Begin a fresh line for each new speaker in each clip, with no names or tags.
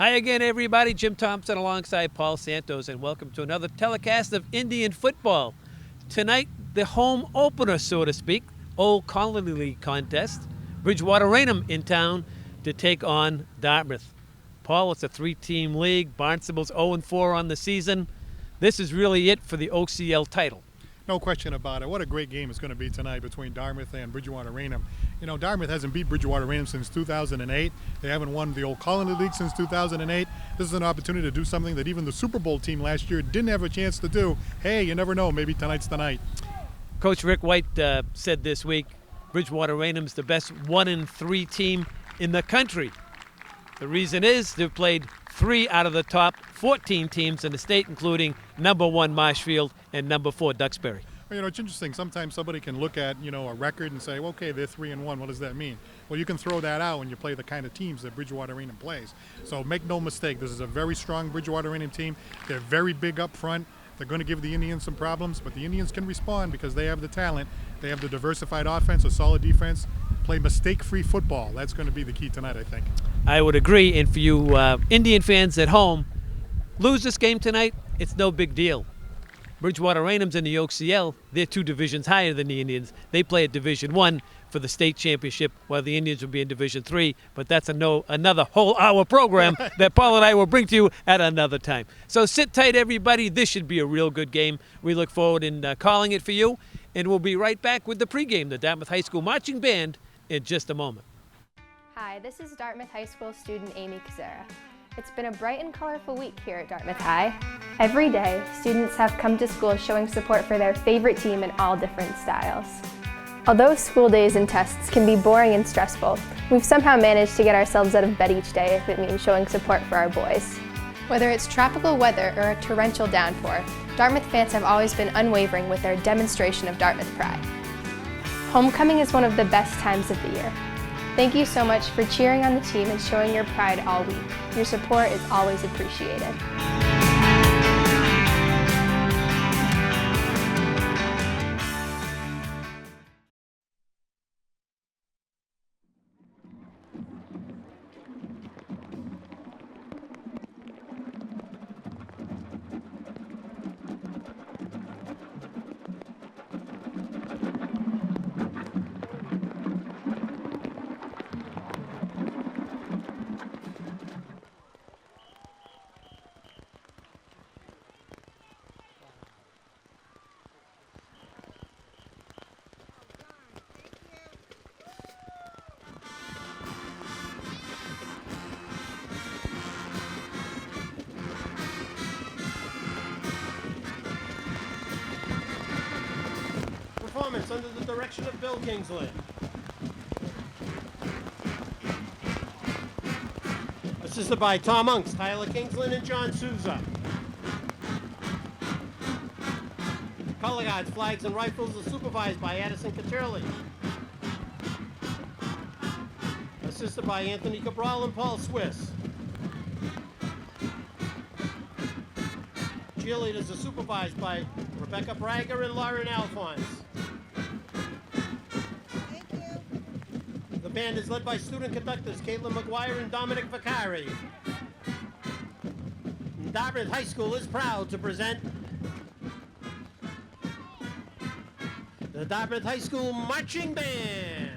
Hi again, everybody. Jim Thompson alongside Paul Santos, and welcome to another telecast of Indian football. Tonight, the home opener, so to speak, Old Colony League contest. Bridgewater Raynham in town to take on Dartmouth. Paul, it's a three-team league. Barnstable's 0-4 on the season. This is really it for the OCL title.
No question about it. What a great game it's going to be tonight between Dartmouth and Bridgewater Raynham. You know, Dartmouth hasn't beat Bridgewater Raynham since 2008. They haven't won the Old Colony League since 2008. This is an opportunity to do something that even the Super Bowl team last year didn't have a chance to do. Hey, you never know. Maybe tonight's the night.
Coach Rick White said this week, Bridgewater Raynham's the best 1-3 team in the country. The reason is they've played 3 out of the top 14 teams in the state, including number 1 Marshfield and number 4 Duxbury.
Well, you know, it's interesting. Sometimes somebody can look at, a record and say, well, okay, they're 3-1. What does that mean? Well, you can throw that out when you play the kind of teams that Bridgewater Raynham plays. So make no mistake, this is a very strong Bridgewater Raynham team. They're very big up front. They're going to give the Indians some problems, but the Indians can respond because they have the talent. They have the diversified offense, a solid defense, play mistake-free football. That's going to be the key tonight, I think.
I would agree, and for you Indian fans at home, lose this game tonight, it's no big deal. Bridgewater Raynham's in the OCL. They're 2 divisions higher than the Indians. They play at Division 1 for the state championship, while the Indians will be in Division 3. But that's another whole hour program that Paul and I will bring to you at another time. So sit tight, everybody. This should be a real good game. We look forward in calling it for you, and we'll be right back with the pregame, the Dartmouth High School Marching Band, in just a moment.
Hi, this is Dartmouth High School student Amy Kazera. It's been a bright and colorful week here at Dartmouth High. Every day, students have come to school showing support for their favorite team in all different styles. Although school days and tests can be boring and stressful, we've somehow managed to get ourselves out of bed each day if it means showing support for our boys. Whether it's tropical weather or a torrential downpour, Dartmouth fans have always been unwavering with their demonstration of Dartmouth pride. Homecoming is one of the best times of the year. Thank you so much for cheering on the team and showing your pride all week. Your support is always appreciated.
Performance under the direction of Bill Kingsley. Assisted by Tom Unks, Tyler Kingsland, and John Souza. Color guards, flags, and rifles are supervised by Addison Caterli. Assisted by Anthony Cabral and Paul Swiss. Cheerleaders are supervised by Rebecca Brager and Lauren Alphonse. The band is led by student conductors Caitlin McGuire and Dominic Vicari. Dartmouth High School is proud to present the Dartmouth High School Marching Band.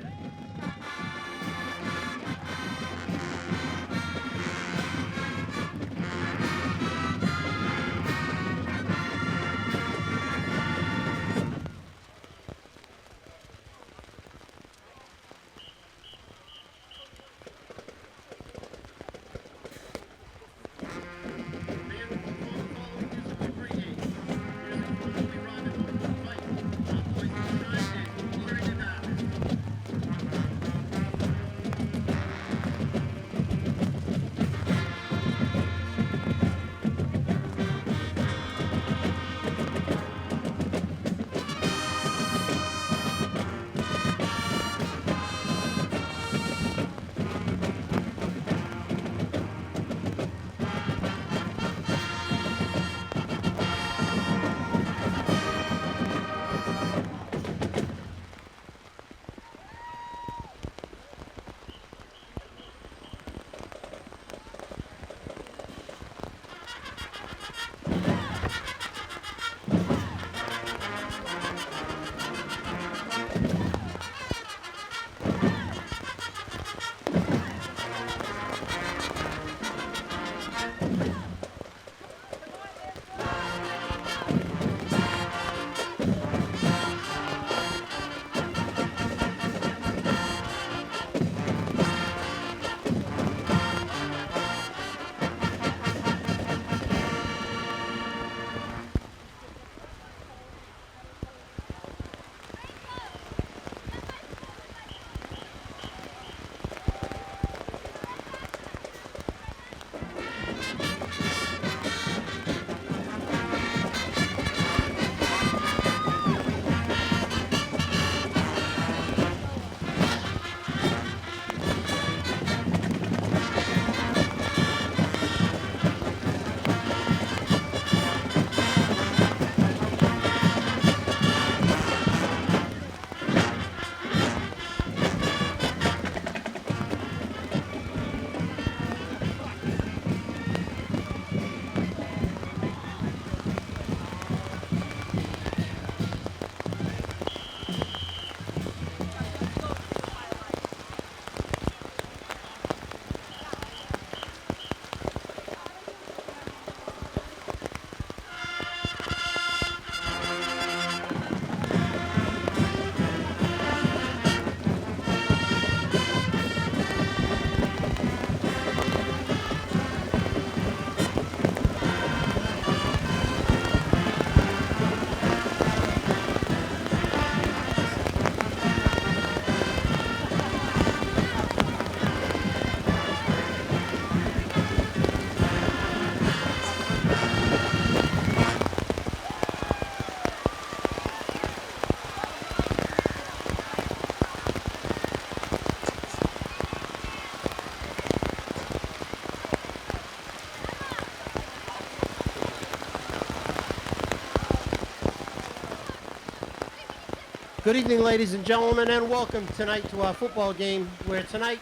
Good evening, ladies and gentlemen, and welcome tonight to our football game, where tonight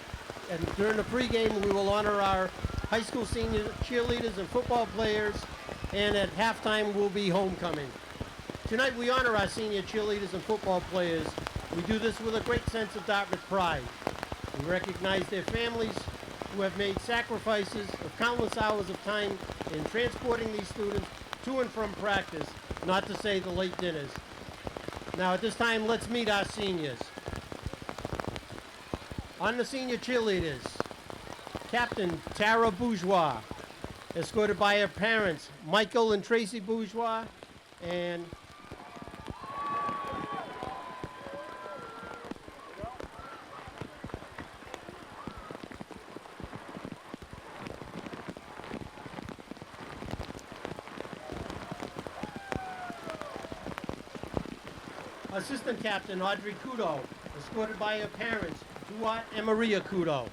and during the pregame we will honor our high school senior cheerleaders and football players, and at halftime will be homecoming. Tonight we honor our senior cheerleaders and football players. We do this with a great sense of Dartmouth pride. We recognize their families who have made sacrifices of countless hours of time in transporting these students to and from practice, not to say the late dinners. Now at this time, let's meet our seniors. On the senior cheerleaders, Captain Tara Bourgeois, escorted by her parents, Michael and Tracy Bourgeois, and Assistant Captain Audrey Kudo, escorted by her parents, Duat and Maria Kudo.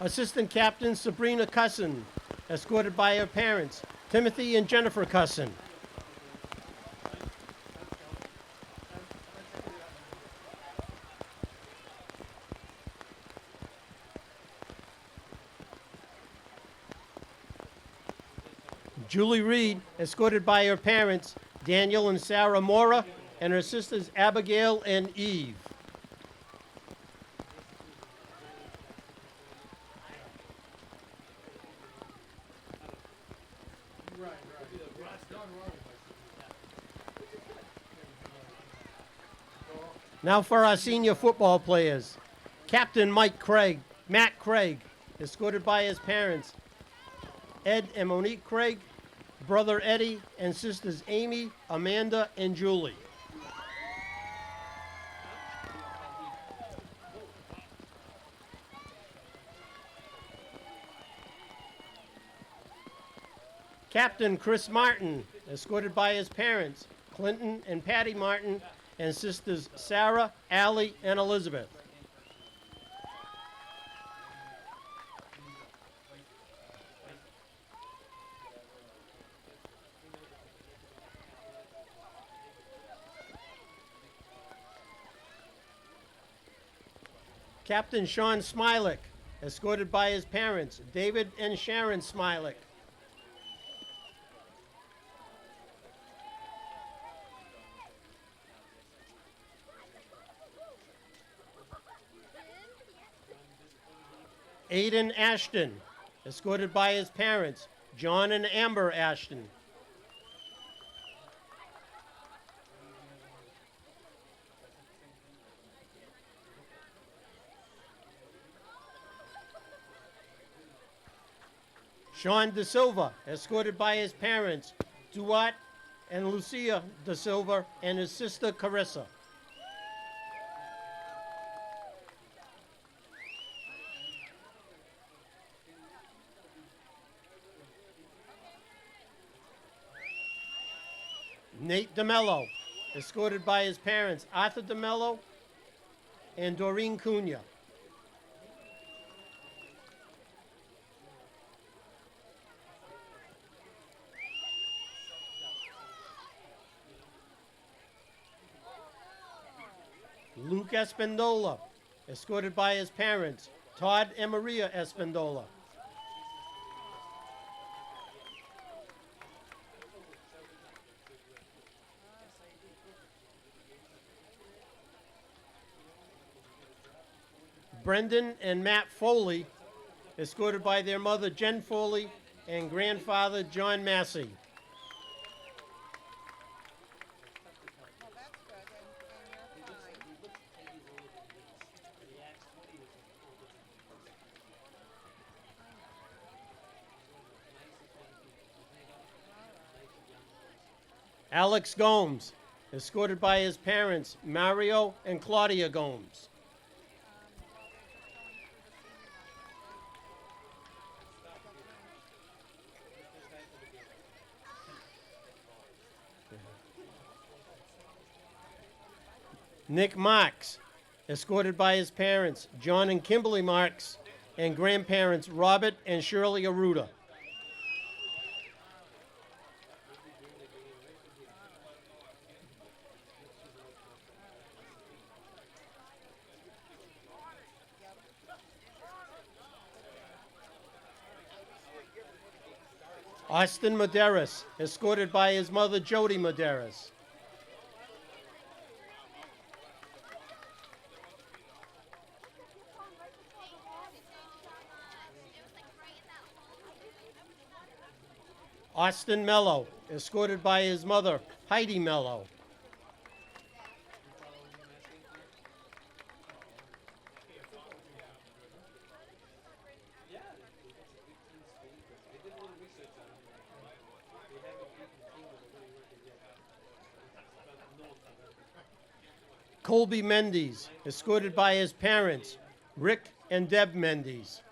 Assistant Captain Sabrina Cusson, escorted by her parents, Timothy and Jennifer Cusson. Julie Reed, escorted by her parents, Daniel and Sarah Mora, and her sisters Abigail and Eve. Now for our senior football players. Captain Matt Craig, escorted by his parents, Ed and Monique Craig, brother Eddie, and sisters Amy, Amanda, and Julie. Captain Chris Martin, escorted by his parents, Clinton and Patty Martin, and sisters Sarah, Allie, and Elizabeth. Captain Sean Smilek, escorted by his parents, David and Sharon Smilek. Aiden Ashton, escorted by his parents, John and Amber Ashton. Sean De Silva, escorted by his parents, Duat and Lucia De Silva, and his sister Carissa. Nate DeMello, escorted by his parents, Arthur DeMello and Doreen Cunha. Luke Espendola, escorted by his parents, Todd and Maria Espendola. Brendan and Matt Foley, escorted by their mother Jen Foley and grandfather John Massey. Alex Gomes, escorted by his parents, Mario and Claudia Gomes. Nick Marks, escorted by his parents, John and Kimberly Marks, and grandparents, Robert and Shirley Aruda. Austin Medeiros, escorted by his mother, Jody Medeiros. Austin Mello, escorted by his mother, Heidi Mello. Colby Mendes, escorted by his parents, Rick and Deb Mendes.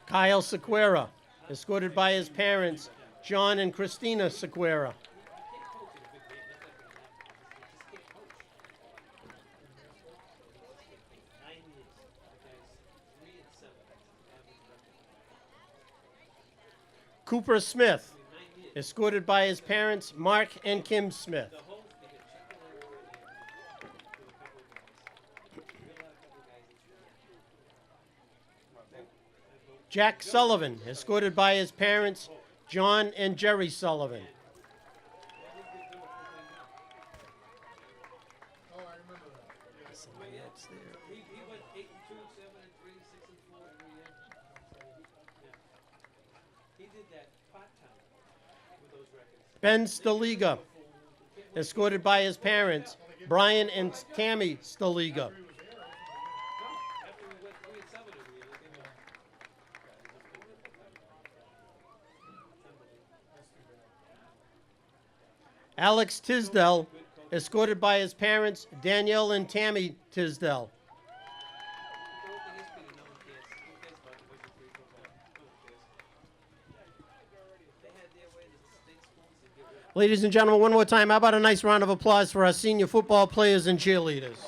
Kyle Sequeira, escorted by his parents, John and Christina Sequeira. Cooper Smith, escorted by his parents, Mark and Kim Smith. Jack Sullivan, escorted by his parents, John and Jerry Sullivan. Ben Staliga, escorted by his parents, Brian and Tammy Staliga. Alex Tisdale, escorted by his parents, Danielle and Tammy Tisdale. Ladies and gentlemen, one more time, how about a nice round of applause for our senior football players and cheerleaders?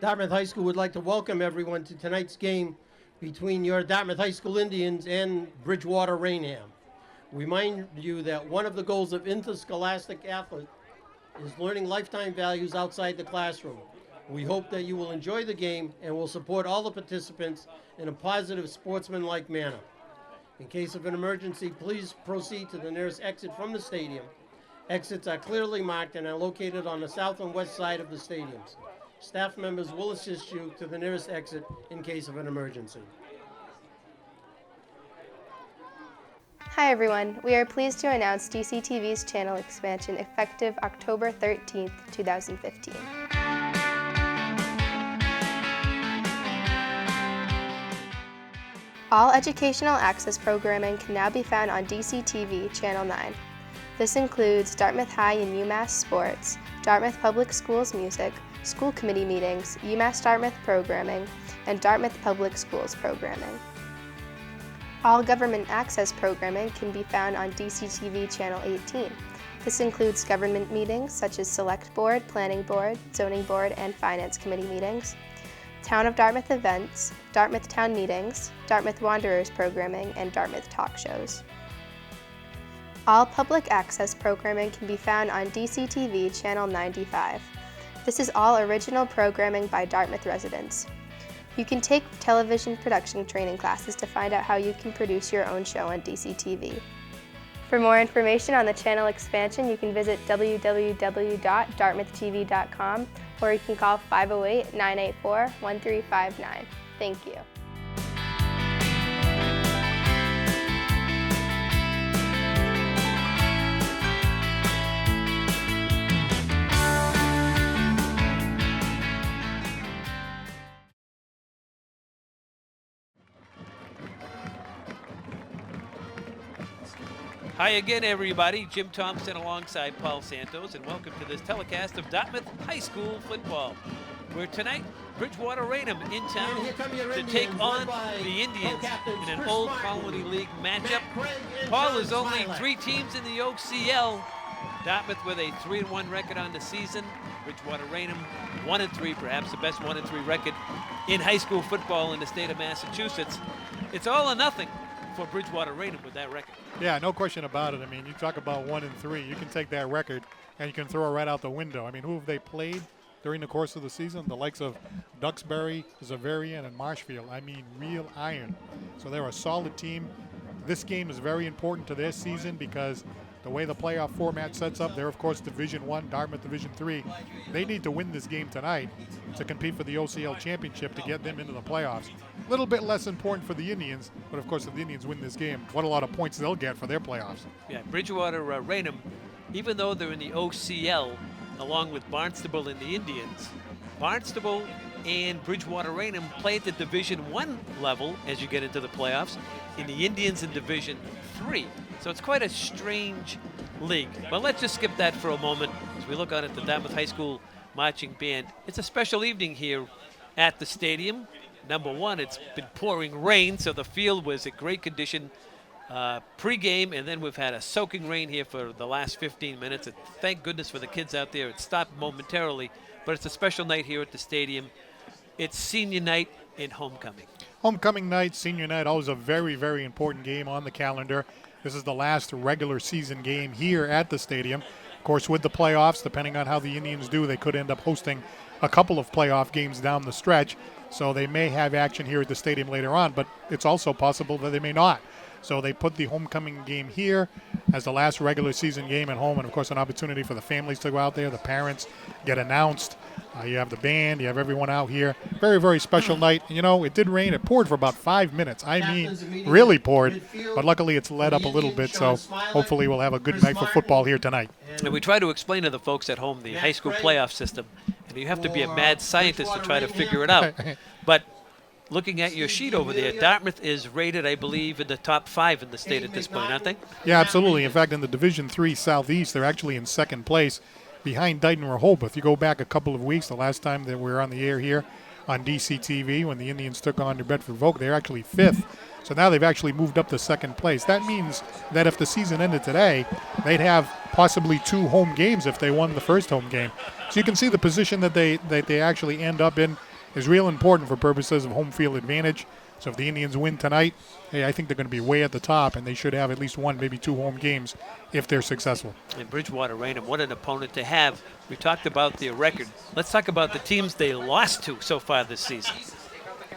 Dartmouth High School would like to welcome everyone to tonight's game between your Dartmouth High School Indians and Bridgewater Raynham. We remind you that one of the goals of interscholastic athlete is learning lifetime values outside the classroom. We hope that you will enjoy the game and will support all the participants in a positive sportsmanlike manner. In case of an emergency, please proceed to the nearest exit from the stadium. Exits are clearly marked and are located on the south and west side of the stadiums. Staff members will assist you to the nearest exit in case of an emergency.
Hi everyone, we are pleased to announce DCTV's channel expansion effective October 13th, 2015. All educational access programming can now be found on DCTV Channel 9. This includes Dartmouth High and UMass Sports, Dartmouth Public Schools Music, school committee meetings, UMass Dartmouth programming, and Dartmouth Public Schools programming. All government access programming can be found on DCTV Channel 18. This includes government meetings such as Select Board, Planning Board, Zoning Board, and Finance Committee meetings, Town of Dartmouth events, Dartmouth Town meetings, Dartmouth Wanderers programming, and Dartmouth talk shows. All public access programming can be found on DCTV Channel 95. This is all original programming by Dartmouth residents. You can take television production training classes to find out how you can produce your own show on DCTV. For more information on the channel expansion, you can visit www.dartmouthtv.com or you can call 508-984-1359. Thank you.
Hi again, everybody. Jim Thompson alongside Paul Santos, and welcome to this telecast of Dartmouth High School football, where tonight Bridgewater Raynham in town
And here come your
to
Indians,
take on
led by
the Indians
co-captains
in an
Chris
Old
Martin,
Colony League matchup.
Matt Craig, and
Paul,
John
there's only
Smilac.
3 teams in the OCL. Dartmouth with a 3-1 record on the season. Bridgewater Raynham 1-3, perhaps the best 1-3 record in high school football in the state of Massachusetts. It's all or nothing for Bridgewater Raynham with that record.
Yeah, no question about it. I mean, you talk about 1-3. You can take that record and you can throw it right out the window. I mean, who have they played during the course of the season? The likes of Duxbury, Xaverian, and Marshfield. I mean, real iron. So they're a solid team. This game is very important to their season because the way the playoff format sets up, they're, of course, Division I, Dartmouth Division III. They need to win this game tonight to compete for the OCL championship to get them into the playoffs. A little bit less important for the Indians, but, of course, if the Indians win this game, what a lot of points they'll get for their playoffs.
Yeah, Bridgewater Raynham, even though they're in the OCL, along with Barnstable and the Indians, Barnstable and Bridgewater Raynham play at the Division I level as you get into the playoffs, and the Indians in Division III. So it's quite a strange league. But let's just skip that for a moment as we look on at the Dartmouth High School Marching Band. It's a special evening here at the stadium. Number one, it's been pouring rain, so the field was in great condition pre-game, and then we've had a soaking rain here for the last 15 minutes. And thank goodness for the kids out there. It stopped momentarily, but it's a special night here at the stadium. It's senior night and homecoming.
Homecoming night, senior night, always a very, very important game on the calendar. This is the last regular season game here at the stadium. Of course, with the playoffs, depending on how the Indians do, they could end up hosting a couple of playoff games down the stretch. So they may have action here at the stadium later on, but it's also possible that they may not. So they put the homecoming game here as the last regular season game at home, and of course an opportunity for the families to go out there, the parents get announced. You have the band, you have everyone out here. Very, very special night. You know, it did rain. It poured for about 5 minutes. I mean, really poured, but luckily it's let up a little bit, so hopefully we'll have a good night for football here tonight.
And we try to explain to the folks at home the high school playoff system, and you have to be a mad scientist to try to figure it out. But looking at your sheet over there, Dartmouth is rated, I believe, in the top 5 in the state at this point, aren't they?
Yeah, absolutely. In fact, in the Division III Southeast, they're actually in second place behind Dighton Rehoboth. You go back a couple of weeks, the last time that we were on the air here on DCTV when the Indians took on New Bedford Vogue, they're actually 5th. So now they've actually moved up to second place. That means that if the season ended today, they'd have possibly 2 home games if they won the first home game. So you can see the position that they actually end up in is real important for purposes of home field advantage. So if the Indians win tonight, hey, I think they're going to be way at the top, and they should have at least 1, maybe 2 home games if they're successful.
And Bridgewater Raynham, what an opponent to have. We talked about their record. Let's talk about the teams they lost to so far this season.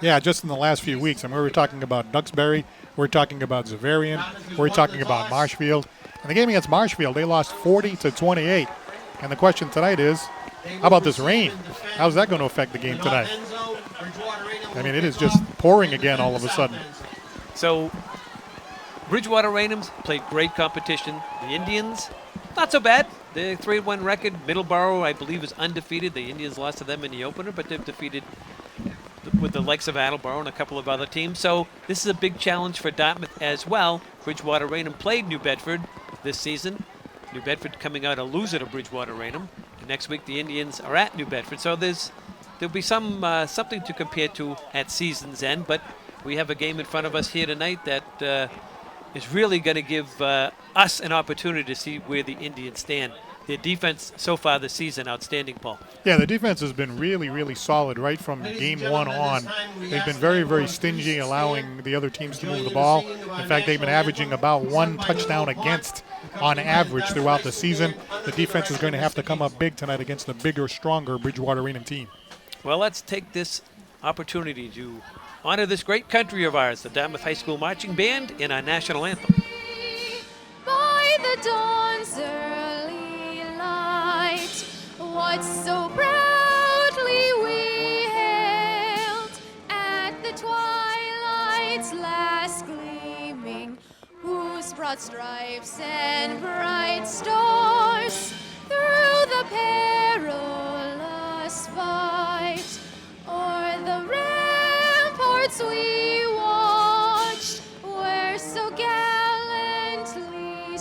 Yeah, just in the last few weeks. I mean, we were talking about Duxbury, we're talking about Xaverian, we're talking about Marshfield. And the game against Marshfield, they lost 40-28. And the question tonight is, how about this rain? How's that going to affect the game tonight? I mean, it is just pouring again all of a sudden.
So Bridgewater Raynham's played great competition. The Indians, not so bad. Their 3-1 record. Middleborough, I believe, is undefeated. The Indians lost to them in the opener, but they've defeated with the likes of Attleboro and a couple of other teams. So this is a big challenge for Dartmouth as well. Bridgewater Raynham played New Bedford this season. New Bedford coming out a loser to Bridgewater Raynham. And next week the Indians are at New Bedford. So there'll be something to compare to at season's end. But we have a game in front of us here tonight that is really going to give us an opportunity to see where the Indians stand. Their defense so far this season, outstanding, Paul.
Yeah, the defense has been really, really solid right from game 1 on. They've been very, very stingy, allowing the other teams to move the ball. In fact, they've been averaging about 1 touchdown against on average throughout the season. The defense is going to have to come up big tonight against the bigger, stronger Bridgewater Raynham team.
Well, let's take this opportunity to honor this great country of ours, the Dartmouth High School Marching Band, in our national anthem.
By the dawn's early light, what so proudly we hailed at the twilight's last gleaming, whose broad stripes and bright stars through the perilous fight o'er the ramparts we watched, where so gallantly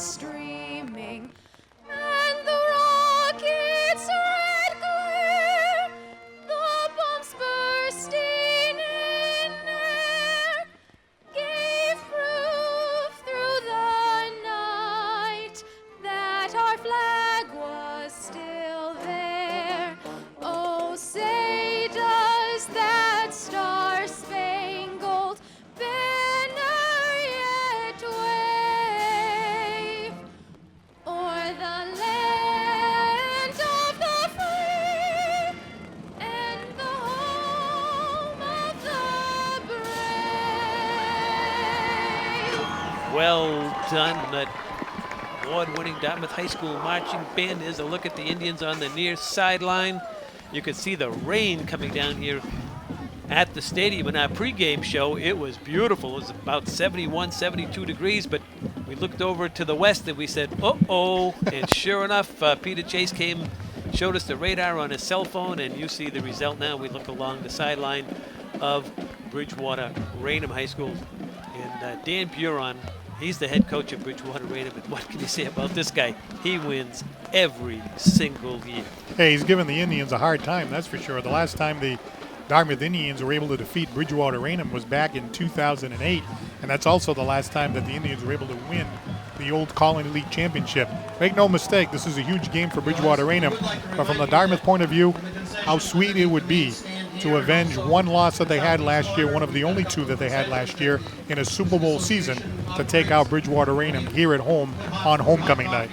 well done. That award-winning Dartmouth High School marching band. Is a look at the Indians on the near sideline. You can see the rain coming down here at the stadium. In our pregame show, it was beautiful. It was about 71, 72 degrees, but we looked over to the west and we said, uh-oh, and sure enough, Peter Chase came, showed us the radar on his cell phone, and you see the result now. We look along the sideline of Bridgewater Raynham High School, and Dan Buron, he's the head coach of Bridgewater Raynham, and what can you say about this guy? He wins every single year.
Hey, he's giving the Indians a hard time, that's for sure. The last time the Dartmouth Indians were able to defeat Bridgewater Raynham was back in 2008, and that's also the last time that the Indians were able to win the old Colony League Championship. Make no mistake, this is a huge game for Bridgewater Raynham, but from the Dartmouth point of view, how sweet it would be to avenge one loss that they had last year, one of the only two that they had last year in a Super Bowl season, to take out Bridgewater Raynham here at home on homecoming night.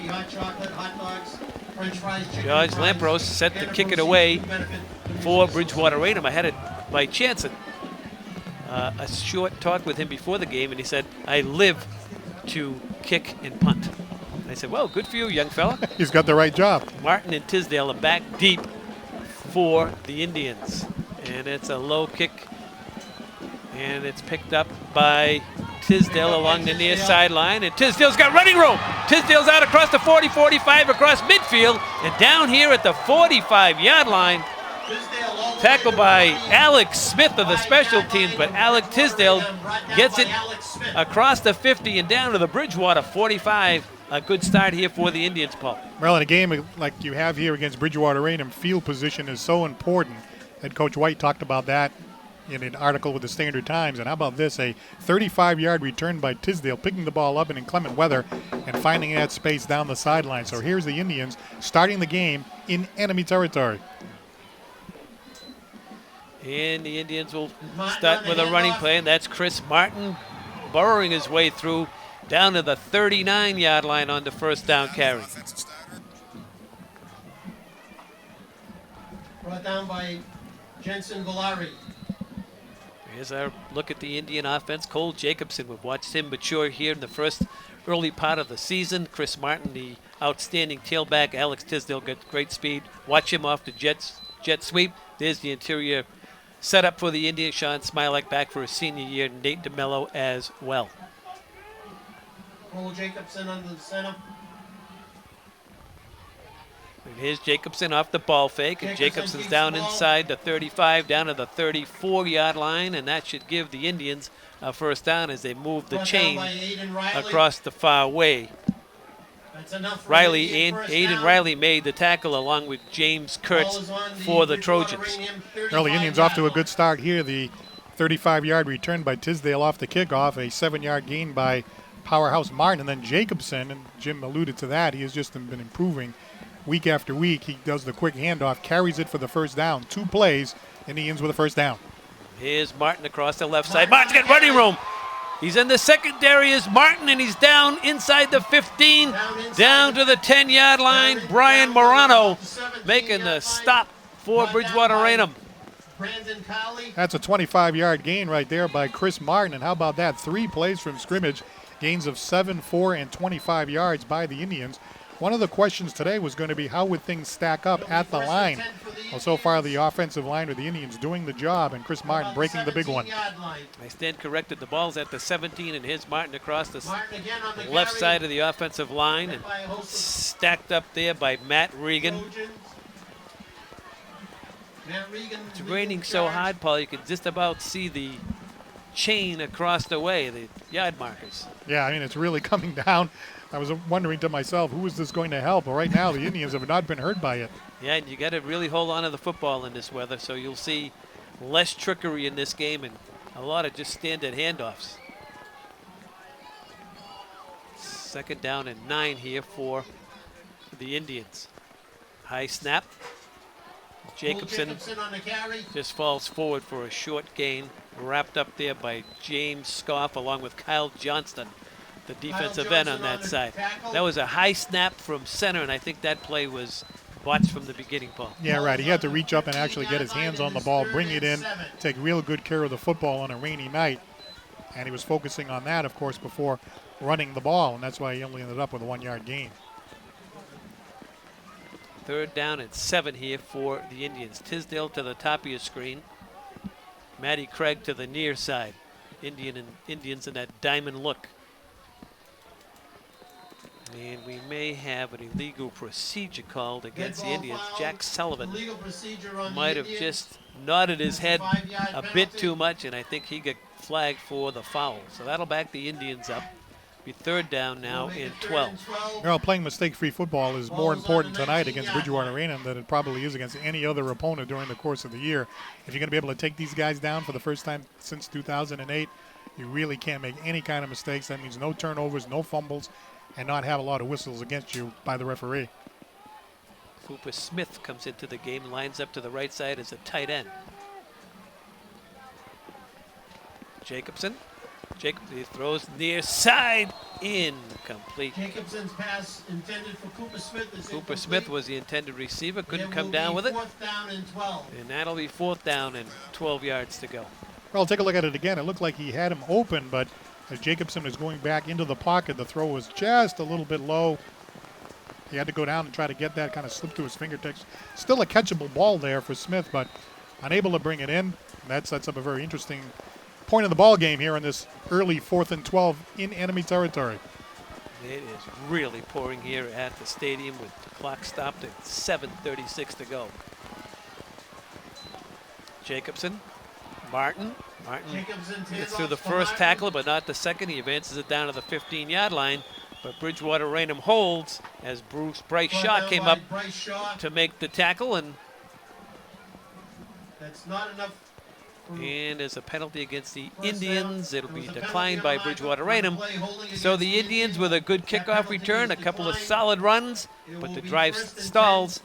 George Lampros set to kick it away for Bridgewater Raynham. I had it by chance, a short talk with him before the game, and he said, I live to kick and punt. I said, well, good for you, young fella.
He's got the right job.
Martin and Tisdale are back deep for the Indians. And it's a low kick, and it's picked up by Tisdale along the near sideline, and Tisdale's got running room. Tisdale's out across the 40, 45, across midfield, and down here at the 45-yard line, tackled by Alex Smith of the special teams, but Alec Tisdale gets it across the 50 and down to the Bridgewater 45. A good start here for the Indians, Paul.
Well, in a game like you have here against Bridgewater Raynham, field position is so important. Head Coach White talked about that in an article with the Standard Times. And how about this? A 35-yard return by Tisdale, picking the ball up in inclement weather and finding that space down the sideline. So here's the Indians starting the game in enemy territory.
And the Indians will start with a running play, and that's Chris Martin burrowing his way through down to the 39-yard line on the first down carry.
Brought down by Jensen Villari.
Here's our look at the Indian offense. Cole Jacobson, we've watched him mature here in the first early part of the season. Chris Martin, the outstanding tailback. Alex Tisdale got great speed. Watch him off the jet sweep. There's the interior setup for the Indians. Sean Smilek back for his senior year. Nate DeMello as well.
Cole Jacobson under the center.
And here's Jacobson off the ball fake, and Jacobson's down inside the 35, down to the 34-yard line, and that should give the Indians a first down as they move the chain across the far way. Aiden Riley made the tackle along with James Kurtz for the Trojans.
Well, the Indians off to a good start here. The 35-yard return by Tisdale off the kickoff, a 7-yard gain by powerhouse Martin, and then Jacobson, and Jim alluded to that, he has just been improving week after week. He does the quick handoff, carries it for the first down. 2 plays, and he ends with a first down.
Here's Martin across the left side. Martin's got running room. He's in the secondary is Martin, and he's down inside the 15, down to the 10-yard line. Brian Morano making the stop for Bridgewater Raynham.
That's a 25-yard gain right there by Chris Martin, and how about that? 3 plays from scrimmage, gains of 7, 4, and 25 yards by the Indians. One of the questions today was going to be how would things stack up at the line. Well, so far the offensive line of the Indians doing the job, and Chris Martin breaking the big one.
I stand corrected. The ball's at the 17, and here's Martin across the left side of the offensive line, and stacked up there by Matt Regan. It's raining so hard, Paul, you can just about see the chain across the way, the yard markers.
Yeah, I mean, it's really coming down. I was wondering to myself, who is this going to help? Well, right now, the Indians have not been hurt by it.
Yeah, and you got to really hold on to the football in this weather, so you'll see less trickery in this game and a lot of just standard handoffs. 2nd down and 9 here for the Indians. High snap. Jacobson just falls forward for a short gain, wrapped up there by James Scoff along with Kyle Johnston, the defensive end on that side. That was a high snap from center, and I think that play was watched from the beginning, Paul.
Yeah, right. He had to reach up and actually get his hands on the ball, bring it in, take real good care of the football on a rainy night. and he was focusing on that, of course, before running the ball, and that's why he only ended up with a 1-yard gain.
3rd down and 7 here for the Indians. Tisdale to the top of your screen. Matty Craig to the near side. Indians in that diamond look. And we may have an illegal procedure called against the Indians. Jack Sullivan might have just nodded his head a bit too much, and I think he got flagged for the foul. So that'll back the Indians up. Be 3rd down now and 12.
Well, playing mistake-free football is more important tonight against Bridgewater Raynham than it probably is against any other opponent during the course of the year. If you're going to be able to take these guys down for the first time since 2008, you really can't make any kind of mistakes. That means no turnovers, no fumbles, and not have a lot of whistles against you by the referee.
Cooper Smith comes into the game, lines up to the right side as a tight end. Jacobson. He throws near side, incomplete.
Jacobson's pass intended for Cooper Smith is
Cooper Smith was the intended receiver, couldn't come down with it.
4th down and 12.
And that'll be 4th down and 12 yards to go.
Well, take a look at it again. It looked like he had him open, but as Jacobson was going back into the pocket, the throw was just a little bit low. He had to go down and try to get that, kind of slip through his fingertips. Still a catchable ball there for Smith, but unable to bring it in. And that sets up a very interesting point of the ball game here in this early 4th and 12 in enemy territory.
It is really pouring here at the stadium with the clock stopped at 7:36 to go. Jacobson, Martin gets through the first tackle, but not the second. He advances it down to the 15-yard line, but Bridgewater Raynham holds as Bryce Shaw came up to make the tackle, and
that's not enough.
And as a penalty against the Indians, it'll be declined by Bridgewater Raynham. So the Indians with a good kickoff return, a couple of solid runs, but the drive stalls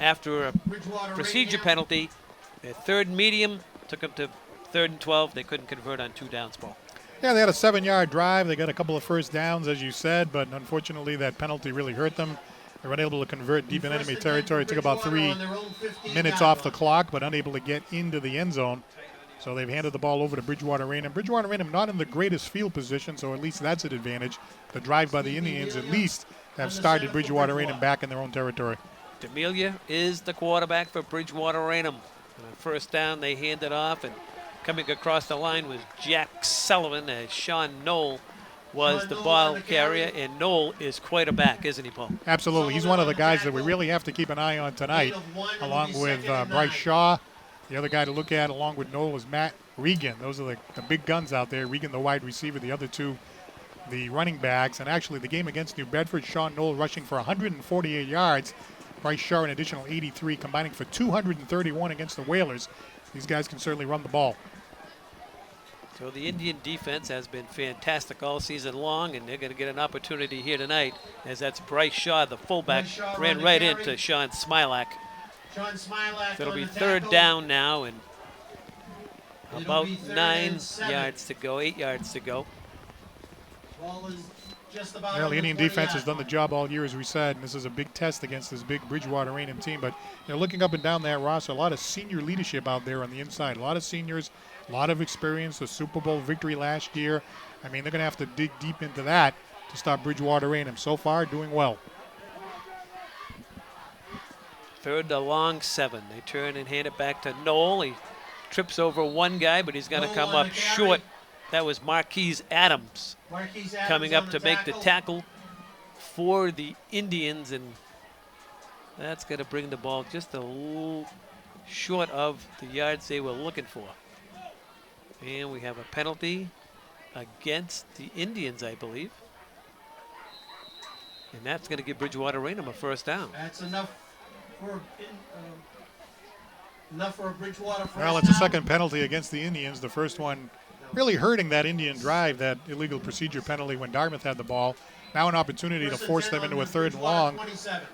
after a procedure penalty. Their 3rd medium took them to 3rd and 12. They couldn't convert on 2 downs ball.
Yeah, they had a 7-yard drive. They got a couple of first downs, as you said, but unfortunately that penalty really hurt them. They weren't able to convert deep in enemy territory. It took about 3 minutes off the clock, but unable to get into the end zone. So they've handed the ball over to Bridgewater Raynham. Bridgewater Raynham not in the greatest field position, so at least that's an advantage. The drive by the Indians at least have started Bridgewater Raynham back in their own territory.
D'Amelia is the quarterback for Bridgewater Raynham. And on 1st down, they hand it off, and coming across the line was Jack Sullivan, as Sean Knoll was the ball carrier, and Knoll is quite a back, isn't he, Paul?
Absolutely. He's one of the guys that we really have to keep an eye on tonight, along with Bryce Shaw. The other guy to look at along with Knoll is Matt Regan. Those are the big guns out there. Regan, the wide receiver, the other two, the running backs. And actually the game against New Bedford, Sean Knoll rushing for 148 yards. Bryce Shaw an additional 83, combining for 231 against the Whalers. These guys can certainly run the ball.
So the Indian defense has been fantastic all season long, and they're going to get an opportunity here tonight, as that's Bryce Shaw, the fullback, ran right into Sean Smilak. So it'll be 3rd down now, and about 9 yards to go, 8 yards to go.
Well, the Indian defense has done the job all year, as we said, and this is a big test against this big Bridgewater Raynham team. But looking up and down that roster, a lot of senior leadership out there on the inside. A lot of seniors, a lot of experience. The Super Bowl victory last year. I mean, they're going to have to dig deep into that to stop Bridgewater Raynham. So far, doing well.
3rd and long 7. They turn and hand it back to Knoll. He trips over one guy, but he's going to come up short. That was Marquise Adams coming up to make the tackle for the Indians, and that's going to bring the ball just a little short of the yards they were looking for. And we have a penalty against the Indians, I believe. And that's going to give Bridgewater Raynham a 1st down.
That's enough for a Bridgewater first down.
Well, it's a 2nd penalty against the Indians. The first one really hurting that Indian drive, that illegal procedure penalty when Dartmouth had the ball. Now an opportunity to force them into a 3rd and long.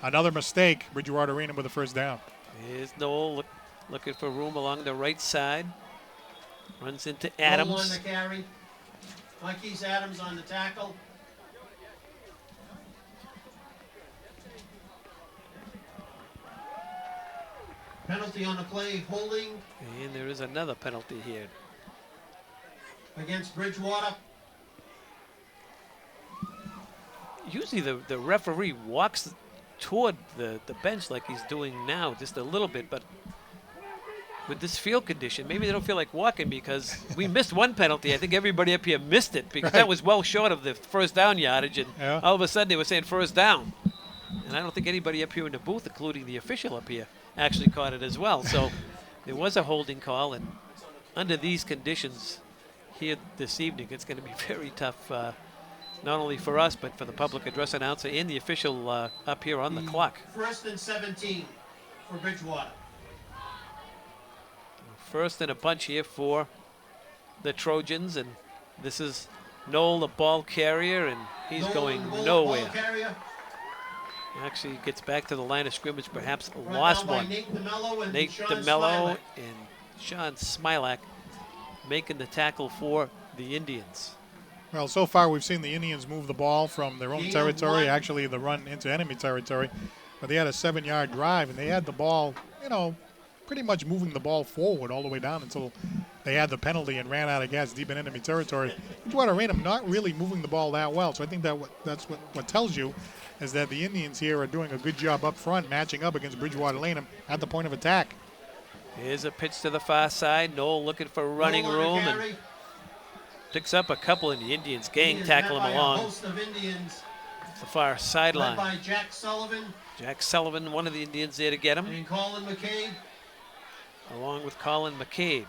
Another mistake. Bridgewater Raynham with a 1st down.
Here's Knoll looking for room along the right side. Runs into Adams.
Knoll on the carry. Marquise Adams on the tackle. Penalty on the play, holding.
And there is another penalty here.
against Bridgewater.
Usually the referee walks toward the bench like he's doing now, just a little bit, but with this field condition, maybe they don't feel like walking because we missed one penalty. I think everybody up here missed it because that was well short of the first down yardage, and all of a sudden they were saying first down. And I don't think anybody up here in the booth, including the official up here, actually caught it as well. So there was a holding call, and under these conditions here this evening, it's going to be very tough, not only for us, but for the public address announcer and the official up here on the clock.
1st and 17 for Bridgewater.
First and a bunch here for the Trojans, and this is Noel, the ball carrier, and he's going nowhere. Actually gets back to the line of scrimmage, perhaps lost one. Nate DeMello and Sean Smilak making the tackle for the Indians.
Well, so far we've seen the Indians move the ball from their own territory, actually the run into enemy territory, but they had a 7-yard drive, and they had the ball, you know, pretty much moving the ball forward all the way down until they had the penalty and ran out of gas deep in enemy territory. Bridgewater Raynham not really moving the ball that well, so I think that that's what tells you is that the Indians here are doing a good job up front, matching up against Bridgewater Raynham at the point of attack.
Here's a pitch to the far side. Noel looking for running room and picks up a couple, and the Indians gang tackle him along the far sideline.
By Jack Sullivan.
Jack Sullivan, one of the Indians there to get him.
And Colin McCabe.
Along with Colin McCabe.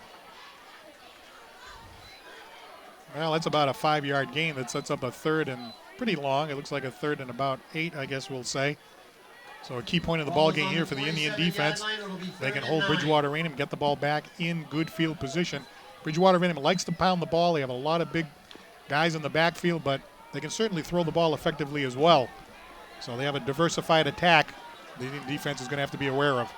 Well, that's about a 5-yard gain. That sets up a third and pretty long. It looks like a third and about 8, I guess we'll say. So a key point of the ball game here for the Indian defense. They can hold Bridgewater Raynham, get the ball back in good field position. Bridgewater Raynham likes to pound the ball. They have a lot of big guys in the backfield, but they can certainly throw the ball effectively as well. So they have a diversified attack the Indian defense is going to have to be aware of.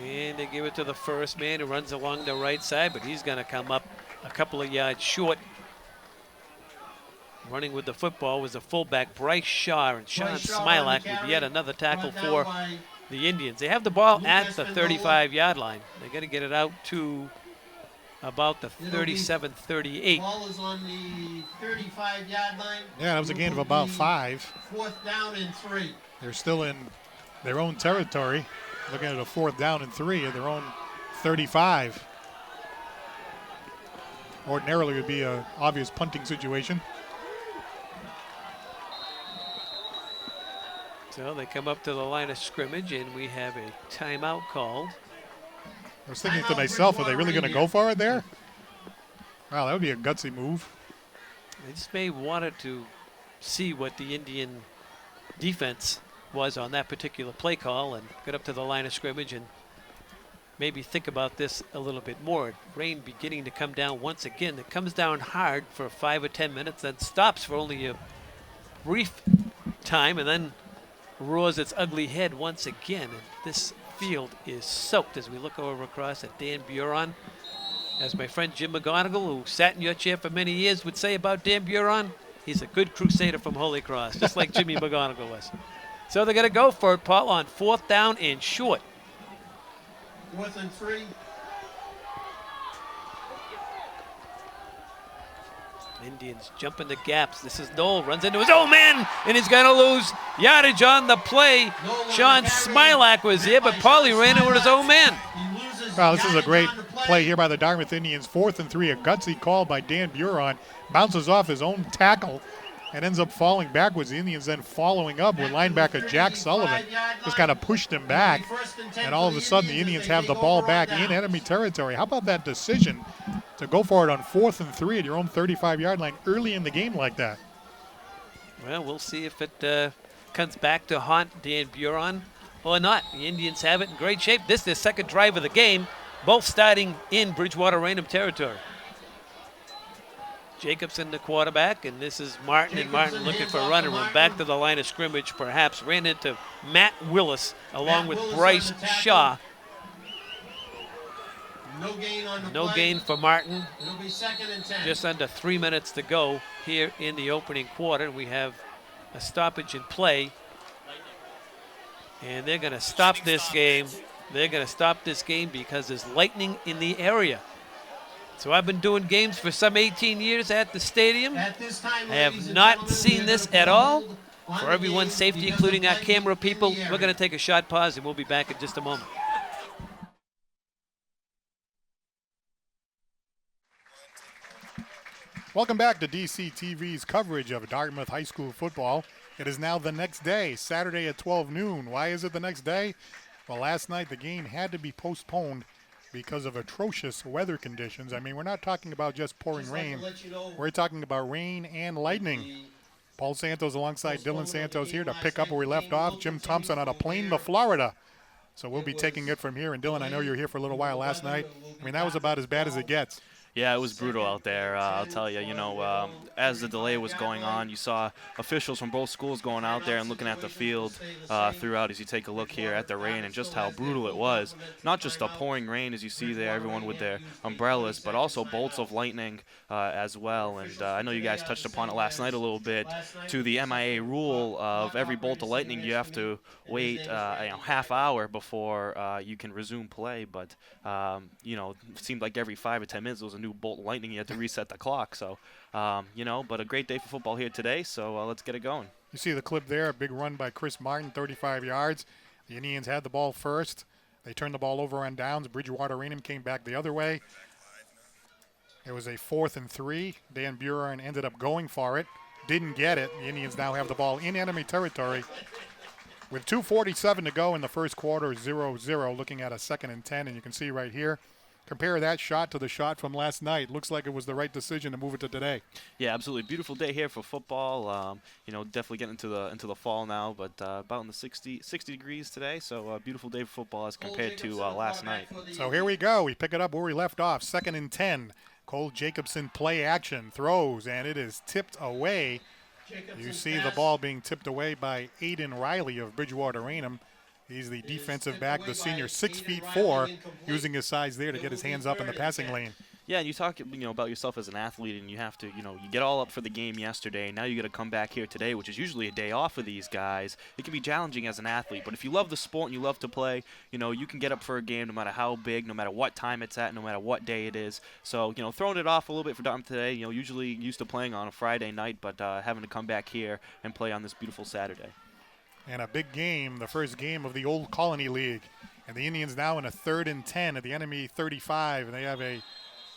And they give it to the first man who runs along the right side, but he's going to come up a couple of yards short. Running with the football was the fullback Bryce Shaw, and Sean Smilak with yet another tackle for the Indians. They have the ball at the 35-yard line. They got to get it out to about the 37-38.
Ball is on the 35-yard line.
Yeah, that was a gain of about 5.
4th down and 3.
They're still in their own territory. Looking at a 4th down and 3 at their own 35. Ordinarily, it would be an obvious punting situation.
So they come up to the line of scrimmage, and we have a timeout called.
I was thinking to myself, are they really going to go for it there? Wow, that would be a gutsy move.
They just may wanted to see what the Indian defense was on that particular play call and get up to the line of scrimmage and maybe think about this a little bit more. Rain beginning to come down once again. It comes down hard for 5 or 10 minutes, then stops for only a brief time, and then roars its ugly head once again. And this field is soaked as we look over across at Dan Buron. As my friend Jim McGonigal, who sat in your chair for many years, would say about Dan Buron, he's a good crusader from Holy Cross, just like Jimmy McGonigal was. So they're going to go for it, Paul, on 4th down and short.
4th and 3.
Indians jumping the gaps. This is Noel, runs into his own man, and he's going to lose yardage on the play. Sean Smilak was there, but Paulie ran over his own man.
Wow, this is a great play here by the Dartmouth Indians. 4th and 3, a gutsy call by Dan Buron. Bounces off his own tackle and ends up falling backwards. The Indians then following up with linebacker Jack Sullivan. Just kind of pushed him back, and all of a sudden the Indians have the ball back in enemy territory. How about that decision to go for it on 4th and 3 at your own 35-yard line early in the game like that?
Well, we'll see if it comes back to haunt Dan Buron or not. The Indians have it in great shape. This is their second drive of the game, both starting in Bridgewater Raynham territory. Jacobson, the quarterback, and this is Martin, and Martin looking for running room. Back to the line of scrimmage, perhaps. Ran into Matt Willis along with Bryce Shaw. No gain for Martin.
It'll be 2nd and 10.
Just under 3 minutes to go here in the opening quarter. We have a stoppage in play. And they're going to stop this game They're going to stop this game because there's lightning in the area. So I've been doing games for some 18 years at the stadium.
At this time,
I have
ladies and
not
gentlemen,
seen
we are
this
gonna
at
put a
all.
hold on
For
the
everyone's
game
safety,
because
including
of
our
lightning
camera
in
people,
the
we're going to take a short pause and we'll be back in just a moment.
Welcome back to DC TV's coverage of Dartmouth High School football. It is now the next day, Saturday at 12 noon. Why is it the next day? Well, last night the game had to be postponed because of atrocious weather conditions. I mean, we're not talking about just pouring rain. We're talking about rain and lightning. Paul Santos alongside Dylan Santos here to pick up where we left off. Jim Thompson on a plane to Florida. So we'll be taking it from here. And Dylan, I know you were here for a little while last night. I mean, that was about as bad as it gets.
Yeah, it was brutal out there. I'll tell you, as the delay was going on, you saw officials from both schools going out there and looking at the field throughout as you take a look here at the rain and just how brutal it was. Not just the pouring rain as you see there, everyone with their umbrellas, but also bolts of lightning as well. And I know you guys touched upon it last night a little bit, to the MIA rule of every bolt of lightning you have to wait half hour before you can resume play. But, it seemed like every 5 or 10 minutes there was a new bolt of lightning. You had to reset the clock. So, but a great day for football here today. So let's get it going.
You see the clip there, a big run by Chris Martin, 35 yards. The Indians had the ball first. They turned the ball over on downs. Bridgewater Raynham came back the other way. It was a 4th and 3. Dan Buren ended up going for it. Didn't get it. The Indians now have the ball in enemy territory. With 2:47 to go in the first quarter, 0-0, looking at a 2nd and 10, and you can see right here, compare that shot to the shot from last night. Looks like it was the right decision to move it to today.
Yeah, absolutely. Beautiful day here for football. Definitely getting into the fall now, but about in the 60 degrees today. So beautiful day for football as compared to last night.
So here we go. We pick it up where we left off. 2nd and 10. Cole Jacobson play action, throws, and it is tipped away. You see the ball being tipped away by Aiden Riley of Bridgewater Raynham. He's the defensive back, the senior, 6'4", using his size there to get his hands up in the passing lane.
Yeah, and you talk, about yourself as an athlete, and you have to, you get all up for the game yesterday. Now you got to come back here today, which is usually a day off for these guys. It can be challenging as an athlete, but if you love the sport and you love to play, you can get up for a game no matter how big, no matter what time it's at, no matter what day it is. So, throwing it off a little bit for Dartmouth today. Usually used to playing on a Friday night, but having to come back here and play on this beautiful Saturday.
And a big game, the first game of the Old Colony League. And the Indians now in a 3rd and 10 at the enemy 35. And they have a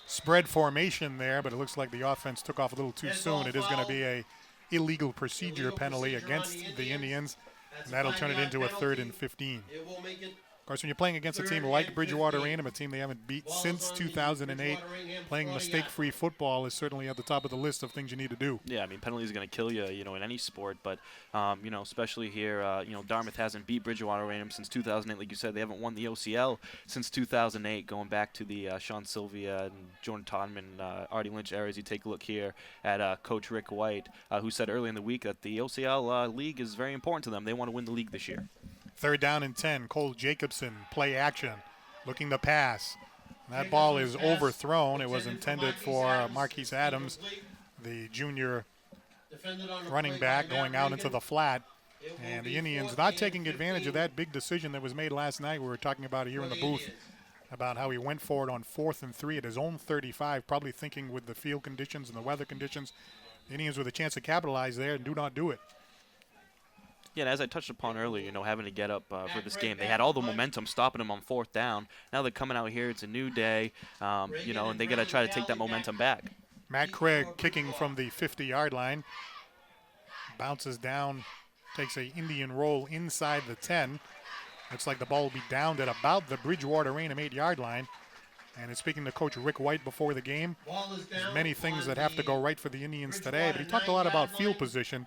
spread formation there, but it looks like the offense took off a little too soon. It is going to be a illegal procedure penalty against the Indians, and that'll turn it into a 3rd and 15. Of course, when you're playing against a team like Bridgewater Raynham, a team they haven't beat since 2008, playing mistake-free football is certainly at the top of the list of things you need to do.
Yeah, I mean, penalties are going to kill you, in any sport. But, especially here, Dartmouth hasn't beat Bridgewater Raynham since 2008. Like you said, they haven't won the OCL since 2008, going back to the Sean Sylvia and Jordan Todman, Artie Lynch eras. You take a look here at Coach Rick White, who said early in the week that the OCL league is very important to them. They want to win the league this year.
3rd down and 10. Cole Jacobson, play action, looking to pass. That ball is overthrown. It was intended for Marquise Adams, the junior running back, going out into the flat. And the Indians not taking advantage of that big decision that was made last night. We were talking about it here in the booth about how he went for it on 4th and 3 at his own 35, probably thinking with the field conditions and the weather conditions, the Indians with a chance to capitalize there and do not do it.
Yeah, and as I touched upon earlier, having to get up for this game, they had all the momentum stopping them on 4th down. Now they're coming out here. It's a new day, and they got to try to take that momentum back.
Matt Craig kicking from the 50-yard line. Bounces down, takes a Indian roll inside the 10. Looks like the ball will be downed at about the Bridgewater Raynham 8-yard line. And speaking to Coach Rick White before the game, there's many things that have to go right for the Indians today, but he talked a lot about field position.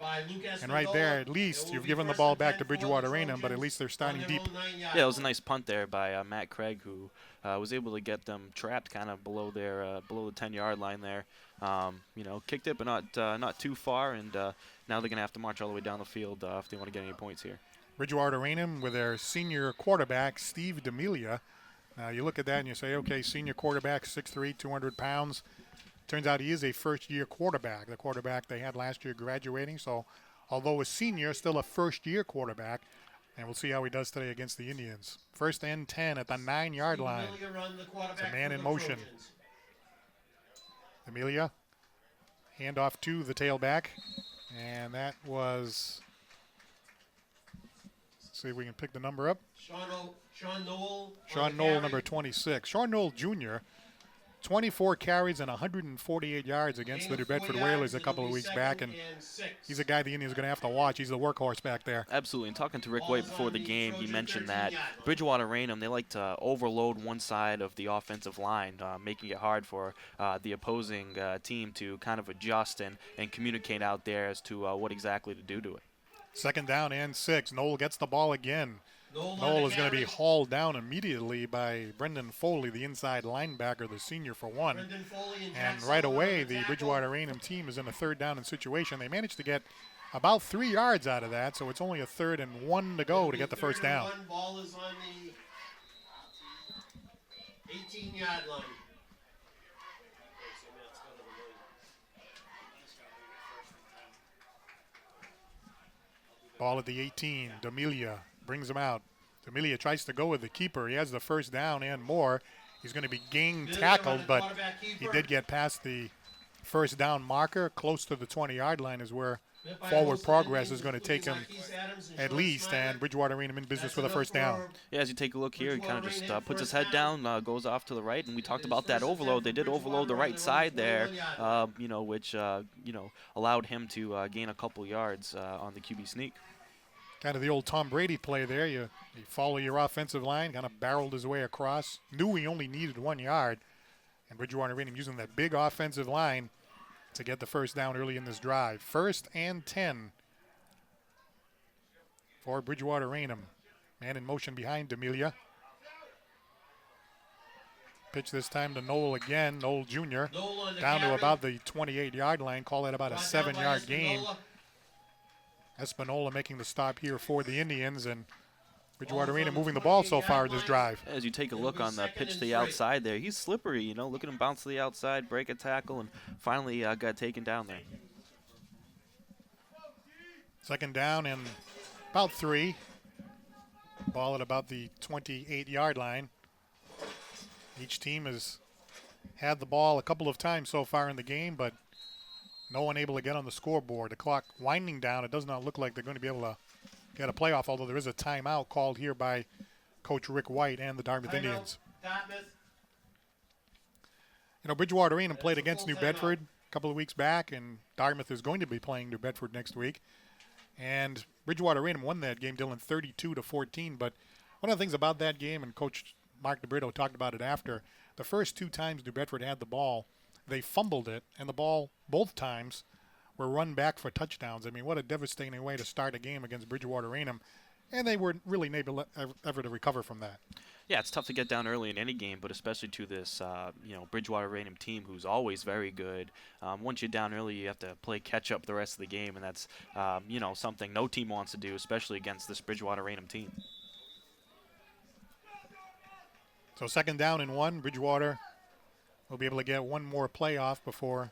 And right there, at least, you've given the ball back to Bridgewater Raynham, but at least they're starting deep.
Yeah, it was a nice punt there by Matt Craig, who was able to get them trapped kind of below their below the 10-yard line there. Kicked it, but not too far, and now they're going to have to march all the way down the field if they want to get any points here.
Bridgewater Raynham with their senior quarterback, Steve D'Amelia. Now, you look at that and you say, okay, senior quarterback, 6'3", 200 pounds. Turns out he is a first-year quarterback, the quarterback they had last year graduating. So, although a senior, still a first-year quarterback. And we'll see how he does today against the Indians. First and 10 at the 9-yard line. It's a man in motion. Amelia, handoff to the tailback. And that was, let's see if we can pick the number up.
Sean Knoll.
Sean Knoll, number 26. Sean Knoll Jr., 24 carries and 148 yards against the New Bedford Whalers a couple of weeks back, and he's a guy the Indians are going to have to watch. He's the workhorse back there.
Absolutely. And talking to Rick White before the game, he mentioned that Bridgewater Raynham, they like to overload one side of the offensive line, making it hard for the opposing team to kind of adjust and communicate out there as to what exactly to do to it.
Second down and 6. Knoll gets the ball again. Knoll is going to be hauled down immediately by Brendan Foley, the inside linebacker, the senior for one. And right away, the Bridgewater Raynham team is in a third down and situation. They managed to get about 3 yards out of that, so it's only a 3rd and 1 to go to get the first down.
Ball is on the 18-yard line.
Ball at the 18. D'Amelia brings him out. D'Amelia tries to go with the keeper. He has the first down and more. He's going to be gang tackled, but he did get past the first down marker. Close to the 20-yard line is where forward progress is going to take him at least, and Bridgewater Raynham in business with a first down.
Yeah, as you take a look here, he kind of just puts his head down, goes off to the right, and we talked about that overload. They did overload the right side there, which allowed him to gain a couple yards on the QB sneak.
Kind of the old Tom Brady play there. You follow your offensive line, kind of barreled his way across. Knew he only needed 1 yard, and Bridgewater Raynham using that big offensive line to get the first down early in this drive. First and 10 for Bridgewater Raynham. Man in motion behind D'Amelia. Pitch this time to Knoll again. Knoll Jr. down to about the 28-yard line. Call that about a 7-yard gain. Espinola making the stop here for the Indians, and Bridgewater Raynham moving the ball so far in this drive.
As you take a look on the pitch to the outside there, he's slippery, look at him bounce to the outside, break a tackle, and finally got taken down there.
Second down and about 3. Ball at about the 28-yard line. Each team has had the ball a couple of times so far in the game, but no one able to get on the scoreboard. The clock winding down. It does not look like they're going to be able to get a playoff, although there is a timeout called here by Coach Rick White and the Dartmouth Indians. Bridgewater Raynham played against New Bedford a couple of weeks back, and Dartmouth is going to be playing New Bedford next week. And Bridgewater Raynham won that game, Dylan, 32-14. But one of the things about that game, and Coach Mark DeBrito talked about it after, the first 2 times New Bedford had the ball, they fumbled it, and the ball both times were run back for touchdowns. I mean, what a devastating way to start a game against Bridgewater Raynham, and they weren't really able ever to recover from that.
Yeah, it's tough to get down early in any game, but especially to this, Bridgewater Raynham team who's always very good. Once you're down early, you have to play catch-up the rest of the game, and that's, something no team wants to do, especially against this Bridgewater Raynham team.
So second down and 1, Bridgewater will be able to get one more playoff before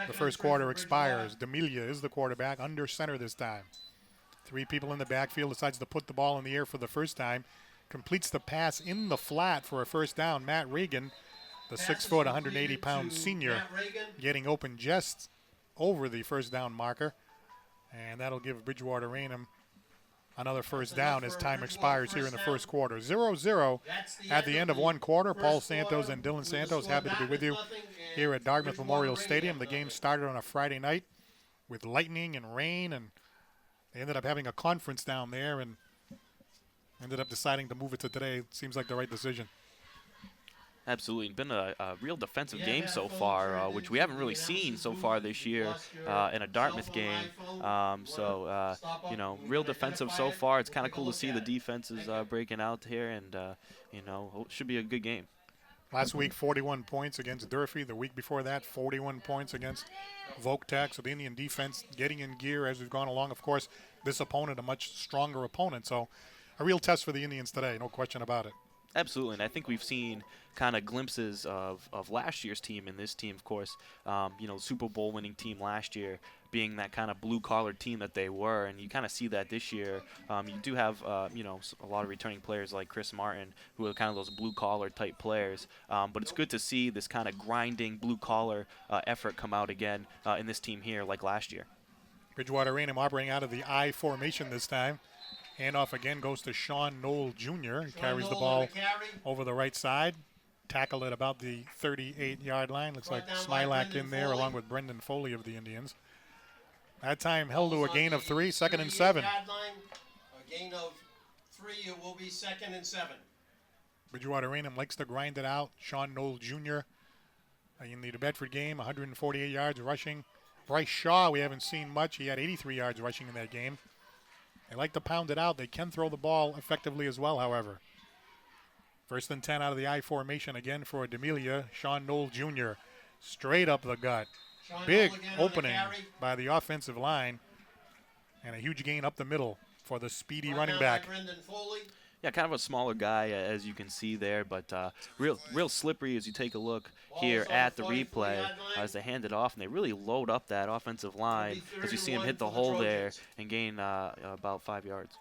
the first quarter expires. D'Amelia is the quarterback, under center this time. 3 people in the backfield, decides to put the ball in the air for the first time. Completes the pass in the flat for a first down. Matt Reagan, the 6-foot, 180-pound senior, getting open just over the first down marker. And that'll give Bridgewater Raynham another first down as time expires here in the first quarter. 0-0 at the end of one quarter. Paul Santos and Dylan Santos happy to be with you here at Dartmouth Memorial Stadium. The game started on a Friday night with lightning and rain, and they ended up having a conference down there and ended up deciding to move it to today. It seems like the right decision.
Absolutely. It's been a real defensive game so far, which we haven't really seen so far this year in a Dartmouth game. Real defensive so far. It's kind of cool to see the defenses breaking out here, and, it should be a good game.
Last week, 41 points against Durfee. The week before that, 41 points against Voc Tech. So the Indian defense getting in gear as we've gone along. Of course, this opponent, a much stronger opponent. So a real test for the Indians today, no question about it.
Absolutely, and I think we've seen kind of glimpses of last year's team and this team, of course. Super Bowl winning team last year being that kind of blue-collar team that they were, and you kind of see that this year. You do have, a lot of returning players like Chris Martin, who are kind of those blue-collar type players. But it's good to see this kind of grinding blue-collar effort come out again in this team here, like last year.
Bridgewater Raynham operating out of the I formation this time. Handoff again goes to Sean Knoll Jr. He carries the ball over the right side. Tackle at about the 38-yard line. Looks like Smilak in there along with Brendan Foley of the Indians. That time held to a gain of 3, 2nd and 7.
A gain of 3, it will be 2nd and 7.
Bridgewater Raynham likes to grind it out. Sean Knoll Jr. in the New Bedford game, 148 yards rushing. Bryce Shaw, we haven't seen much. He had 83 yards rushing in that game. They like to pound it out. They can throw the ball effectively as well, however. 1st and 10 out of the I formation again for D'Amelia. Sean Knoll Jr. straight up the gut. Big opening by the offensive line. And a huge gain up the middle for the speedy running back.
Yeah, kind of a smaller guy, as you can see there, but real slippery as you take a look here at the replay as they hand it off, and they really load up that offensive line as you see him hit the hole there and gain about 5 yards.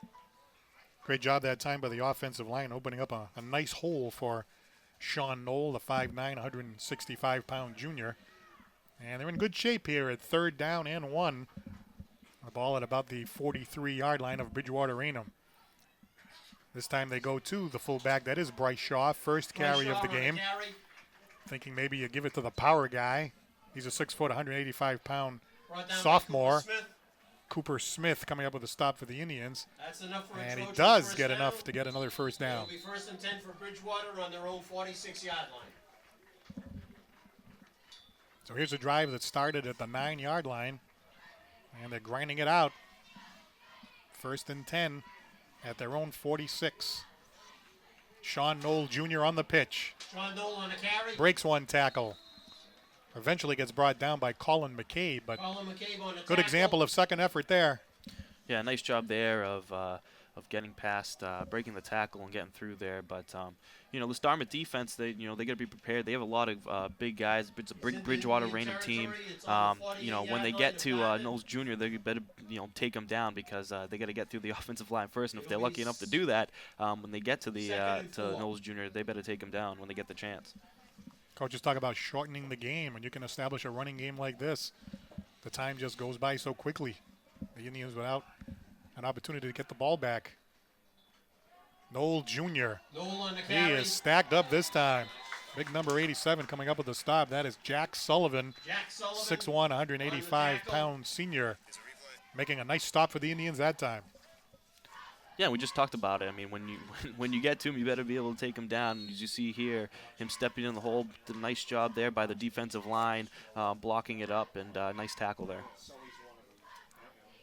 Great job that time by the offensive line, opening up a nice hole for Sean Knoll, the 5'9", 165-pound junior. And they're in good shape here at 3rd down and 1. The ball at about the 43-yard line of Bridgewater Raynham. This time they go to the fullback. That is Bryce Shaw, first carry of the game. Thinking maybe you give it to the power guy. He's a 6 foot, 185-pound sophomore. Cooper Smith coming up with a stop for the Indians.
That's enough for
and he does get enough to get another first down.
It'll be 1st and 10 for Bridgewater on their own 46-yard line.
So here's a drive that started at the 9-yard line. And they're grinding it out. 1st and 10 at their own 46. Sean Knoll Jr. on the pitch.
Sean Knoll on a carry.
Breaks one tackle. Eventually gets brought down by Colin McCabe, but good example of second effort there.
Yeah, nice job there of getting past, breaking the tackle and getting through there. But this Dartmouth defense, they got to be prepared. They have a lot of big guys. It's a Bridgewater Raynham team. When they get to Knowles Jr., they better take them down because they got to get through the offensive line first. And if they're lucky enough to do that, when they get to the to Knowles Jr., they better take them down when they get the chance.
Coaches talk about shortening the game, and you can establish a running game like this. The time just goes by so quickly. The Indians without an opportunity to get the ball back. Knoll Jr. He is stacked up this time. Big number 87 coming up with the stop. That is Jack Sullivan, 6'1", 185-pound senior, making a nice stop for the Indians that time.
Yeah, we just talked about it. I mean, when you get to him, you better be able to take him down. As you see here, him stepping in the hole, did a nice job there by the defensive line, blocking it up, and nice tackle there.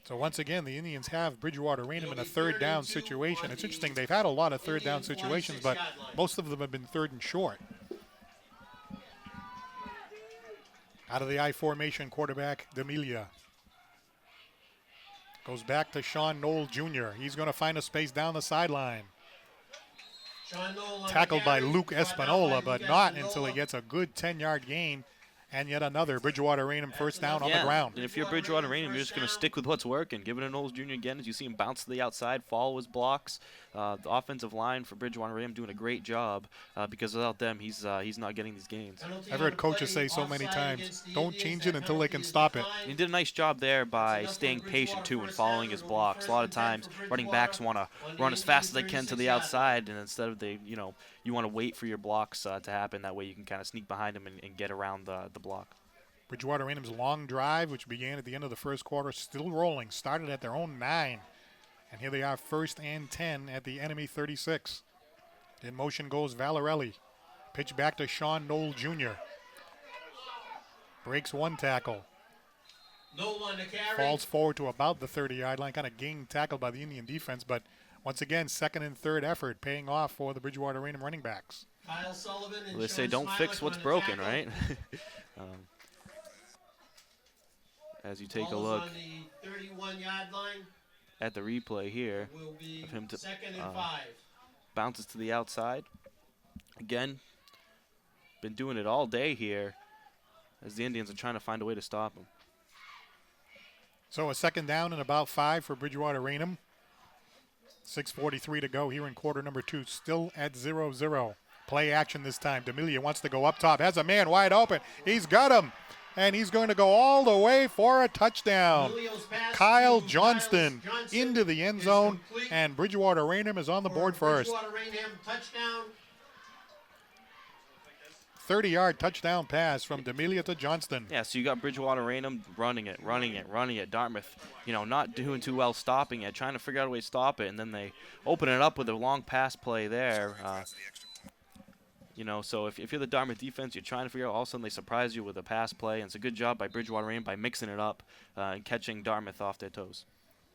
So once again, the Indians have Bridgewater Raynham in a 3rd down situation. It's interesting, they've had a lot of 3rd down situations, but most of them have been 3rd and short. Out of the I formation, quarterback D'Amelia. Goes back to Sean Knoll Jr. He's going to find a space down the sideline. Tackled by Luke Espinola, but not until he gets a good 10-yard gain. And yet another Bridgewater Raynham first down on the ground.
And if you're Bridgewater Raynham, you're just going to stick with what's working. Give it to Knowles Jr. again as you see him bounce to the outside, follow his blocks. The offensive line for Bridgewater Raynham doing a great job because without them, he's not getting these gains.
I've heard coaches say so many times, don't change it until they can stop it.
And he did a nice job there by staying patient, too, and following his blocks. A lot of times, running backs want to run as fast as they can to the outside, and instead of you want to wait for your blocks to happen. That way you can kind of sneak behind them and get around the block.
Bridgewater Raynham's long drive, which began at the end of the first quarter, still rolling. Started at their own 9. And here they are, 1st and 10 at the enemy 36. In motion goes Valarelli. Pitch back to Sean Knoll Jr. Breaks one tackle. Falls forward to about the 30-yard line. Kind of getting tackled by the Indian defense, but once again, 2nd and 3rd effort paying off for the Bridgewater Raynham running backs.
Kyle Sullivan and
they say don't fix what's broken, right? As you take a look
on the 31-yard line,
at the replay here
will be
of him to
2nd and 5.
bounces to the outside, Again, been doing it all day here as the Indians are trying to find a way to stop them.
So a second down and about 5 for Bridgewater Raynham. 6:43 to go here in quarter number 2. Still at 0-0. Play action this time. D'Amelia wants to go up top. Has a man wide open. He's got him. And he's going to go all the way for a touchdown. Kyle Johnston into the end zone. And Bridgewater Raynham is on the board first.
Bridgewater Raynham, touchdown.
30-yard touchdown pass from D'Amelia to Johnston.
Yeah, so you got Bridgewater Raynham running it. Dartmouth, not doing too well stopping it, trying to figure out a way to stop it, and then they open it up with a long pass play there. So if you're the Dartmouth defense, you're trying to figure out, all of a sudden they surprise you with a pass play, and it's a good job by Bridgewater Raynham by mixing it up and catching Dartmouth off their toes.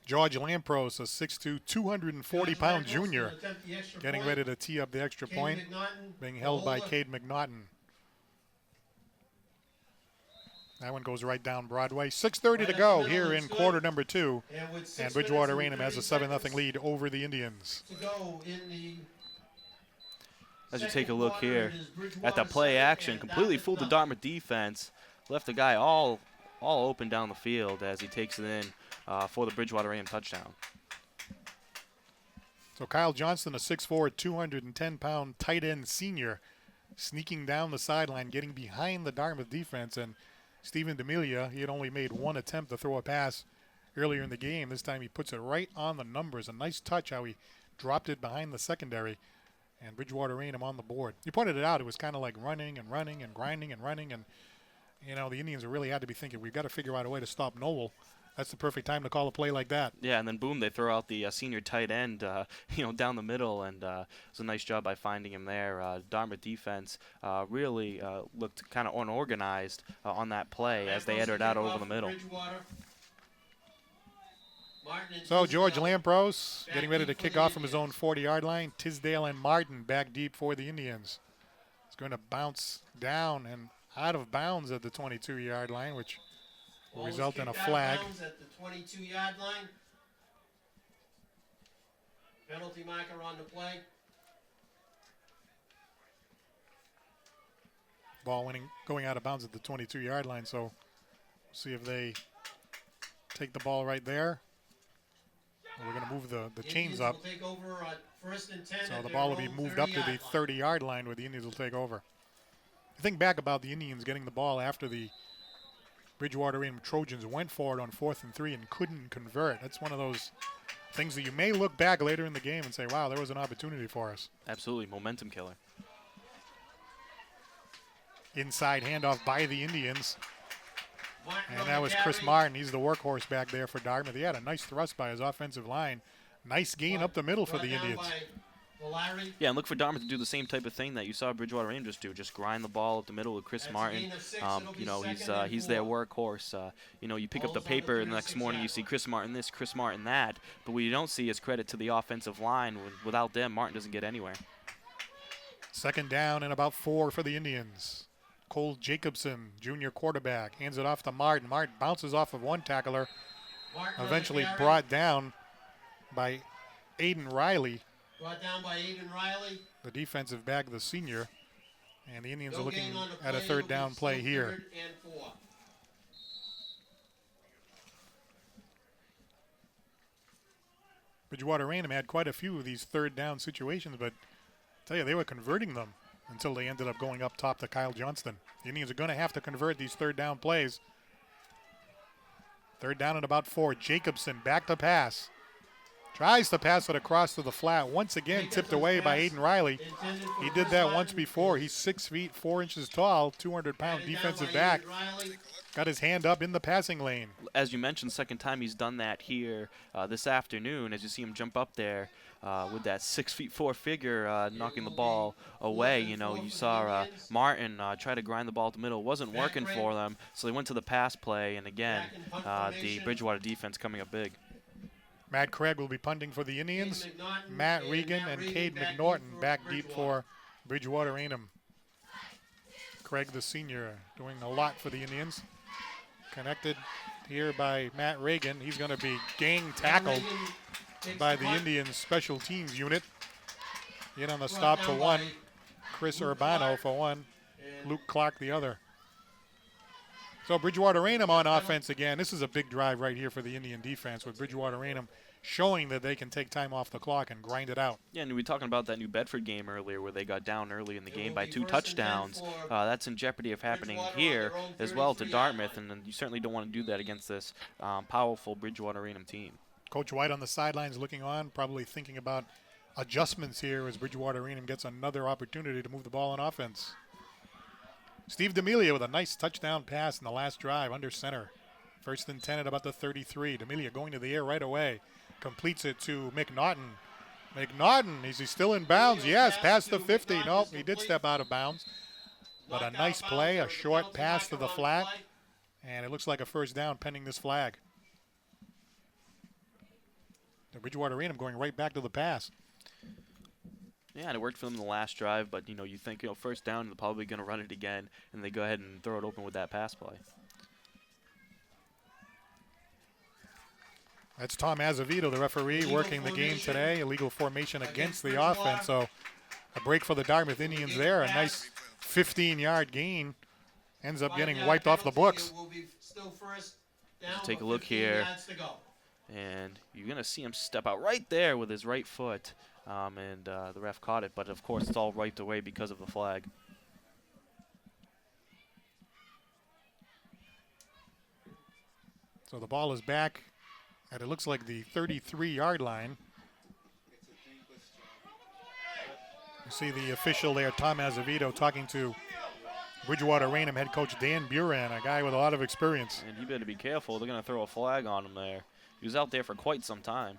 George Lampros, a 6'2", 240-pound junior, getting ready to tee up the extra point, being held by Cade McNaughton. That one goes right down Broadway. 6:30 to go here in quarter number 2. And Bridgewater Raynham has a 7-0 lead over the Indians.
As you take a look here at the play action, completely fooled the Dartmouth defense. Left the guy all open down the field as he takes it in for the Bridgewater Raynham touchdown.
So Kyle Johnston, a 6'4", 210-pound tight end senior, sneaking down the sideline, getting behind the Dartmouth defense. And Stephen D'Amelia, he had only made one attempt to throw a pass earlier in the game. This time he puts it right on the numbers. A nice touch how he dropped it behind the secondary. And Bridgewater Raynham on the board. You pointed it out. It was kind of like running and running and grinding and running. And, the Indians really had to be thinking, we've got to figure out a way to stop Noel. That's the perfect time to call a play like that.
Yeah, and then boom, they throw out the senior tight end, down the middle, and it was a nice job by finding him there. Dartmouth defense really looked kind of unorganized on that play as they entered out over the middle.
So George Lampros getting ready to kick off from his own 40-yard line. Tisdale and Martin back deep for the Indians. It's going to bounce down and out of bounds at the 22-yard line, which will result in a flag.
At the 22-yard line. Penalty marker on the play.
Ball going out of bounds at the 22-yard line, so we'll see if they take the ball right there. We're going to move the chains up. So the ball will be moved up to the 30-yard line where the Indians will take over. I think back about the Indians getting the ball after the Bridgewater Raynham Trojans went for it on 4th and 3 and couldn't convert. That's one of those things that you may look back later in the game and say, wow, there was an opportunity for us.
Absolutely, momentum killer.
Inside handoff by the Indians. And that was Chris Martin. He's the workhorse back there for Dartmouth. He had a nice thrust by his offensive line. Nice gain up the middle for the Indians.
Yeah, and look for Dartmouth to do the same type of thing that you saw Bridgewater Rangers do. Just grind the ball up the middle with Chris Martin. He's their workhorse. You pick up the paper and the next morning you see Chris Martin this, Chris Martin that. But what you don't see is credit to the offensive line. Without them, Martin doesn't get anywhere.
Second down and about 4 for the Indians. Cole Jacobson, junior quarterback, hands it off to Martin. Martin bounces off of one tackler, eventually brought down by Aiden Riley. The defensive back, the senior. And the Indians are looking at a third down play here. Bridgewater Raynham had quite a few of these third down situations, but I tell you, they were converting them until they ended up going up top to Kyle Johnston. The Indians are going to have to convert these third down plays. Third down and about 4. Jacobson back to pass. Tries to pass it across to the flat. Once again tipped away by Aiden Riley. He did that once before. He's 6 feet 4 inches tall, 200-pound defensive back. Got his hand up in the passing lane.
As you mentioned, second time he's done that here this afternoon. As you see him jump up there with that 6 feet 4 figure knocking the ball away. You saw Martin try to grind the ball to the middle. It wasn't working for them, so they went to the pass play. And again, the Bridgewater defense coming up big.
Matt Craig will be punting for the Indians. Matt Regan and Cade McNaughton back deep for Bridgewater Raynham. Craig, the senior, doing a lot for the Indians. Connected here by Matt Regan. He's going to be gang tackled by the Indians special teams unit. In on the stop for one. Chris Urbano for one, Luke Clark the other. So Bridgewater Raynham on offense again. This is a big drive right here for the Indian defense, with Bridgewater Raynham showing that they can take time off the clock and grind it out.
Yeah, and we were talking about that New Bedford game earlier where they got down early in the game by 2 touchdowns. That's in jeopardy of happening here as well to Dartmouth, and you certainly don't want to do that against this powerful Bridgewater Raynham team.
Coach White on the sidelines looking on, probably thinking about adjustments here as Bridgewater Raynham gets another opportunity to move the ball on offense. Steve D'Amelia with a nice touchdown pass in the last drive under center. 1st and 10 at about the 33. D'Amelia going to the air right away. Completes it to McNaughton. McNaughton, is he still in bounds? Yes, past the 50. Nope, he did step out of bounds. But a nice play, a short pass to the flat. And it looks like a first down pending this flag. The Bridgewater Raynham going right back to the pass.
Yeah, and it worked for them in the last drive, but you think first down, they're probably going to run it again, and they go ahead and throw it open with that pass play.
That's Tom Azevedo, the referee, working the game today. Illegal formation against the offense, so a break for the Dartmouth Indians there. A nice 15-yard gain. Ends up getting wiped off the books.
Take a look here, and you're going to see him step out right there with his right foot. And the ref caught it, but of course it's all wiped away because of the flag.
So the ball is back at, it looks like, the 33-yard line. You see the official there, Tom Azevedo, talking to Bridgewater Raynham head coach Dan Buran, a guy with a lot of experience.
And you better be careful. They're going to throw a flag on him there. He was out there for quite some time.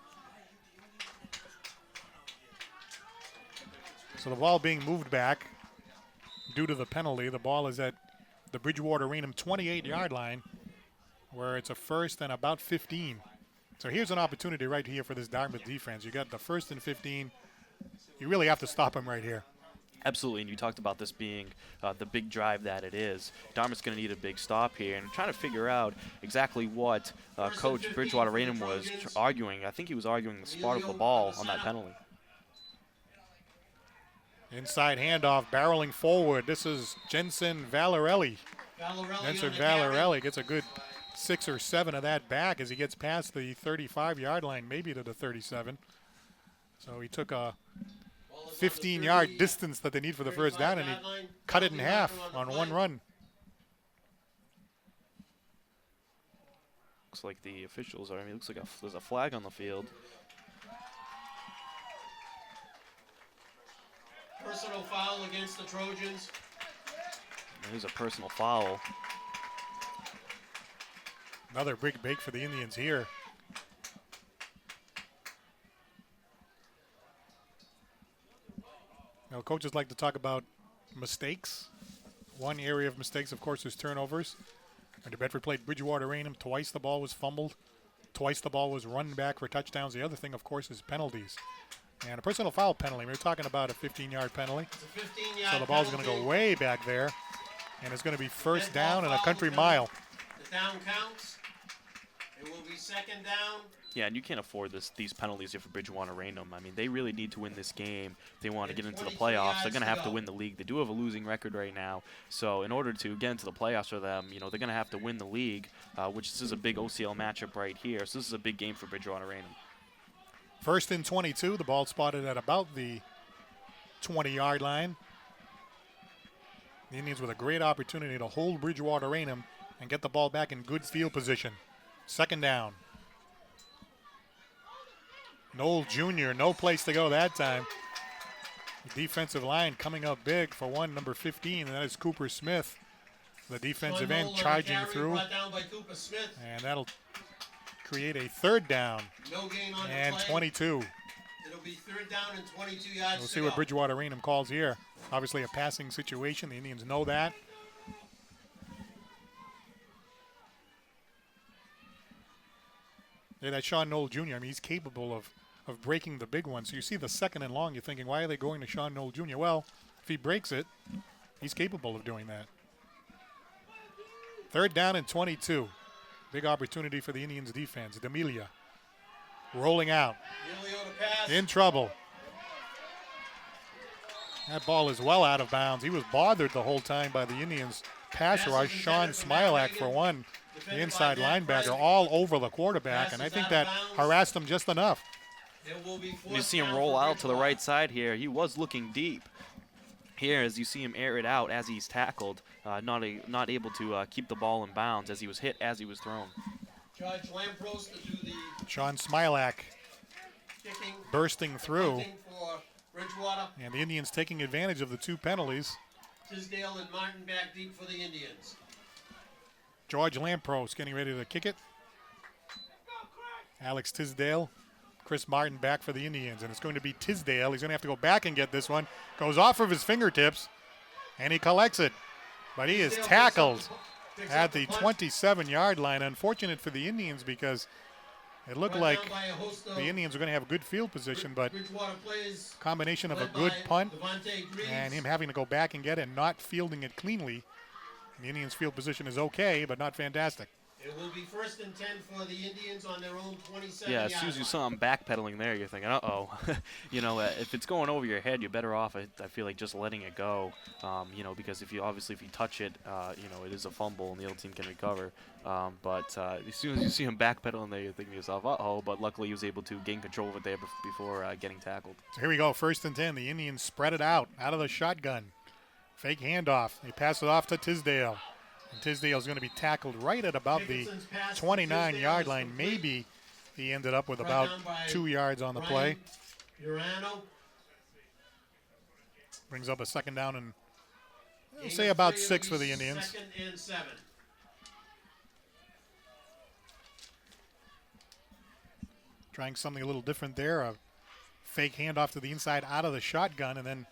So the ball being moved back due to the penalty. The ball is at the Bridgewater Raynham 28-yard line, where it's a 1st and about 15. So here's an opportunity right here for this Dartmouth defense. You got the 1st and 15. You really have to stop him right here.
Absolutely, and you talked about this being the big drive that it is. Dartmouth's going to need a big stop here, and trying to figure out exactly what Coach Bridgewater Raynham was arguing. I think he was arguing the spot of the ball on that penalty.
Inside handoff, barreling forward. This is Jensen Valarelli. Jensen Valarelli gets a good 6 or 7 of that back as he gets past the 35-yard line, maybe to the 37. So he took a 15-yard distance that they need for the first down, and he cut it in half on one run.
Looks like the officials are, it looks like there's a flag on the field.
Personal foul against the Trojans.
There's a personal foul.
Another big break for the Indians here. Now, coaches like to talk about mistakes. One area of mistakes, of course, is turnovers. New Bedford played Bridgewater Raynham. Twice the ball was fumbled. Twice the ball was run back for touchdowns. The other thing, of course, is penalties. And a personal foul penalty. We were talking about a 15-yard penalty. So the ball's going to go way back there. And it's going to be first down and a country mile.
The down counts. It will be second down.
Yeah, and you can't afford these penalties here for Bridgewater Raynham. They really need to win this game if they want to get into the playoffs. They're going to have to win the league. They do have a losing record right now. So in order to get into the playoffs for them, they're going to have to win the league, which this is a big OCL matchup right here. So this is a big game for Bridgewater Raynham.
1st and 22. The ball spotted at about the 20-yard line. The Indians with a great opportunity to hold Bridgewater Raynham and get the ball back in good field position. Second down. Noel Jr., no place to go that time. The defensive line coming up big for one, number 15, and that is Cooper Smith. The defensive end charging through. And that'll create a third down.
No gain on
and
the play.
22.
It'll be third down and 22 yards.
We'll see what Bridgewater Raynham calls here. Obviously a passing situation. The Indians know that. Yeah, that's Sean Noel Jr. He's capable of breaking the big one. So you see the 2nd and long, you're thinking, why are they going to Sean Noel Jr.? Well, if he breaks it, he's capable of doing that. Third down and 22. Big opportunity for the Indians defense. D'Amelia rolling out. In trouble. That ball is well out of bounds. He was bothered the whole time by the Indians pass rush. Sean Smilak, for one, the inside linebacker, all over the quarterback, and I think that harassed him just enough.
You see him roll out to the right side here. He was looking deep. Here, as you see him air it out as he's tackled, not able to keep the ball in bounds as he was hit as he was thrown.
Judge Lampros to do the
Sean Smilak
kicking,
bursting through,
punting for Bridgewater.
and the Indians taking advantage of the 2 penalties.
Tisdale and Martin back deep for the Indians.
George Lampros getting ready to kick it. Alex Tisdale, Chris Martin back for the Indians, and it's going to be Tisdale. He's going to have to go back and get this one. Goes off of his fingertips, and he collects it. But he is tackled at the 27-yard line. Unfortunate for the Indians because it looked like the Indians were going to have a good field position, but combination of a good punt and him having to go back and get it and not fielding it cleanly. The Indians' field position is okay, but not fantastic.
It will be 1st and 10 for the Indians on their own 27.
Yeah, as soon as you saw him backpedaling there, you're thinking, uh-oh. If it's going over your head, you're better off, I feel like, just letting it go. Because if you touch it, it is a fumble and the other team can recover. But as soon as you see him backpedaling there, you're thinking to yourself, uh-oh. But luckily, he was able to gain control of it there before getting tackled.
So here we go, 1st and 10. The Indians spread it out of the shotgun. Fake handoff. They pass it off to Tisdale. And Tisdale's going to be tackled right at about the 29-yard line. Maybe he ended up with about 2 yards on the play. Brings up a 2nd down and we'll say about 6 for the Indians.
2nd and 7.
Trying something a little different there. A fake handoff to the inside out of the shotgun and then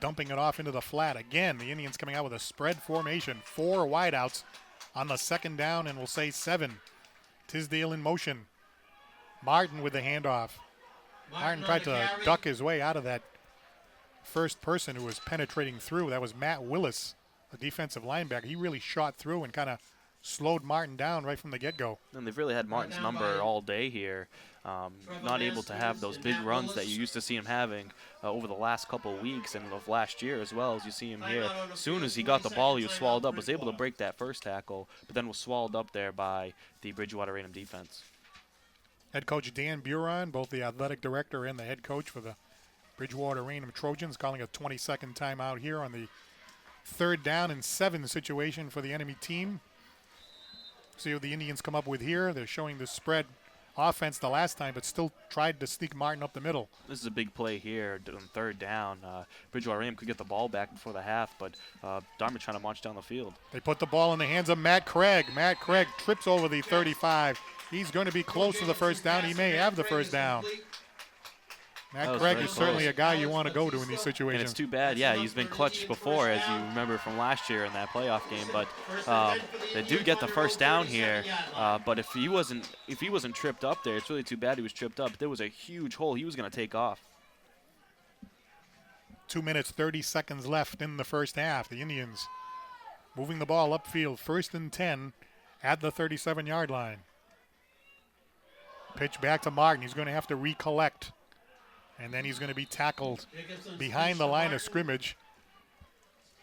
dumping it off into the flat. Again, the Indians coming out with a spread formation. 4 wideouts on the 2nd down, and we'll say 7. Tisdale in motion. Martin with the handoff. Martin tried to duck his way out of that first person who was penetrating through. That was Matt Willis, the defensive linebacker. He really shot through and kind of slowed Martin down right from the get-go.
And they've really had Martin's number all day here. Not able to have those big runs that you used to see him having over the last couple of weeks and of last year as well, as you see him here. As soon as he got the ball, he was swallowed up, was able to break that first tackle, but then was swallowed up there by the Bridgewater Raynham defense.
Head coach Dan Buron, both the athletic director and the head coach for the Bridgewater Raynham Trojans, calling a 20-second timeout here on the 3rd down and 7 situation for the enemy team. See what the Indians come up with here. They're showing the spread offense the last time, but still tried to sneak Martin up the middle.
This is a big play here on 3rd down. Bridgewater Raynham could get the ball back before the half, but Dartmouth trying to march down the field.
They put the ball in the hands of Matt Craig. Matt Craig trips over the 35. He's going to be close to the 1st down. He may have the 1st down. Matt Craig is certainly a guy you want to go to in these situations.
And it's too bad, yeah, he's been clutch before, as you remember from last year in that playoff game. But they do get the 1st down here. But if he wasn't tripped up there, it's really too bad he was tripped up. There was a huge hole he was going to take off.
2 minutes, 30 seconds left in the 1st half. The Indians moving the ball upfield, 1st and 10 at the 37-yard line. Pitch back to Martin. He's going to have to recollect. And then he's going to be tackled behind the line of scrimmage.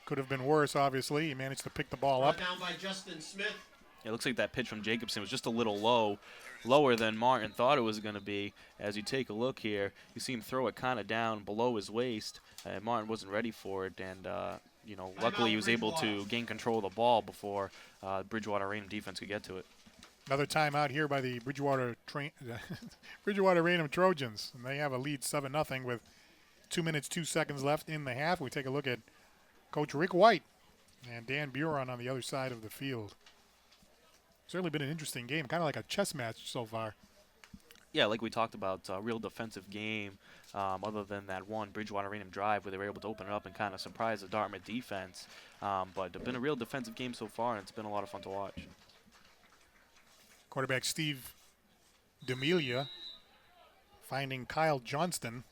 Could have been worse, obviously. He managed to pick the ball up.
Down by Justin Smith.
It looks like that pitch from Jacobson was just a little lower than Martin thought it was going to be. As you take a look here, you see him throw it kind of down below his waist. Martin wasn't ready for it, and luckily he was able to gain control of the ball before Bridgewater Raynham defense could get to it.
Another timeout here by the Bridgewater Raynham Trojans. And they have a lead 7-0 with 2 minutes, 2 seconds left in the half. We take a look at Coach Rick White and Dan Buron on the other side of the field. Certainly been an interesting game, kind of like a chess match so far.
Yeah, like we talked about, a real defensive game, other than that one Bridgewater Raynham drive where they were able to open it up and kind of surprise the Dartmouth defense. But it's been a real defensive game so far, and it's been a lot of fun to watch.
Quarterback Steve D'Amelia finding Kyle Johnston,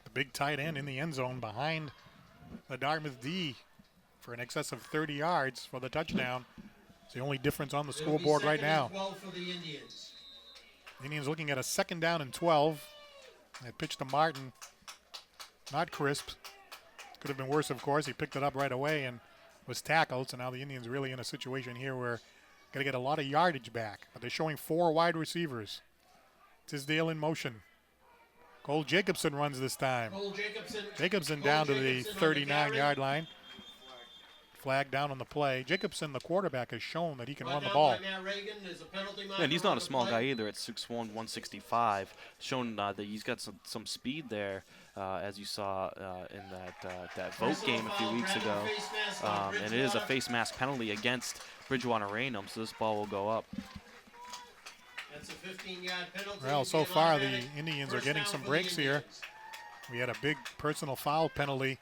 the big tight end, in the end zone behind the Dartmouth D for an excess of 30 yards for the touchdown. It's the only difference on the scoreboard right now.
12 for the Indians.
Indians looking at a 2nd down and 12. They pitch to Martin. Not crisp. Could have been worse, of course. He picked it up right away and was tackled. So now the Indians really in a situation here where got to get a lot of yardage back. But they're showing 4 wide receivers. Tisdale in motion. Cole Jacobson runs this time. Jacobson down to the 39-yard line. Flag down on the play. Jacobson, the quarterback, has shown that he can run the ball.
And he's not a small guy either at 6'1", 165. Shown that he's got some speed there, as you saw in that vote game a few weeks ago. And it is a face mask penalty against Bridgewater Raynham, so this ball will go up.
That's a 15-yard penalty.
Well, so far the Indians are getting some breaks here. We had a big personal foul penalty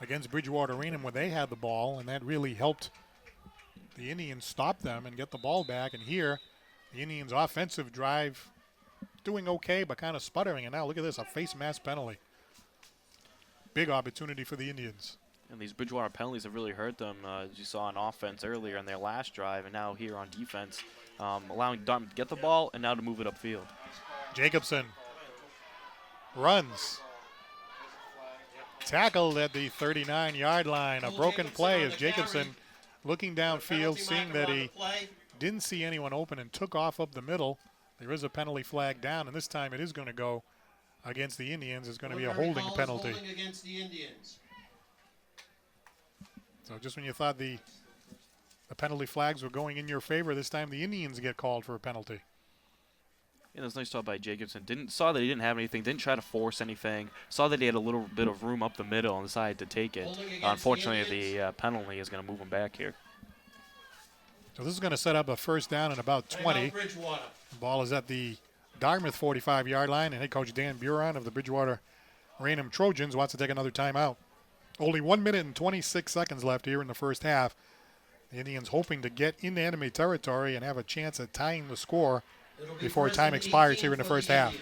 against Bridgewater Raynham when they had the ball, and that really helped the Indians stop them and get the ball back. And here, the Indians' offensive drive doing okay, but kind of sputtering. And now look at this, a face mask penalty. Big opportunity for the Indians.
And these Bridgewater penalties have really hurt them, as you saw on offense earlier in their last drive, and now here on defense, allowing Dartmouth to get the ball and now to move it upfield.
Jacobson runs. Tackled at the 39-yard line. A broken play as Jacobson looking downfield, seeing that he didn't see anyone open and took off up the middle. There is a penalty flag down, and this time it is going to go against the Indians. It's going to be a holding penalty. So just when you thought the penalty flags were going in your favor, this time the Indians get called for a penalty.
Yeah, it was a nice job by Jacobson. Saw that he didn't have anything, didn't try to force anything. Saw that he had a little bit of room up the middle and decided to take it. Unfortunately, the penalty is going to move him back here.
So this is going to set up a first down in about 20. The ball is at the Dartmouth 45-yard line, and head coach Dan Buron of the Bridgewater Raynham Trojans wants to take another timeout. Only 1 minute and 26 seconds left here in the first half. The Indians hoping to get into enemy territory and have a chance at tying the score before time expires here in the first half.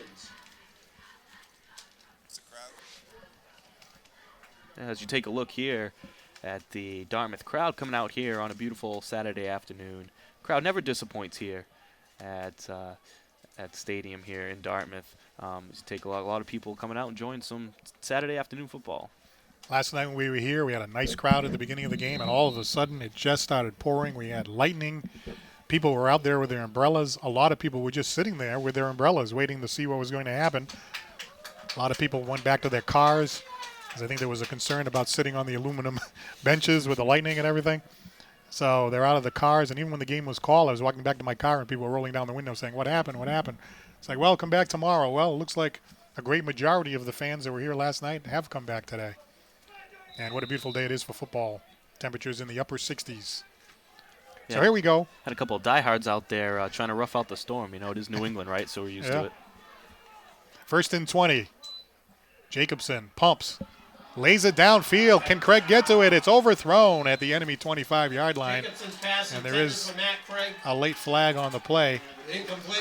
As you take a look here at the Dartmouth crowd coming out here on a beautiful Saturday afternoon. Crowd never disappoints here at stadium here in Dartmouth. You take a lot of people coming out and enjoying some Saturday afternoon football.
Last night when we were here, we had a nice crowd at the beginning of the game, and all of a sudden it just started pouring. We had lightning. People were out there with their umbrellas. A lot of people were just sitting there with their umbrellas waiting to see what was going to happen. A lot of people went back to their cars because I think there was a concern about sitting on the aluminum benches with the lightning and everything. So they're out of the cars, and even when the game was called, I was walking back to my car and people were rolling down the window saying, "What happened? What happened?" It's like, well, come back tomorrow. Well, it looks like a great majority of the fans that were here last night have come back today. And what a beautiful day it is for football. Temperatures in the upper 60s.
Yeah.
So here we go.
Had a couple of diehards out there trying to rough out the storm. You know, it is New England, right? So we're used to it.
First and 20. Jacobson pumps. Lays it downfield. Can Craig get to it? It's overthrown at the enemy 25-yard line. And there is a late flag on the play.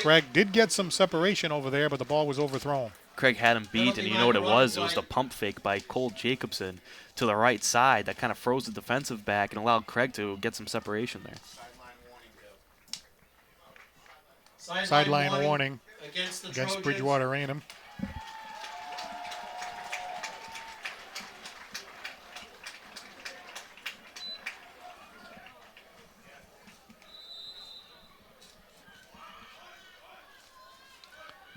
Craig did get some separation over there, but the ball was overthrown.
Craig had him beat, and you know what it was? It was the pump fake by Cole Jacobson to the right side that kind of froze the defensive back and allowed Craig to get some separation there.
Sideline warning against Bridgewater Raynham.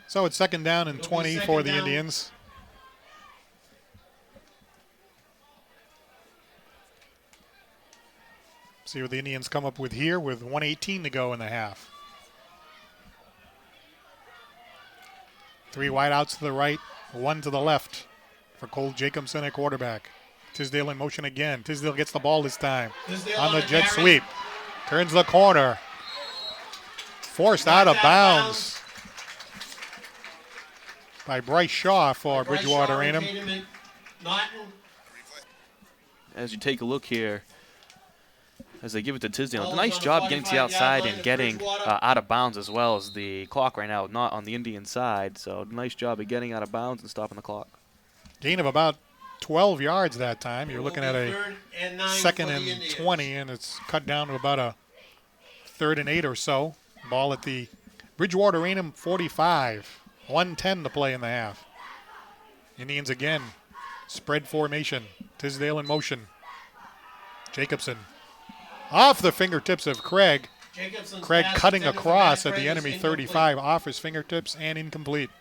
So it's second down and 20 for the Indians. See what the Indians come up with here with 1:18 to go in the half. 3 wideouts to the right, 1 to the left for Cole Jacobson at quarterback. Tisdale in motion again. Tisdale gets the ball this time on the jet sweep. Turns the corner. Forced out of bounds by Bryce Shaw for Bridgewater Raynham.
As you take a look here, as they give it to Tisdale, nice job getting to the outside and getting out of bounds as well as the clock right now, not on the Indian side. So nice job of getting out of bounds and stopping the clock.
Gain of about 12 yards that time. You're looking at a second and 20, and it's cut down to about a 3rd and 8 or so. Ball at the Bridgewater Raynham 45. 1:10 to play in the half. Indians again, spread formation. Tisdale in motion. Jacobson off the fingertips of Craig. Craig cutting across at the enemy 35, off his fingertips and incomplete.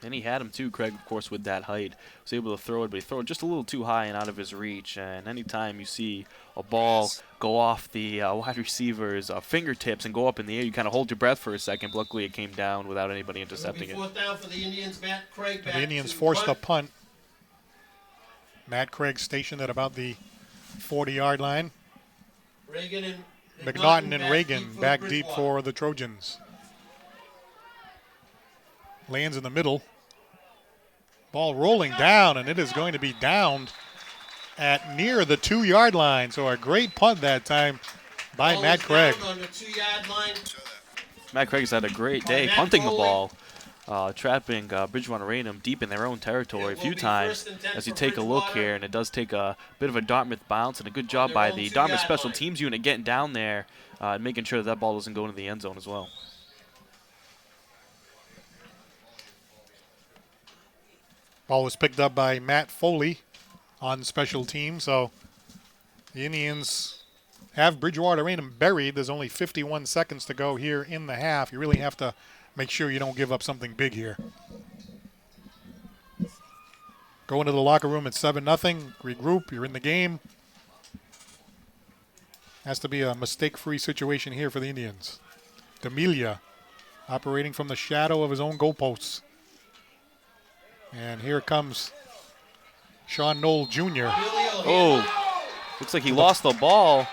And he had him too, Craig, of course, with that height. Was able to throw it, but he threw it just a little too high and out of his reach. And anytime you see a ball go off the wide receiver's fingertips and go up in the air, you kind of hold your breath for a second. But luckily, it came down without anybody intercepting it.
Fourth down for the Indians. Matt Craig
The Indians forced a punt. Matt Craig stationed at about the 40-yard line. McNaughton and Reagan back deep for the Trojans. Lands in the middle. Ball rolling down, and it is going to be downed at near the 2-yard line. So a great punt that time by Matt Craig.
Matt Craig has had a great day punting the ball, trapping Bridgewater Raynham deep in their own territory a few times. As you take a look here, and it does take a bit of a Dartmouth bounce, and a good job by the Dartmouth special teams unit getting down there and making sure that ball doesn't go into the end zone as well.
Ball was picked up by Matt Foley on special teams. So the Indians have Bridgewater Raynham buried. There's only 51 seconds to go here in the half. You really have to make sure you don't give up something big here. Go into the locker room at 7-0. Regroup. You're in the game. Has to be a mistake-free situation here for the Indians. D'Amelia operating from the shadow of his own goalposts. And here comes Sean Knoll Jr.
Oh, looks like he lost the ball.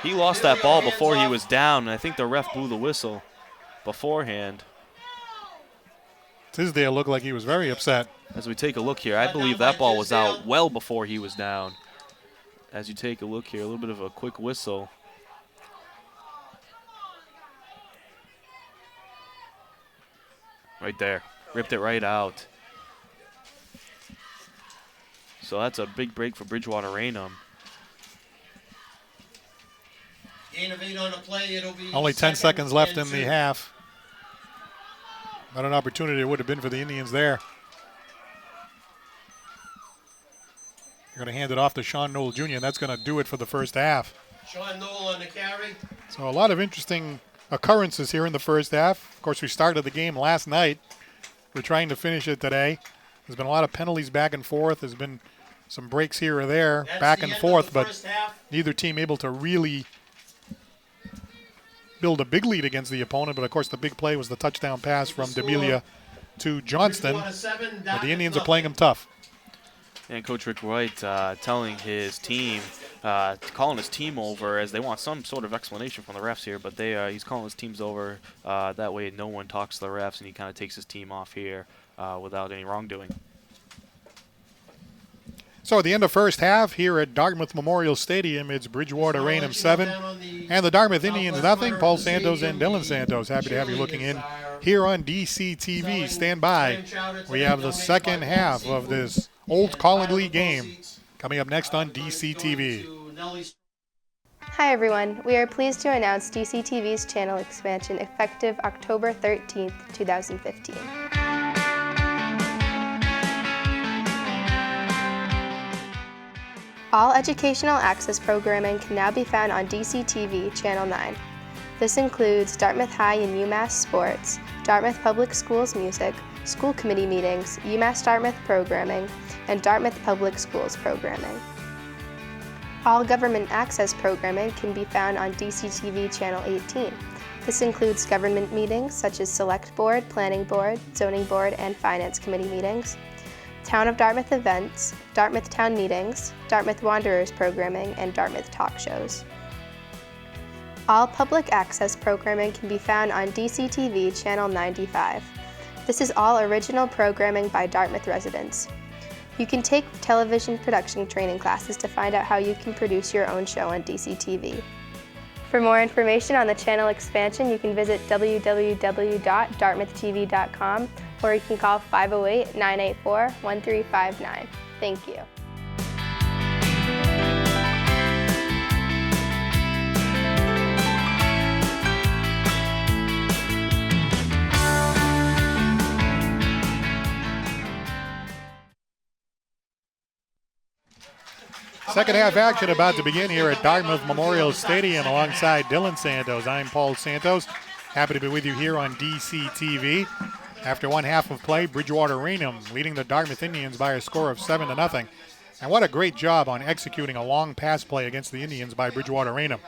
He lost that ball before he was down, and I think the ref blew the whistle beforehand.
Tisdale looked like he was very upset.
As we take a look here, I believe that ball was out well before he was down. As you take a look here, a little bit of a quick whistle. Right there. Ripped it right out. So that's a big break for Bridgewater Raynham.
Gain of 8 on the play. It'll be
Only 10 seconds left in the half. Not an opportunity it would have been for the Indians there. You're going to hand it off to Sean Knoll Jr., and that's going to do it for the first half.
Sean Knoll on the carry.
So a lot of interesting occurrences here in the first half. Of course, we started the game last night. We're trying to finish it today. There's been a lot of penalties back and forth. There's been some breaks here or there, back and forth, but neither team able to really build a big lead against the opponent. But, of course, the big play was the touchdown pass from D'Amelia to Johnston. But the Indians are playing them tough.
And Coach Rick Wright telling his team, calling his team over as they want some sort of explanation from the refs here, but he's calling his teams over. That way no one talks to the refs, and he kind of takes his team off here without any wrongdoing.
So at the end of first half here at Dartmouth Memorial Stadium, it's Bridgewater Raynham 7 and the Dartmouth Indians nothing. Paul Santos and Dylan Santos, happy to have you looking in here on DCTV. Stand by. We have the second half of this Old Colin Lee game coming up next on DCTV.
Hi everyone, we are pleased to announce DCTV's channel expansion effective October 13th, 2015. All educational access programming can now be found on DCTV Channel 9. This includes Dartmouth High and UMass Sports, Dartmouth Public Schools Music, school committee meetings, UMass Dartmouth programming, and Dartmouth Public Schools programming. All government access programming can be found on DCTV Channel 18. This includes government meetings such as Select Board, Planning Board, Zoning Board, and Finance Committee meetings, Town of Dartmouth events, Dartmouth Town meetings, Dartmouth Wanderers programming, and Dartmouth talk shows. All public access programming can be found on DCTV Channel 95. This is all original programming by Dartmouth residents. You can take television production training classes to find out how you can produce your own show on DCTV. For more information on the channel expansion, you can visit www.dartmouthtv.com or you can call 508-984-1359. Thank you.
Second half action about to begin here at Dartmouth Memorial Stadium alongside Dylan Santos. I'm Paul Santos. Happy to be with you here on DCTV. After one half of play, Bridgewater Raynham leading the Dartmouth Indians by a score of 7-0. And what a great job on executing a long pass play against the Indians by Bridgewater Raynham.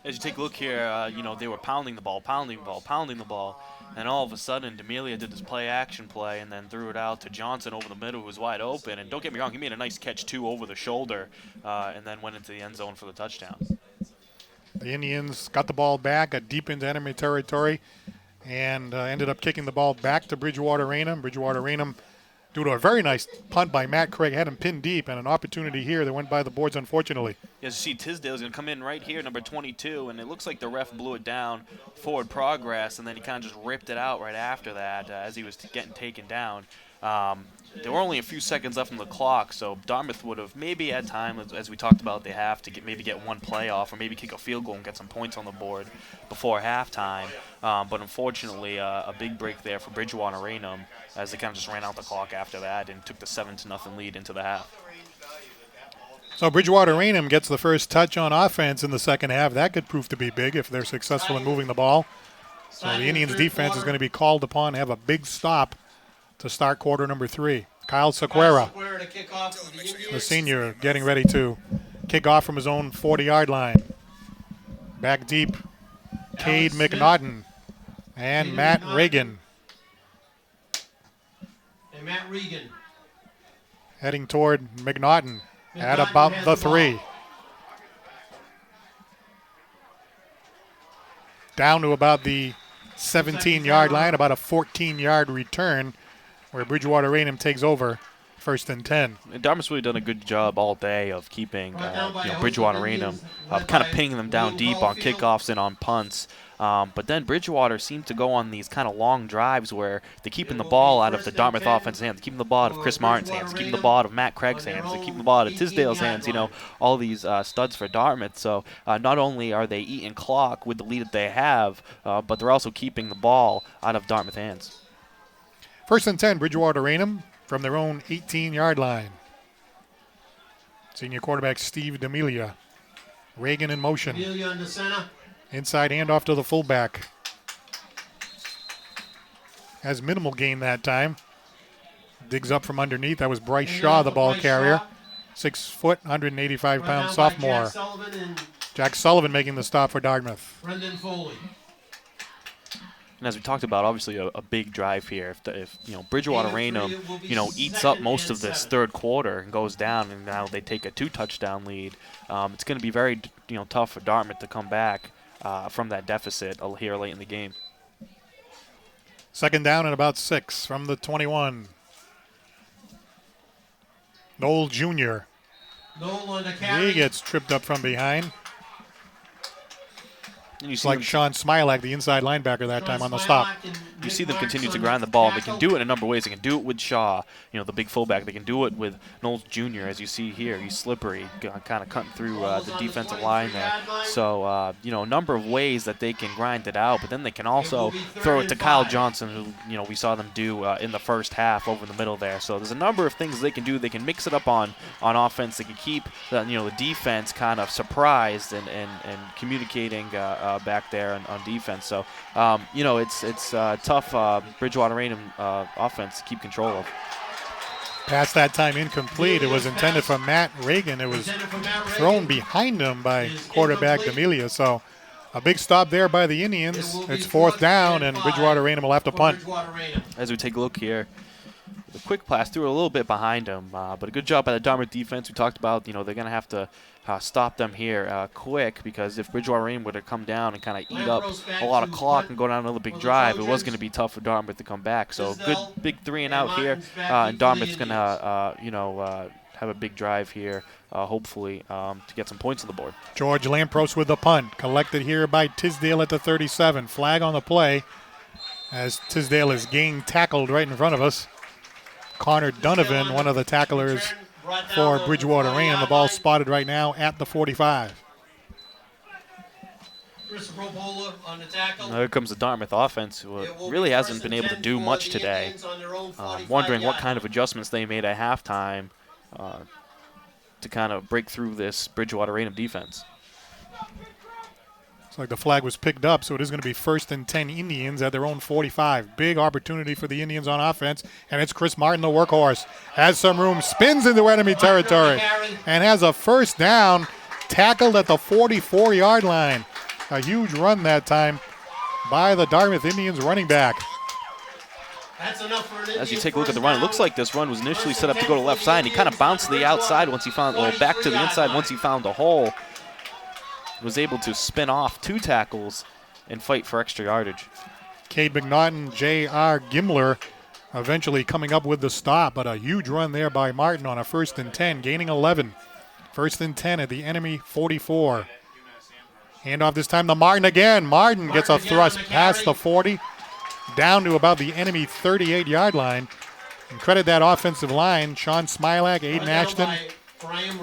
As you take a look here, they were pounding the ball, and all of a sudden, D'Amelia did this play-action play and then threw it out to Johnson over the middle, who was wide open. And don't get me wrong, he made a nice catch, too, over the shoulder, and then went into the end zone for the touchdown.
The Indians got the ball back, got deep into enemy territory, and ended up kicking the ball back to Bridgewater Raynham. Bridgewater Raynham, due to a very nice punt by Matt Craig, had him pinned deep, and an opportunity here that went by the boards, unfortunately.
As you see, Tisdale's going to come in right here, number 22, and it looks like the ref blew it down, forward progress, and then he kind of just ripped it out right after that as he was getting taken down. There were only a few seconds left on the clock, so Dartmouth would have maybe at time, as we talked about, they have to maybe get one play off or maybe kick a field goal and get some points on the board before halftime. But unfortunately, a big break there for Bridgewater Raynham as they kind of just ran out the clock after that and took the 7-0 lead into the half.
So Bridgewater Raynham gets the first touch on offense in the second half. That could prove to be big if they're successful in moving the ball. So the Indians' defense is going to be called upon to have a big stop to start quarter number 3. Kyle Sequeira, the senior, getting ready to kick off from his own 40-yard line. Back deep, Cade McNaughton and Matt Reagan.
And Matt Regan.
Heading toward McNaughton at about the 3. Down to about the 17-yard line, about a 14-yard return, where Bridgewater Raynham takes over, 1st and 10.
And Dartmouth's really done a good job all day of keeping Bridgewater Raynham, kind of pinning them down deep on kickoffs and on punts. But then Bridgewater seemed to go on these kind of long drives where they're keeping the ball out of the Dartmouth offense's hands, keeping the ball out of Chris Martin's hands, keeping the ball out of Matt Craig's hands, they're keeping the ball out of Tisdale's hands, all these studs for Dartmouth. So not only are they eating clock with the lead that they have, but they're also keeping the ball out of Dartmouth hands.
1st and 10, Bridgewater Raynham from their own 18-yard line. Senior quarterback Steve D'Amelia. Reagan in motion. Inside handoff to the fullback. Has minimal gain that time. Digs up from underneath. That was Bryce Shaw, the ball carrier. 6 foot, 185-pound sophomore. Jack Sullivan making the stop for Dartmouth.
Brendan Foley.
And as we talked about, obviously a big drive here. If Bridgewater Raynham, eats up most of this third quarter and goes down, and now they take a 2-touchdown lead, it's going to be very, tough for Dartmouth to come back from that deficit here late in the game.
2nd down and about 6 from the 21. Noel Jr. He gets tripped up from behind.
And you
it's
see
like Sean Smilak, the inside linebacker that time on the stop.
You see them continue to grind the ball, and they can do it in a number of ways. They can do it with Shaw, the big fullback. They can do it with Knowles Jr., as you see here. He's slippery, kind of cutting through the defensive line there. So, a number of ways that they can grind it out, but then they can also throw it to Kyle Johnson, who, we saw them do in the first half over the middle there. So there's a number of things they can do. They can mix it up on offense. They can keep, the defense kind of surprised and communicating back there on defense. So, it's tough Bridgewater Raynham offense to keep control of.
Pass that time incomplete. It was intended for Matt Reagan. It was thrown behind him by quarterback D'Amelia. So a big stop there by the Indians. It's 4th down, and Bridgewater Raynham will have to punt.
As we take a look here, the quick pass threw it a little bit behind him, but a good job by the Dartmouth defense. We talked about, they're going to have to stop them here quick, because if Bridgewater Raynham were to come down and kind of eat up a lot of clock and go down another big drive, it was going to be tough for Dartmouth to come back. So good big 3-and-out here, and Dartmouth's going to have a big drive here, hopefully, to get some points on the board.
George Lampros with the punt, collected here by Tisdale at the 37. Flag on the play as Tisdale is being tackled right in front of us. Connor Donovan, one of the tacklers for Bridgewater Raynham. The ball spotted right now at the 45.
Now here comes the Dartmouth offense, who really hasn't been able to do much today. Wondering what kind of adjustments they made at halftime to kind of break through this Bridgewater Raynham defense.
Looks like the flag was picked up, so it is going to be 1st and 10 Indians at their own 45. Big opportunity for the Indians on offense, and it's Chris Martin, the workhorse. Has some room, spins into enemy territory, and has a first down, tackled at the 44-yard line. A huge run that time by the Dartmouth Indians running back.
That's enough for an
As you take a look at the run, it looks like this run was initially set up to go to left side. He kind of bounced to the outside once he found, or back to the inside once he found a hole. Was able to spin off 2 tackles and fight for extra yardage.
Cade McNaughton, J.R. Gimler eventually coming up with the stop, but a huge run there by Martin on a 1st and 10, gaining 11. 1st and 10 at the enemy 44. Handoff this time to Martin again. Martin gets a thrust past the 40, down to about the enemy 38-yard line. And credit that offensive line, Sean Smilak, Aiden Ashton,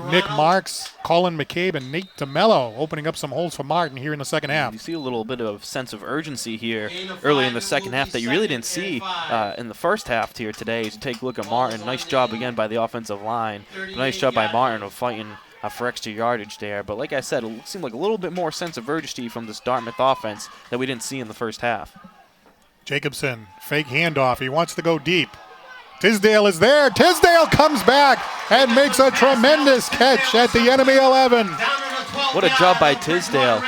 Nick Marks, Colin McCabe, and Nate DeMello opening up some holes for Martin here in the second half.
You see a little bit of sense of urgency here early in the second half that you really didn't see in the first half here today. As you take a look at Martin, nice job again by the offensive line. Nice job by Martin of fighting for extra yardage there. But like I said, it seemed like a little bit more sense of urgency from this Dartmouth offense that we didn't see in the first half.
Jacobson, fake handoff. He wants to go deep. Tisdale is there. Tisdale comes back and makes a tremendous catch at the enemy 11.
What a job by Tisdale.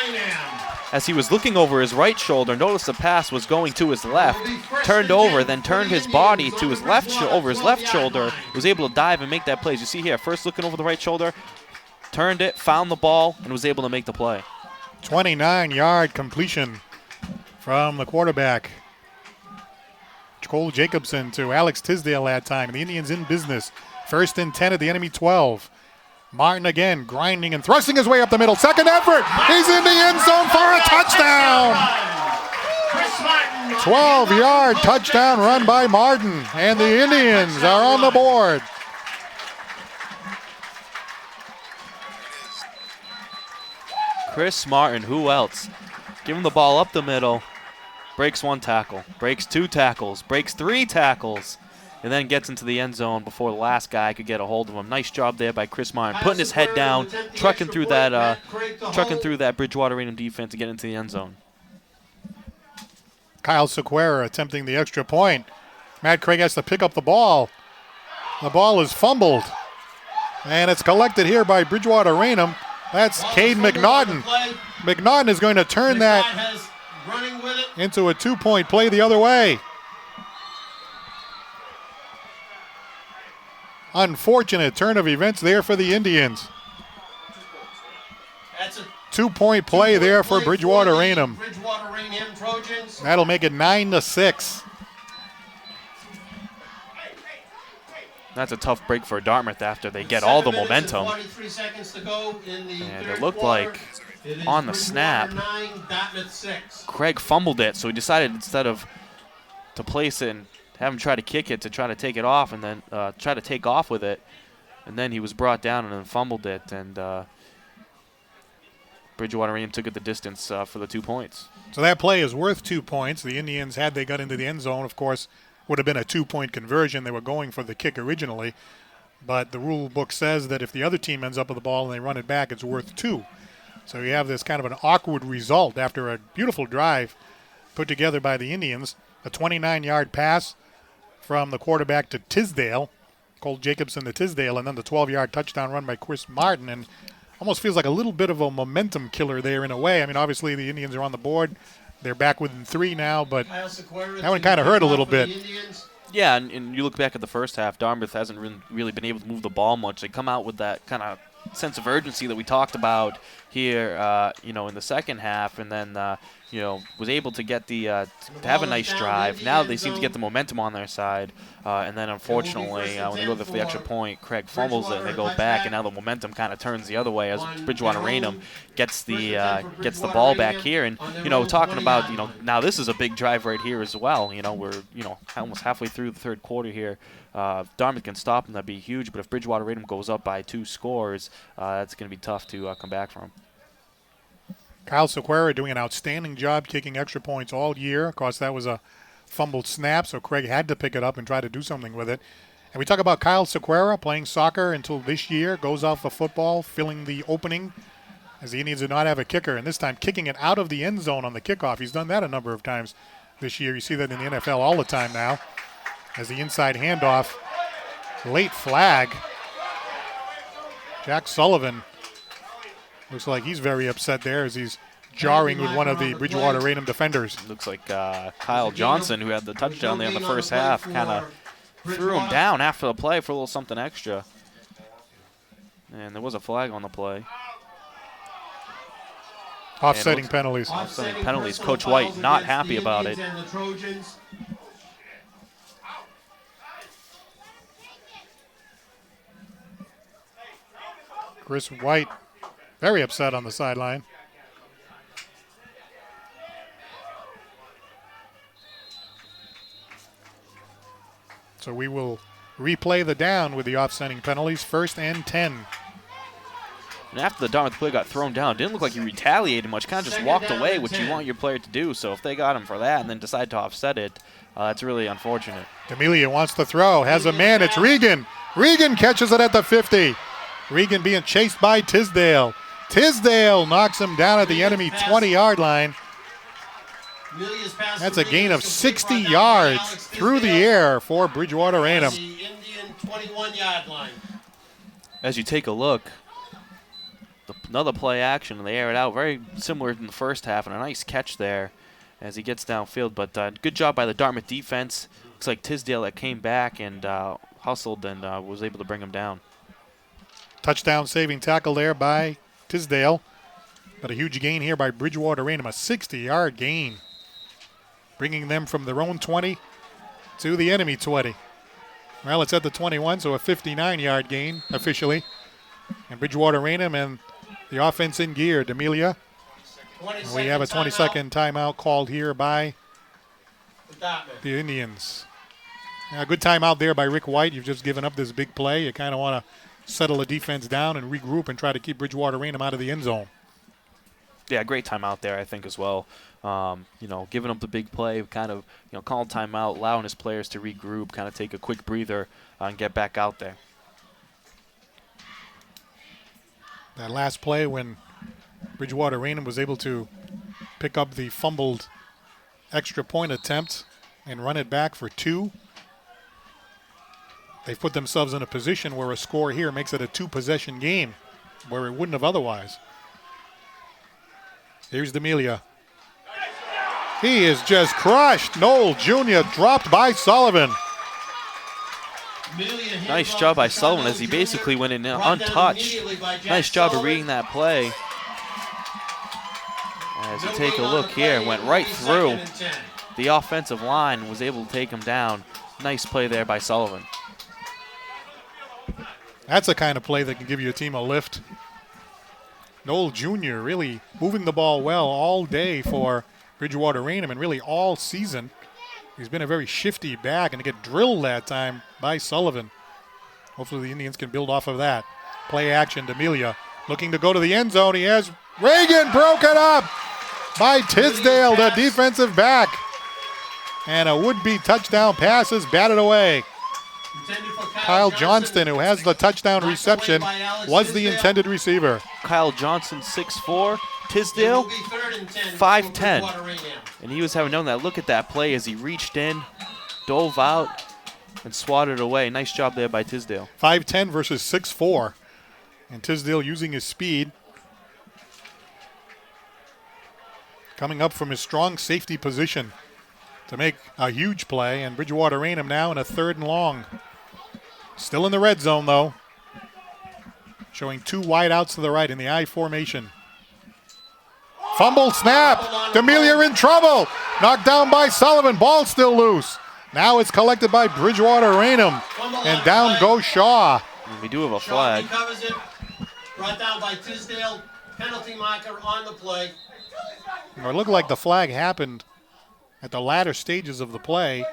As he was looking over his right shoulder, noticed the pass was going to his left, turned over, then turned his body to his left over his left shoulder, was able to dive and make that play. As you see here, first looking over the right shoulder, turned it, found the ball, and was able to make the play.
29-yard completion from the quarterback. Cole Jacobson to Alex Tisdale that time. The Indians in business. 1st and 10 at the enemy 12. Martin again grinding and thrusting his way up the middle. Second effort. He's in the end zone for a touchdown. 12-yard touchdown run by Martin. And the Indians are on the board.
Chris Martin, who else? Give him the ball up the middle. Breaks 1 tackle, breaks 2 tackles, breaks 3 tackles, and then gets into the end zone before the last guy could get a hold of him. Nice job there by Chris Martin, putting his head down, trucking through that Bridgewater Raynham defense to get into the end zone.
Kyle Sequeira attempting the extra point. Matt Craig has to pick up the ball. The ball is fumbled, and it's collected here by Bridgewater Raynham. That's Cade McNaughton. McNaughton is going to turn that into a 2-point play the other way. Unfortunate turn of events there for the Indians.
That's a
2-point play there for Bridgewater Raynham.
Bridgewater Raynham Trojans.
That'll make it 9-6.
That's a tough break for Dartmouth after they get all the momentum.
43 seconds to go in the
And
third
it looked
quarter.
like
It is
on the
Bridgewater
snap,
9, Dartmouth 6.
Craig fumbled it, so he decided instead of to place it and have him try to kick it to try to take it off and then try to take off with it. And then he was brought down and then fumbled it. And Bridgewater Raynham took it the distance for the 2 points.
So that play is worth 2 points. The Indians, had they got into the end zone, of course, would have been a 2-point conversion. They were going for the kick originally. But the rule book says that if the other team ends up with the ball and they run it back, it's worth 2. So you have this kind of an awkward result after a beautiful drive put together by the Indians. A 29-yard pass from the quarterback to Tisdale, Cole Jacobson to Tisdale, and then the 12-yard touchdown run by Chris Martin. And almost feels like a little bit of a momentum killer there in a way. I mean, obviously the Indians are on the board. They're back within 3 now, but that one kind of hurt a little bit.
Yeah, and you look back at the first half, Dartmouth hasn't really been able to move the ball much. They come out with that kind of sense of urgency that we talked about here, in the second half, and then, was able to get to have a nice drive. Now they seem to get the momentum on their side, and then unfortunately, when they go for the extra point, Craig fumbles it, and they go back, and now the momentum kind of turns the other way as Bridgewater Raynham gets the ball back here. And talking about now this is a big drive right here as well. We're almost halfway through the third quarter here. Dartmouth can stop them, that'd be huge. But if Bridgewater Raynham goes up by 2 scores, that's going to be tough to come back from.
Kyle Sequeira doing an outstanding job kicking extra points all year. Of course, that was a fumbled snap, so Craig had to pick it up and try to do something with it. And we talk about Kyle Sequeira playing soccer until this year, goes out for football, filling the opening as the Indians did not have a kicker, and this time kicking it out of the end zone on the kickoff. He's done that a number of times this year. You see that in the NFL all the time now. As the inside handoff, late flag. Jack Sullivan looks like he's very upset there as he's jarring with one of the Bridgewater Raynham defenders.
Looks like Kyle Johnson, who had the touchdown there in the first half, kind of threw him down after the play for a little something extra. And there was a flag on the play.
Offsetting penalties.
Offsetting penalties. Coach White not happy about it.
Chris White very upset on the sideline. So we will replay the down with the offsetting penalties. 1st and 10.
And after the Dartmouth player got thrown down, didn't look like he retaliated much. Kind of just walked away, which you want your player to do. So if they got him for that and then decide to offset it, that's really unfortunate.
D'Amelia wants to throw, has a man. It's Regan. Regan catches it at the 50. Regan being chased by Tisdale. Tisdale knocks him down at the enemy 20-yard line. That's a gain of 60 yards through the air for Bridgewater Raynham.
As you take a look, another play action, and they air it out. Very similar in the first half, and a nice catch there as he gets downfield. But good job by the Dartmouth defense. Looks like Tisdale that came back and hustled and was able to bring him down.
Touchdown saving tackle there by Tisdale. But a huge gain here by Bridgewater Raynham, a 60-yard gain. Bringing them from their own 20 to the enemy 20. Well, it's at the 21, so a 59-yard gain officially. And Bridgewater Raynham and the offense in gear. D'Amelia. We have a 20-second timeout called here by the Indians. A good timeout there by Rick White. You've just given up this big play. You kind of want to settle the defense down and regroup and try to keep Bridgewater Raynham out of the end zone.
Yeah, great timeout there, I think, as well. Giving up the big play, kind of, calling timeout, allowing his players to regroup, kind of take a quick breather and get back out there.
That last play when Bridgewater Raynham was able to pick up the fumbled extra point attempt and run it back for 2. They've put themselves in a position where a score here makes it a 2-possession game, where it wouldn't have otherwise. Here's D'Amelia. He is just crushed. Noel Jr. dropped by Sullivan.
Nice job by Sullivan as he basically went in untouched. Nice job of reading that play. As you take a look here, went right through the offensive line, was able to take him down. Nice play there by Sullivan.
That's the kind of play that can give your team a lift. Noel Jr. really moving the ball well all day for Bridgewater Raynham and really all season. He's been a very shifty back and to get drilled that time by Sullivan. Hopefully the Indians can build off of that. Play action, D'Amelia looking to go to the end zone. He has Reagan broken up by Tisdale, the defensive back. And a would-be touchdown pass is batted away. Kyle Johnston, who has the touchdown reception, was the intended receiver.
Kyle Johnson, 6'4", Tisdale, 5'10". And he was having known that. Look at that play as he reached in, dove out, and swatted away. Nice job there by Tisdale.
5'10" versus 6'4". And Tisdale using his speed. Coming up from his strong safety position to make a huge play. And Bridgewater Raynham now in a 3rd and long. Still in the red zone, though. Showing 2 wide outs to the right in the I formation. Fumble snap. D'Amelia in trouble. Knocked down by Sullivan. Ball still loose. Now it's collected by Bridgewater Raynham. And down goes Shaw.
We do have a flag.
Covers it. Brought down by Tisdale. Penalty marker on the play.
It looked like the flag happened at the latter stages of the play.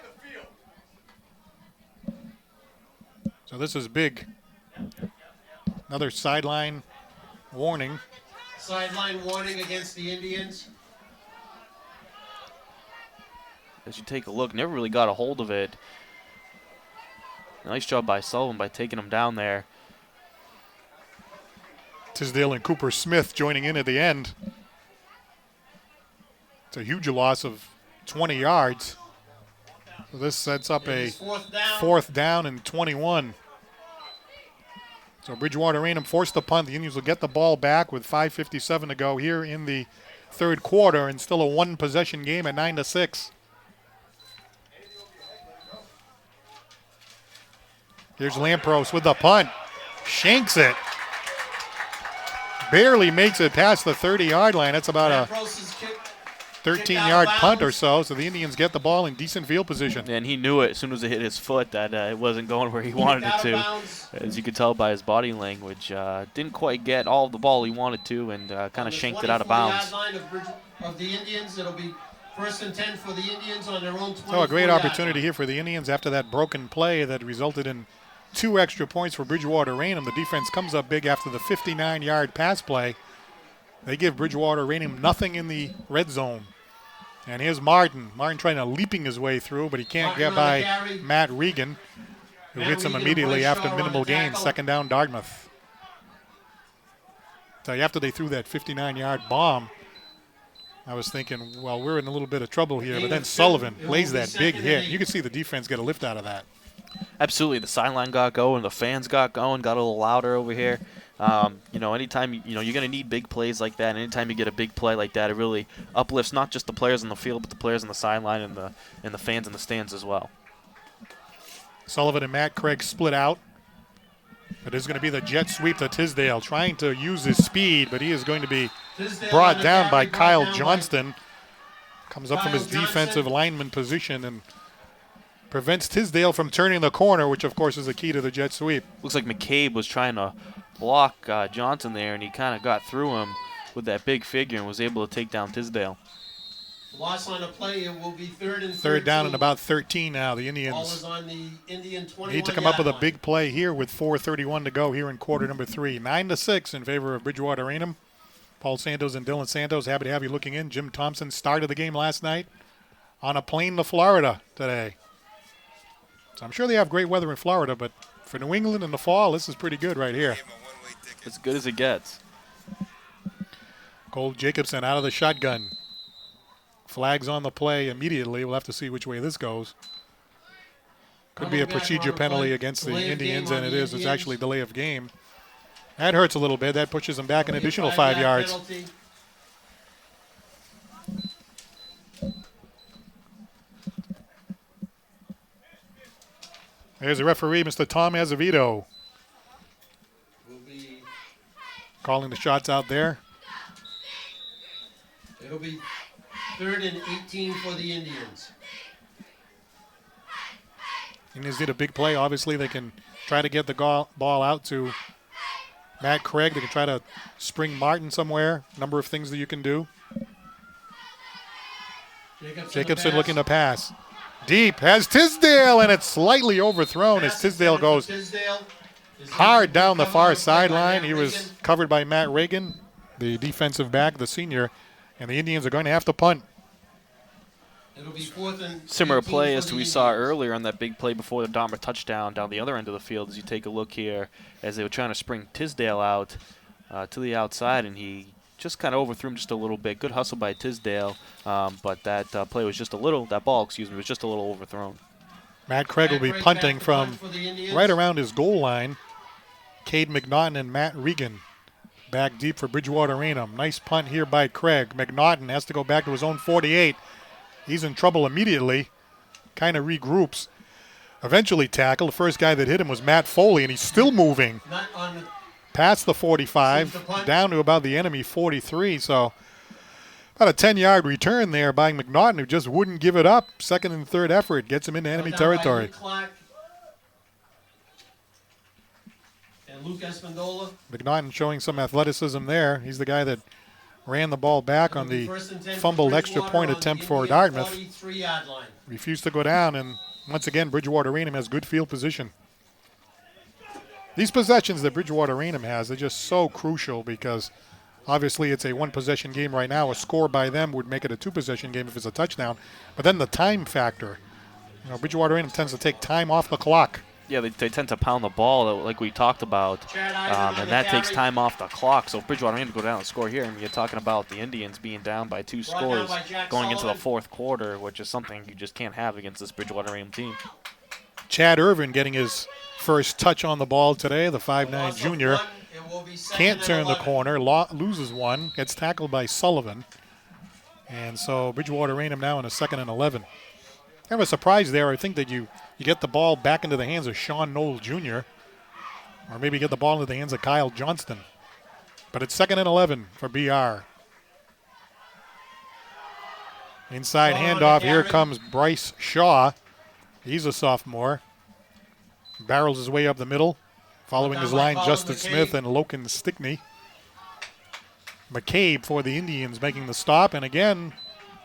So this is big. Another sideline warning.
Sideline warning against the Indians.
As you take a look, never really got a hold of it. Nice job by Sullivan by taking him down there.
Tisdale and Cooper Smith joining in at the end. It's a huge loss of 20 yards. So this sets up a fourth down and 21. So Bridgewater Raynham forced the punt. The Indians will get the ball back with 5:57 to go here in the third quarter, and still a one-possession game at 9-6. Here's Lampros with the punt. Shanks it. Barely makes it past the 30-yard line. That's about a 13-yard punt or so. So the Indians get the ball in decent field position.
And he knew it as soon as it hit his foot that it wasn't going where he wanted it to. As you could tell by his body language. Didn't quite get all the ball he wanted to, and kind of shanked it out of bounds.
Of the Indians, it'll be 1st and 10 for the Indians on their own 24.
So a great opportunity here for the Indians after that broken play that resulted in 2 extra points for Bridgewater Raynham. The defense comes up big after the 59-yard pass play. They give Bridgewater Raynham nothing in the red zone. And here's Martin. Martin trying to leaping his way through, but he can't get by Matt Regan, who hits him immediately after minimal gain. 2nd down, Dartmouth. So after they threw that 59-yard bomb, I was thinking, well, we're in a little bit of trouble here. But then Sullivan lays that big hit. You can see the defense get a lift out of that.
Absolutely. The sideline got going. The fans got going, got a little louder over here. Anytime, you're going to need big plays like that. And anytime you get a big play like that, it really uplifts not just the players on the field, but the players on the sideline and the fans in the stands as well.
Sullivan and Matt Craig split out. It is going to be the jet sweep to Tisdale, trying to use his speed, but he is going to be brought down by Kyle Johnston. Comes up from his defensive lineman position and prevents Tisdale from turning the corner, which, of course, is the key to the jet sweep.
Looks like McCabe was trying to block Johnson there, and he kind of got through him with that big figure and was able to take down Tisdale.
Loss on a play, it will be 3rd and
3rd down and about 13 now. The Indians
ball is on the Indian 21
need to come up with a big play here with 4:31 to go here in quarter number 3. 9-6 in favor of Bridgewater Raynham. Paul Santos and Dylan Santos, happy to have you looking in. Jim Thompson started the game last night on a plane to Florida today. So I'm sure they have great weather in Florida, but for New England in the fall, this is pretty good right here.
As good as it gets.
Cole Jacobson out of the shotgun. Flags on the play immediately. We'll have to see which way this goes. Could be a procedure penalty against the Indians, and it is. It's actually delay of game. That hurts a little bit. That pushes them back an additional 5 yards. There's the referee, Mr. Tom Azevedo, calling the shots out there.
It'll be 3rd and 18 for the Indians.
Indians did a big play. Obviously, they can try to get the ball out to Matt Craig. They can try to spring Martin somewhere. Number of things that you can do. Jacobson looking to pass. Deep has Tisdale, and it's slightly overthrown as Tisdale goes hard down the far sideline. He was covered by Matt Reagan, the defensive back, the senior, and the Indians are going to have to punt.
It'll be 4th and
Similar play as
for the
we saw
Indians.
earlier on that big play before the Dartmouth touchdown down the other end of the field. As you take a look here, as they were trying to spring Tisdale out to the outside, and he just kind of overthrew him just a little bit. Good hustle by Tisdale, but that play was just a little, that ball, excuse me, was just a little overthrown.
Matt Craig will be punting from right around his goal line. Cade McNaughton and Matt Regan back deep for Bridgewater Raynham. Nice punt here by Craig. McNaughton has to go back to his own 48. He's in trouble immediately, kind of regroups. Eventually tackled. The first guy that hit him was Matt Foley, and he's still moving. Past the 45, down to about the enemy 43. So about a 10-yard return there by McNaughton, who just wouldn't give it up. 2nd and 3rd effort gets him into enemy territory.
And Luke Espandola.
McNaughton showing some athleticism there. He's the guy that ran the ball back on the fumbled extra point attempt for Dartmouth. Refused to go down, and once again, Bridgewater Raynham has good field position. These possessions that Bridgewater Raynham has, they're just so crucial because obviously it's a one-possession game right now. A score by them would make it a two-possession game if it's a touchdown. But then the time factor. Bridgewater Raynham tends to take time off the clock.
Yeah, they tend to pound the ball like we talked about, and that takes time off the clock. So if Bridgewater Raynham go down and score here, and you're talking about the Indians being down by 2 scores going into the fourth quarter, which is something you just can't have against this Bridgewater Raynham team.
Chad Irvin getting his first touch on the ball today, the 5'9 junior. Can't turn the corner, loses one, gets tackled by Sullivan. And so Bridgewater Raynham now in a 2nd and 11. Kind of a surprise there. I think that you get the ball back into the hands of Sean Knoll Jr. or maybe get the ball into the hands of Kyle Johnston. But it's 2nd and 11 for BR. Inside handoff. Here comes Bryce Shaw. He's a sophomore. Barrels his way up the middle. Following his line, Justin Smith and Loken Stickney. McCabe for the Indians making the stop. And again,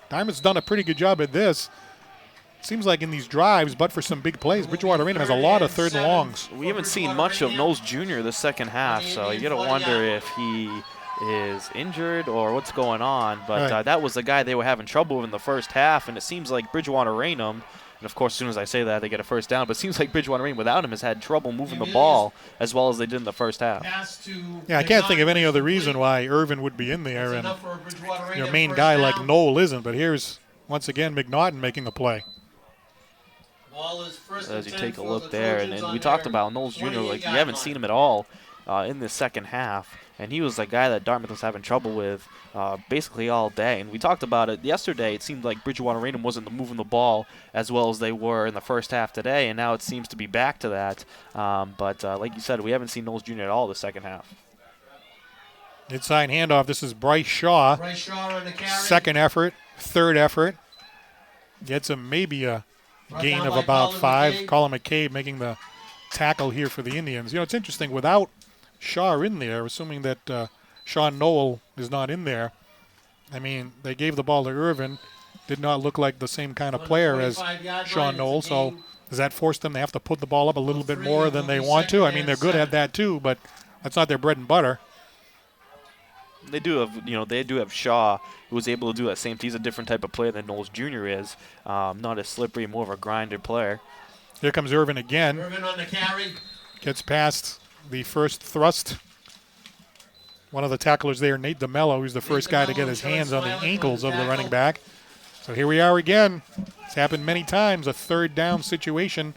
Dartmouth's done a pretty good job at this. Seems like in these drives, but for some big plays, Bridgewater Raynham has a lot of 3rd and longs.
We haven't seen much of Knowles Jr. the second half, so you got to wonder if he is injured or what's going on. But that was the guy they were having trouble with in the first half, and it seems like Bridgewater Raynham, and of course as soon as I say that they get a first down, but it seems like Bridgewater Raynham without him has had trouble moving the ball as well as they did in the first half.
Yeah, I can't think of any other reason why Irvin would be in there and your main guy like Knoll isn't, but here's once again McNaughton making the play.
As you take a look there, and we talked about Knowles Jr., like you haven't seen him at all in the second half, and he was the guy that Dartmouth was having trouble with basically all day. And we talked about it yesterday. It seemed like Bridgewater Raynham wasn't moving the ball as well as they were in the first half today, and now it seems to be back to that. But like you said, we haven't seen Knowles Jr. at all the second half.
Inside handoff. This is Bryce Shaw. Second effort, third effort. Gets him maybe a gain of about 5. Colin McCabe making the tackle here for the Indians. You know, it's interesting. Without Shaw in there, assuming that Sean Knoll is not in there, I mean, they gave the ball to Irvin. Did not look like the same kind of player as Sean Knoll. So does that force them to have to put the ball up a little bit more than they want to? I mean, they're good at that too, but that's not their bread and butter.
They do have Shaw, who was able to do that same thing. He's a different type of player than Knowles Jr. is. Not as slippery, more of a grinder player.
Here comes Irvin again.
Irvin on the carry.
Gets past the first thrust. One of the tacklers there, Nate DeMello, who's the first guy to get his hands on the ankles of the running back. So here we are again. It's happened many times, a 3rd down situation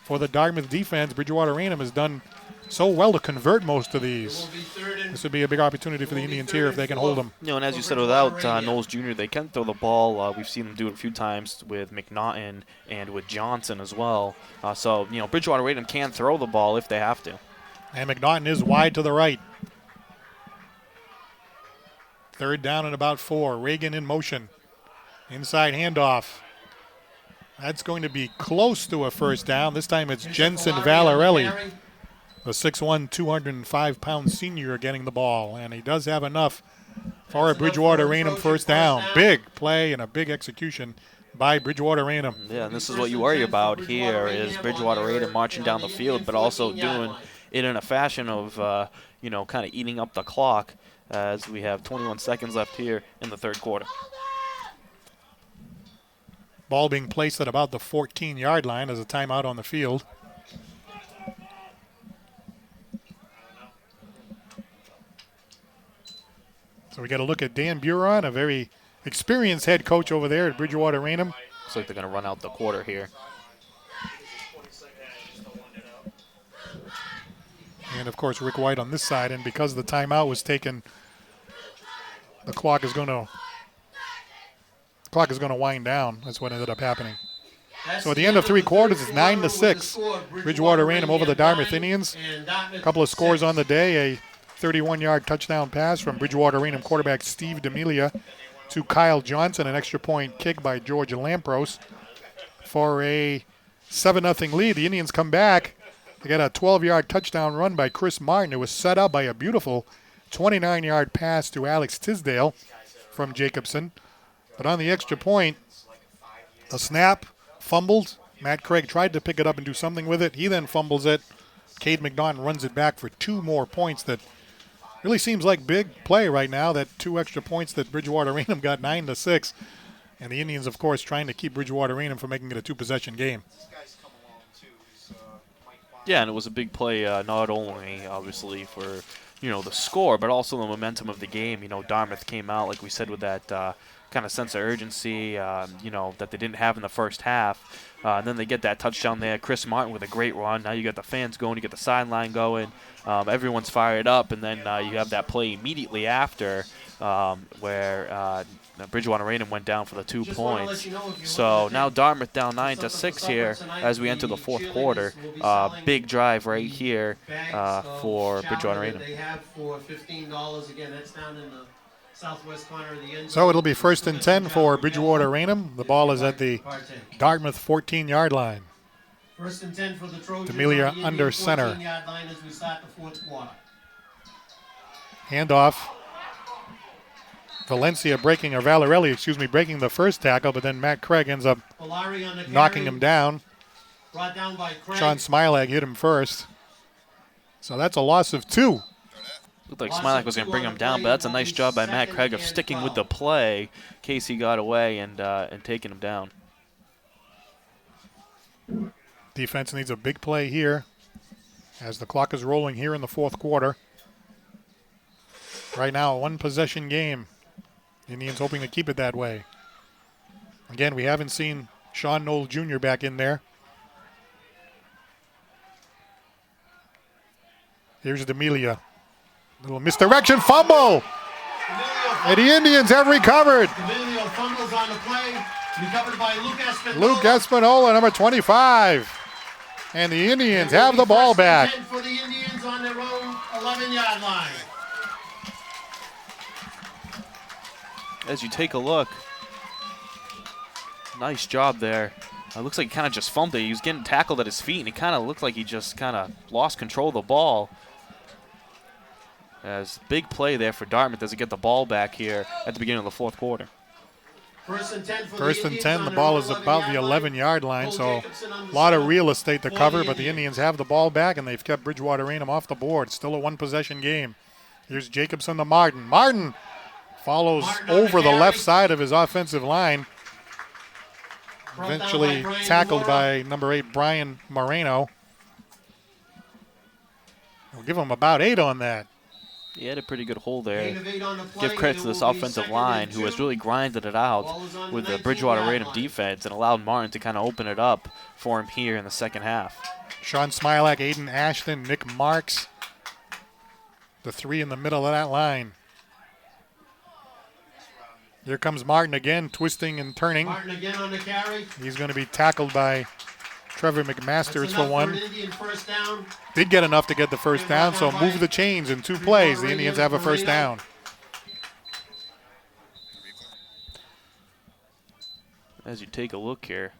for the Dartmouth defense. Bridgewater Raynham has done so well to convert most of these. This would be a big opportunity for the Indians here if they can hold them.
You know, and as you said, without Knowles Jr., they can throw the ball. We've seen them do it a few times with McNaughton and with Johnson as well. So, you know, Bridgewater Raynham can throw the ball if they have to.
And McNaughton is wide to the right. 3rd down and about 4. Reagan in motion. Inside handoff. That's going to be close to a first down. This time it's Jensen Valarelli, the 6'1", 205-pound senior, getting the ball. And he does have enough for a Bridgewater Raynham first down. Big play and a big execution by Bridgewater Raynham.
Yeah, and this is what you worry about here is Bridgewater Raynham marching down the field, but also doing it in a fashion of, kind of eating up the clock as we have 21 seconds left here in the 3rd quarter.
Ball being placed at about the 14-yard line as a timeout on the field. So we got to look at Dan Buron, a very experienced head coach over there at Bridgewater Raynham.
Looks like they're going to run out the quarter here.
And, of course, Rick White on this side. And because the timeout was taken, the clock is going to wind down. That's what ended up happening. So at the end of 3 quarters, it's 9-6. Bridgewater Raynham over the Dartmouth Indians. A couple of scores on the day. A 31-yard touchdown pass from Bridgewater Raynham quarterback Steve D'Amelia to Kyle Johnson. An extra point kick by George Lampros for a 7-0 lead. The Indians come back. They got a 12-yard touchdown run by Chris Martin. It was set up by a beautiful 29-yard pass to Alex Tisdale from Jacobson. But on the extra point, the snap fumbled. Matt Craig tried to pick it up and do something with it. He then fumbles it. Cade McNaughton runs it back for 2 more points. That really seems like big play right now, that 2 extra points that Bridgewater Raynham got 9-6. And the Indians, of course, trying to keep Bridgewater Raynham from making it a 2-possession game.
Yeah, and it was a big play, not only obviously for the score, but also the momentum of the game. Dartmouth came out, like we said, with that kind of sense of urgency, that they didn't have in the first half. And then they get that touchdown there. Chris Martin with a great run. Now you got the fans going, you get the sideline going. Everyone's fired up, and then you have that play immediately after where Bridgewater Raynham went down for the 2 points. So now Dartmouth down 9-6 here as we enter the fourth quarter. Big drive right here for Bridgewater Raynham.
They have for $15 again. That's down in the southwest corner of the end zone.
So it'll be 1st and 10 for Bridgewater Raynham. The ball is at the Dartmouth 14-yard line.
1st and 10 for the Trojans.
D'Amelia under center.
14-yard line as we start the fourth quarter.
Handoff. Valencia breaking the first tackle, but then Matt Craig ends up knocking him down.
Brought down by Craig.
Sean Smilak hit him first. So that's a loss of 2.
Looked like Smilak was going to bring him down, but that's a nice job by Matt Craig of sticking with the play. Casey got away and taking him down.
Defense needs a big play here as the clock is rolling here in the fourth quarter. Right now, a one-possession game. Indians hoping to keep it that way. Again, we haven't seen Sean Knoll Jr. back in there. Here's D'Amelia. Little misdirection fumble. And the Indians have recovered.
D'Amelia fumbles on the play. Recovered by
Luke Espinola, number 25. And the Indians have the ball back.
For the Indians on their own 11-yard line.
As you take a look, nice job there. Looks like he kind of just fumbled it. He was getting tackled at his feet, and it kind of looked like he just kind of lost control of the ball. As big play there for Dartmouth as they get the ball back here at the beginning of the fourth quarter.
1st and 10 for
First and 10, the ball is about the 11-yard line, so a lot of real estate to cover, but the Indians have the ball back, and they've kept Bridgewater Raynham off the board. Still a one-possession game. Here's Jacobson to Martin. Martin follows over the left side of his offensive line. Eventually tackled by number 8, Brian Moreno. We'll give him about 8 on that.
He had a pretty good hold there. Give credit to this offensive line who has really grinded it out with the Bridgewater Raynham defense and allowed Martin to kind of open it up for him here in the second half.
Sean Smilak, Aiden Ashton, Nick Marks. The 3 in the middle of that line. Here comes Martin again, twisting and turning.
Martin again on the carry.
He's going to be tackled by Trevor McMasters for one.
First down.
Did get enough to get the first down, so move the chains in 2 plays. The Indians have a first down.
As you take a look here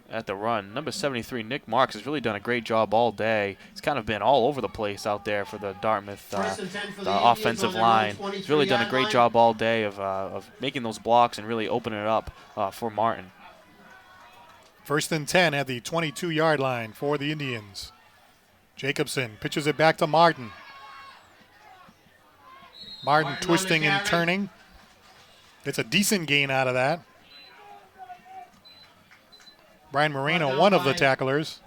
at the run, number 73, Nick Marks, has really done a great job all day. He's kind of been all over the place out there for the Dartmouth the offensive line. He's really done a great job all day of making those blocks and really opening it up for Martin.
1st and 10 at the 22-yard line for the Indians. Jacobson pitches it back to Martin. Martin twisting and turning. It's a decent gain out of that. Brian Moreno, one of the tacklers.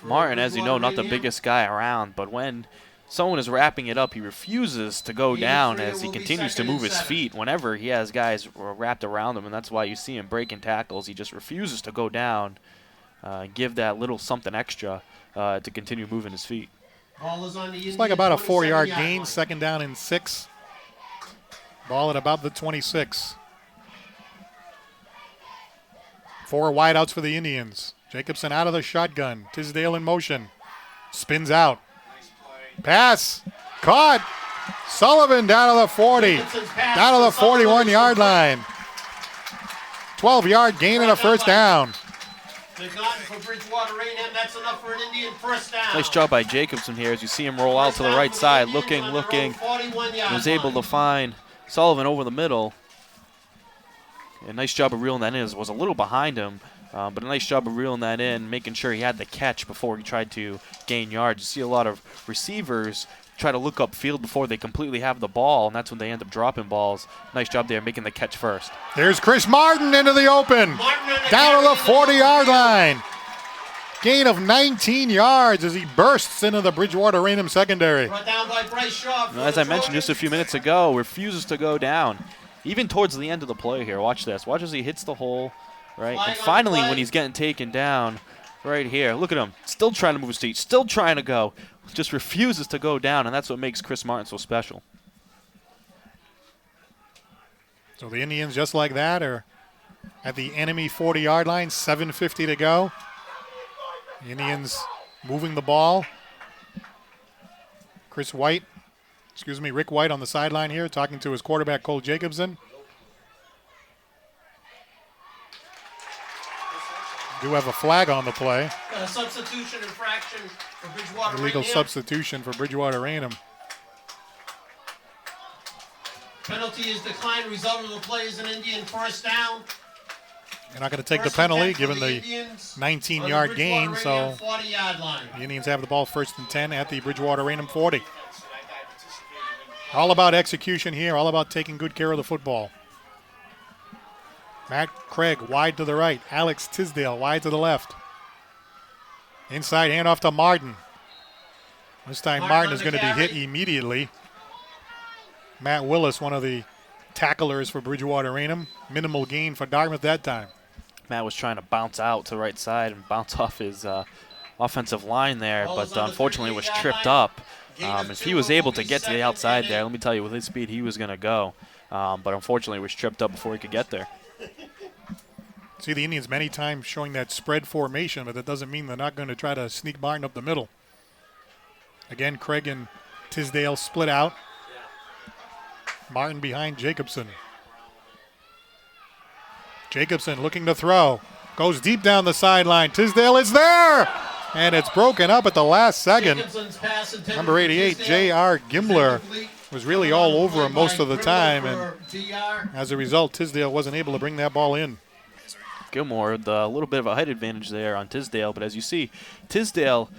Martin, as you know, not the biggest guy around, but when someone is wrapping it up, he refuses to go down as he continues to move his feet whenever he has guys wrapped around him, and that's why you see him breaking tackles. He just refuses to go down and give that little something extra to continue moving his feet.
It's like about a 4-yard gain, 2nd down and 6. Ball at about the 26. 4 wideouts for the Indians. Jacobson out of the shotgun. Tisdale in motion. Spins out. Pass. Caught. Sullivan down to the 40. Down to the 41-yard line. 12-yard gain and a first down.
For Bridgewater Raynham, that's enough for an Indian first down.
Nice job by Jacobson here as you see him roll out to the right side, looking. He was able to find Sullivan over the middle. A nice job of reeling that in. It was a little behind him, but a nice job of reeling that in, making sure he had the catch before he tried to gain yards. You see a lot of receivers try to look upfield before they completely have the ball, and that's when they end up dropping balls. Nice job there making the catch first.
Here's Chris Martin into the open. Down to the 40-yard line. Gain of 19 yards as he bursts into the Bridgewater Raynham secondary.
Brought down by Bryce Shaw.
As I mentioned just a few minutes ago, refuses to go down. Even towards the end of the play here. Watch this. Watch as he hits the hole, right? And finally, when he's getting taken down, right here, look at him. Still trying to move his feet. Still trying to go. Just refuses to go down, and that's what makes Chris Martin so special.
So the Indians, just like that, are at the enemy 40-yard line, 7:50 to go. The Indians moving the ball. Rick White on the sideline here, talking to his quarterback, Cole Jacobson. Do have a flag on the play.
A substitution infraction for Bridgewater
Illegal
Raynham.
substitution for Bridgewater Raynham.
Penalty is declined. Result of the play is an Indian first down.
They're not going to take the
First and
penalty
10 for
given
the
the
Indians
19-yard
on the
gain,
Bridgewater
so
Raynham 40-yard line.
the Indians have the ball 1st and 10 at the Bridgewater Raynham 40. All about execution here, all about taking good care of the football. Matt Craig wide to the right. Alex Tisdale wide to the left. Inside handoff to Martin. This time Martin is going to be hit immediately. Matt Willis, one of the tacklers for Bridgewater Raynham. Minimal gain for Dartmouth that time.
Matt was trying to bounce out to the right side and bounce off his offensive line there, but unfortunately was tripped up. If he was able to get to the outside there, let me tell you, with his speed, he was going to go. But unfortunately was tripped up before he could get there.
See the Indians many times showing that spread formation, but that doesn't mean they're not going to try to sneak Martin up the middle. Again, Craig and Tisdale split out. Martin behind Jacobson. Jacobson looking to throw. Goes deep down the sideline. Tisdale is there! And it's broken up at the last second. Number 88, J.R. Gimbler, was really all over him most of the time. And as a result, Tisdale wasn't able to bring that ball in.
Gilmore with a little bit of a height advantage there on Tisdale, but as you see, Tisdale,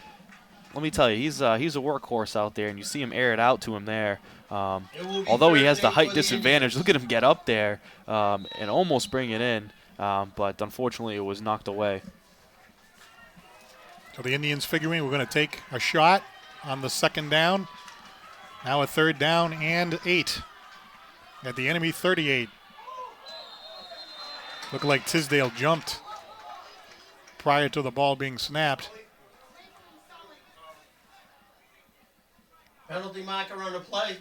let me tell you, he's a workhorse out there, and you see him air it out to him there. Although he has the height disadvantage, look at him get up there and almost bring it in, but unfortunately it was knocked away.
So the Indians figuring we're going to take a shot on the 2nd down. Now a 3rd down and 8 at the enemy 38. Looked like Tisdale jumped prior to the ball being snapped.
Penalty marker on the play.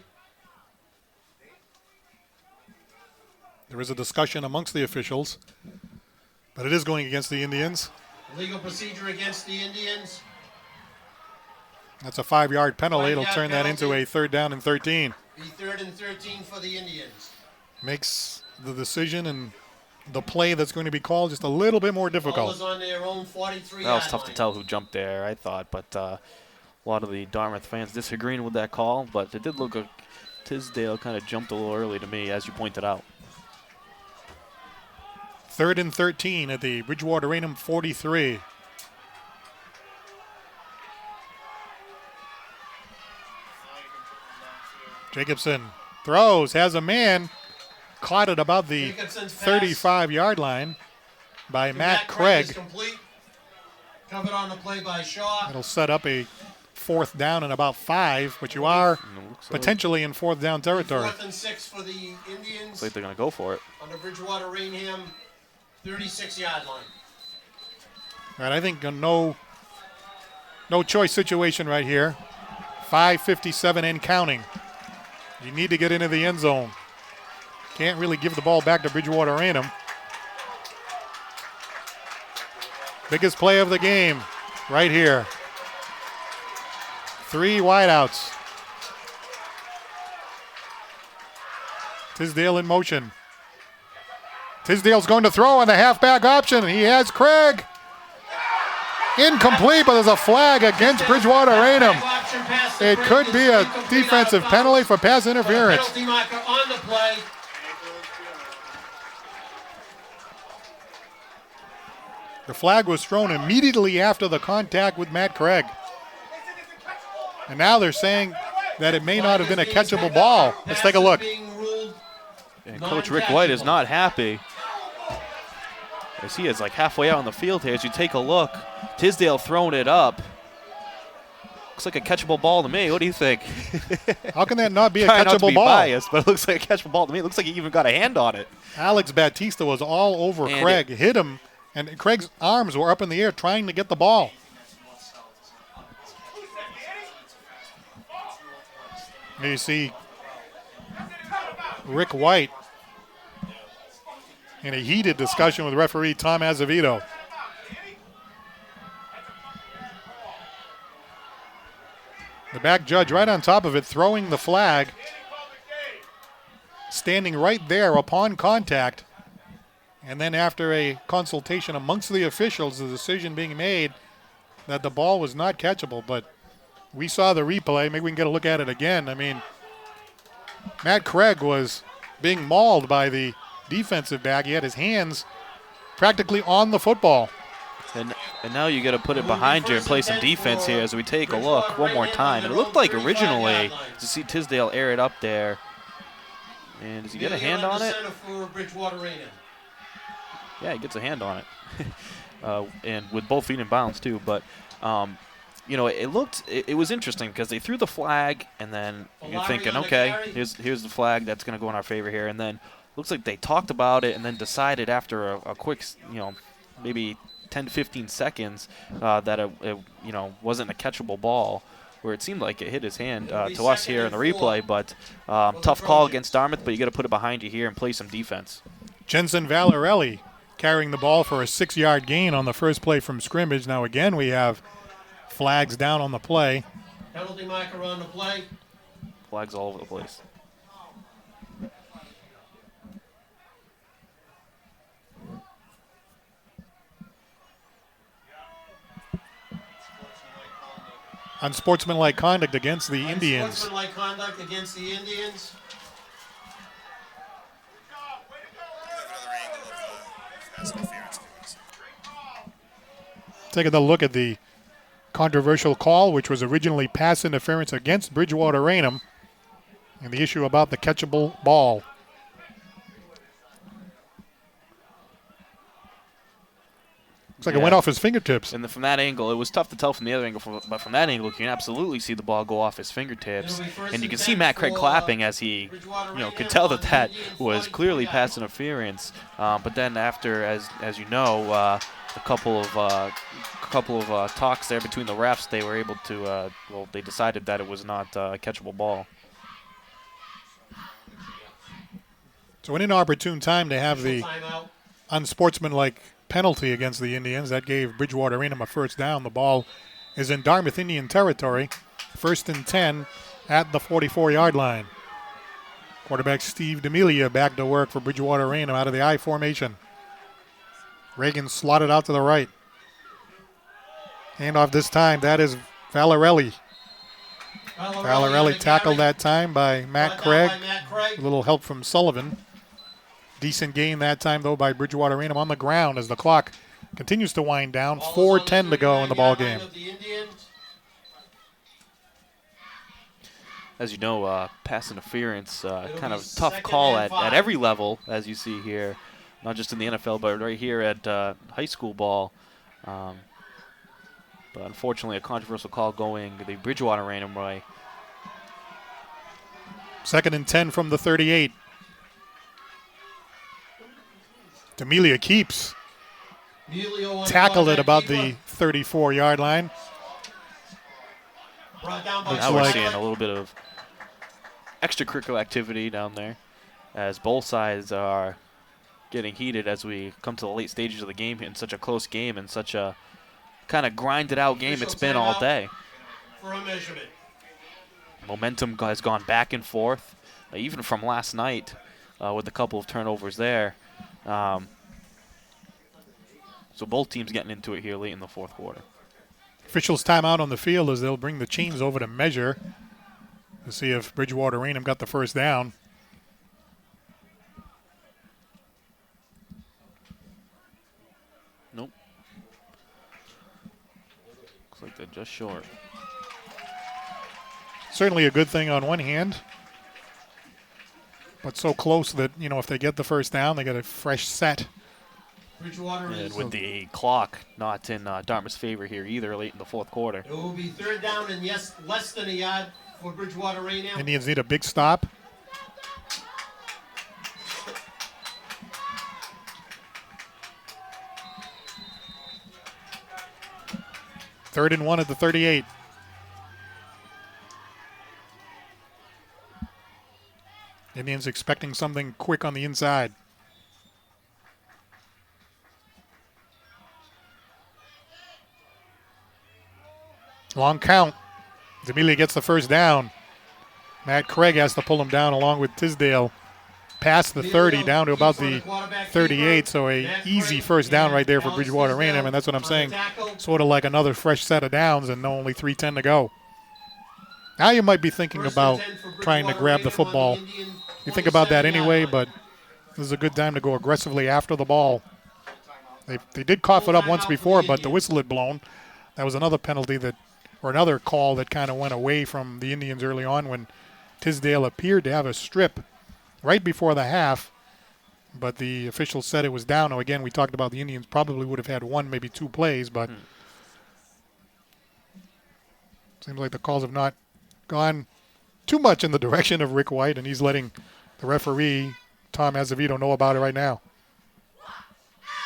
There is a discussion amongst the officials, but it is going against the Indians.
Legal procedure against the Indians.
That's a 5-yard penalty. It'll
5-yard
turn that into a 3rd down and 13.
Be 3rd and 13 for the Indians.
Makes the decision and the play that's going to be called just a little bit more
Ball
difficult.
is on their own 43-yard
That was tough to
line.
tell who jumped there, I thought, but a lot of the Dartmouth fans disagreeing with that call, but it did look like Tisdale kind of jumped a little early to me, as you pointed out.
3rd and 13 at the Bridgewater Raynham 43. Jacobson throws, has a man, caught at about the 35-yard line by Matt Craig.
Is complete. Covered on the play by Shaw.
It'll set up a 4th down and about 5, but you are potentially in 4th down territory.
4th and 6 for the Indians.
Looks like they're going to go for it.
On the Bridgewater Raynham 36-yard line.
All right, I think a no choice situation right here. 5:57 and counting. You need to get into the end zone. Can't really give the ball back to Bridgewater Raynham. Biggest play of the game right here. 3 wideouts. Tisdale in motion. Tisdale's going to throw on the halfback option. He has Craig. Incomplete, but there's a flag against Bridgewater Raynham. It could be a defensive penalty for pass interference.
Penalty marker on the play.
The flag was thrown immediately after the contact with Matt Craig. And now they're saying that it may not have been a catchable ball. Let's take a look.
And Coach Rick White is not happy. As he is like halfway out on the field here. As you take a look, Tisdale throwing it up. Looks like a catchable ball to me. What do you think?
How can that not be a
Trying not to
catchable
be
ball?
biased, but it looks like a catchable ball to me. It looks like he even got a hand on it.
Alex Batista was all over
And
Craig, hit him, and Craig's arms were up in the air trying to get the ball. Here you see Rick White in a heated discussion with referee Tom Azevedo. The back judge right on top of it, throwing the flag, standing right there upon contact. And then after a consultation amongst the officials, the decision being made that the ball was not catchable. But we saw the replay. Maybe we can get a look at it again. I mean, Matt Craig was being mauled by the defensive back. He had his hands practically on the football.
And now you got to put it behind you and play some defense here as we take a look one more time. And it looked like originally to see Tisdale air it up there. And does he get a hand on it? Yeah, he gets a hand on it. And with both feet in bounds too. But, you know, it was interesting because they threw the flag and then you're thinking, okay, here's the flag that's going to go in our favor here. And then looks like they talked about it and then decided after a quick, you know, maybe 10 to 15 seconds that it you know, wasn't a catchable ball, where it seemed like it hit his hand to us here in the replay. But tough call against Dartmouth, but you got to put it behind you here and play some defense.
Jensen Valarelli carrying the ball for a 6-yard gain on the first play from scrimmage. Now again we have flags down on the play.
Penalty marker on the play.
Flags all over the place.
Unsportsmanlike conduct against the Indians.
Unsportsmanlike conduct against the Indians.
Taking a look at the controversial call, which was originally pass interference against Bridgewater Raynham, and the issue about the catchable ball. Looks like it went off his fingertips.
And from that angle, it was tough to tell from the other angle, but from that angle, you can absolutely see the ball go off his fingertips. And you can see Matt Craig clapping as he, you know, could tell that was clearly pass interference. But then after, as you know, a couple of talks there between the refs, they were able to, well, they decided that it was not a catchable ball.
So an inopportune time to have the unsportsmanlike penalty against the Indians. That gave Bridgewater Raynham a first down. The ball is in Dartmouth Indian territory. 1st and 10 at the 44-yard line. Quarterback Steve D'Amelia back to work for Bridgewater Raynham out of the I formation. Reagan slotted out to the right. Handoff this time. That is Valarelli. Valarelli tackled that time by Matt Craig. A little help from Sullivan. Decent gain that time, though, by Bridgewater Raynham on the ground as the clock continues to wind down. 4:10 to go in the ball game.
As you know, pass interference, kind of tough call at every level, as you see here, not just in the NFL, but right here at high school ball. But unfortunately, a controversial call going the Bridgewater Raynham way.
2nd and 10 from the 38. D'Amelia keeps. Tackled at about the 34-yard line.
Now we're seeing a little bit of extracurricular activity down there as both sides are getting heated as we come to the late stages of the game in such a close game and such a kind of grinded out game it's been all day.
For a measurement.
Momentum has gone back and forth, even from last night with a couple of turnovers there. So both teams getting into it here late in the fourth quarter.
Officials timeout on the field as they'll bring the chains over to measure to see if Bridgewater Raynham got the first down.
Nope. Looks like they're just short.
Certainly a good thing on one hand, but so close that, you know, if they get the first down, they get a fresh set
Bridgewater
And
is.
with the clock not in Dartmouth's favor here either late in the fourth quarter.
It will be third down and yes, less than a yard for Bridgewater Raynham.
Indians need a big stop. Third and 1 at the 38. Indians expecting something quick on the inside. Long count. D'Amelia gets the first down. Matt Craig has to pull him down along with Tisdale. Past the 30 down to about the 38, so a easy first down right there for Bridgewater Raynham, and that's what I'm saying. Sort of like another fresh set of downs and only 3:10 to go. Now you might be thinking about trying to grab the football. You think about that anyway, but this is a good time to go aggressively after the ball. They did cough it up once before, but the whistle had blown. That was another penalty or another call that kind of went away from the Indians early on when Tisdale appeared to have a strip right before the half, but the officials said it was down. Now, again, we talked about the Indians probably would have had one, maybe two plays, but seems like the calls have not gone too much in the direction of Rick White, and he's letting the referee, Tom Azevedo, know about it right now.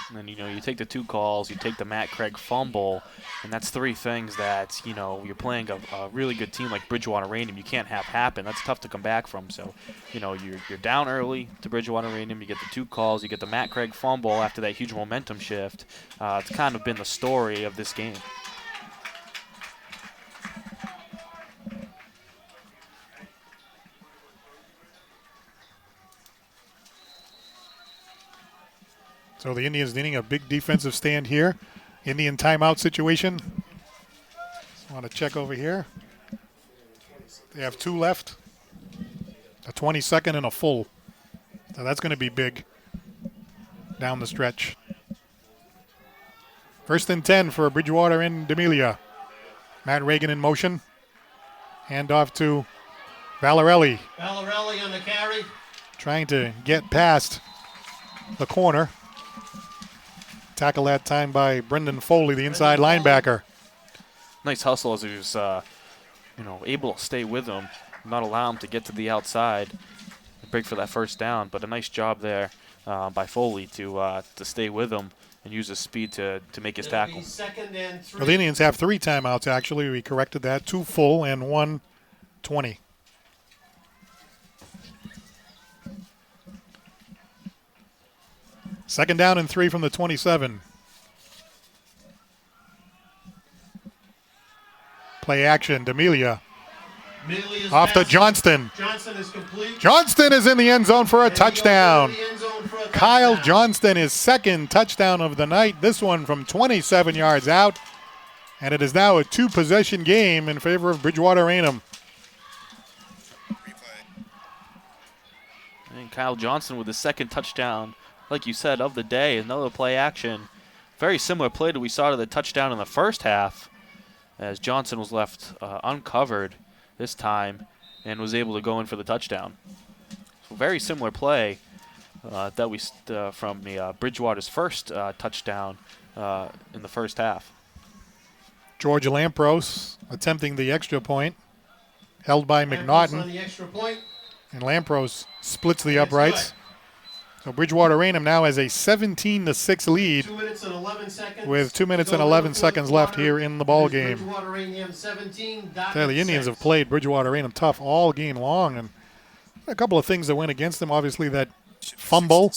And then, you take the two calls, you take the Matt Craig fumble, and that's three things that, you're playing a really good team like Bridgewater Raynham. You can't have happen. That's tough to come back from. So, you're down early to Bridgewater Raynham. You get the two calls. You get the Matt Craig fumble after that huge momentum shift. It's kind of been the story of this game.
So the Indians needing a big defensive stand here. Indian timeout situation. Just want to check over here. They have two left. A 22nd and a full. So that's going to be big down the stretch. First and 10 for Bridgewater and D'Amelia. Matt Reagan in motion. Hand off to Valarelli.
Valarelli on the carry.
Trying to get past the corner. Tackle that time by Brendan Foley, the inside linebacker.
Nice hustle as he was, able to stay with him, not allow him to get to the outside, and break for that first down. But a nice job there by Foley to stay with him and use his speed to make his tackle.
Well, the Indians have three timeouts, actually. We corrected that. 2 full and 1 20. Second down and 3 from the 27. Play action. D'Amelia off to Johnston.
Johnston is complete.
Johnston is in the end zone for a touchdown. Kyle Johnston, his second touchdown of the night. This one from 27 yards out. And it is now a two-possession game in favor of Bridgewater Raynham.
And Kyle Johnston with his second touchdown, like you said, of the day. Another play action. Very similar play that we saw to the touchdown in the first half, as Johnson was left uncovered this time and was able to go in for the touchdown. So very similar play that we from the Bridgewater's first touchdown in the first half.
George Lampros attempting the extra point, held by McNaughton.
On the extra point.
And Lampros splits the uprights. So Bridgewater Raynham now has a 17-6 lead
2 minutes and 11 seconds.
with 2 minutes and 11 seconds left here in the ball game.
Bridgewater Raynham 17,
The Indians have played Bridgewater Raynham tough all game long, and a couple of things that went against them. Obviously, that fumble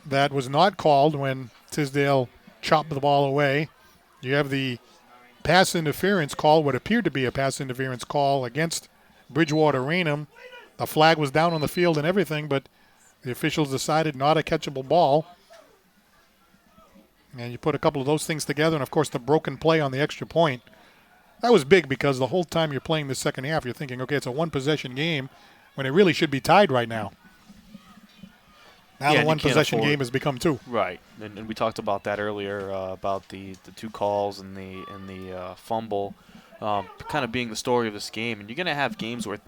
that was not called when Tisdale chopped the ball away. You have the pass interference call, what appeared to be a pass interference call against Bridgewater Raynham. The flag was down on the field and everything, but the officials decided not a catchable ball. And you put a couple of those things together, and, of course, the broken play on the extra point. That was big because the whole time you're playing the second half, you're thinking, okay, it's a one-possession game when it really should be tied right now. Now the one-possession game has become two.
Right, and we talked about that earlier about the two calls and the fumble. kind of being the story of this game. And you're going to have games where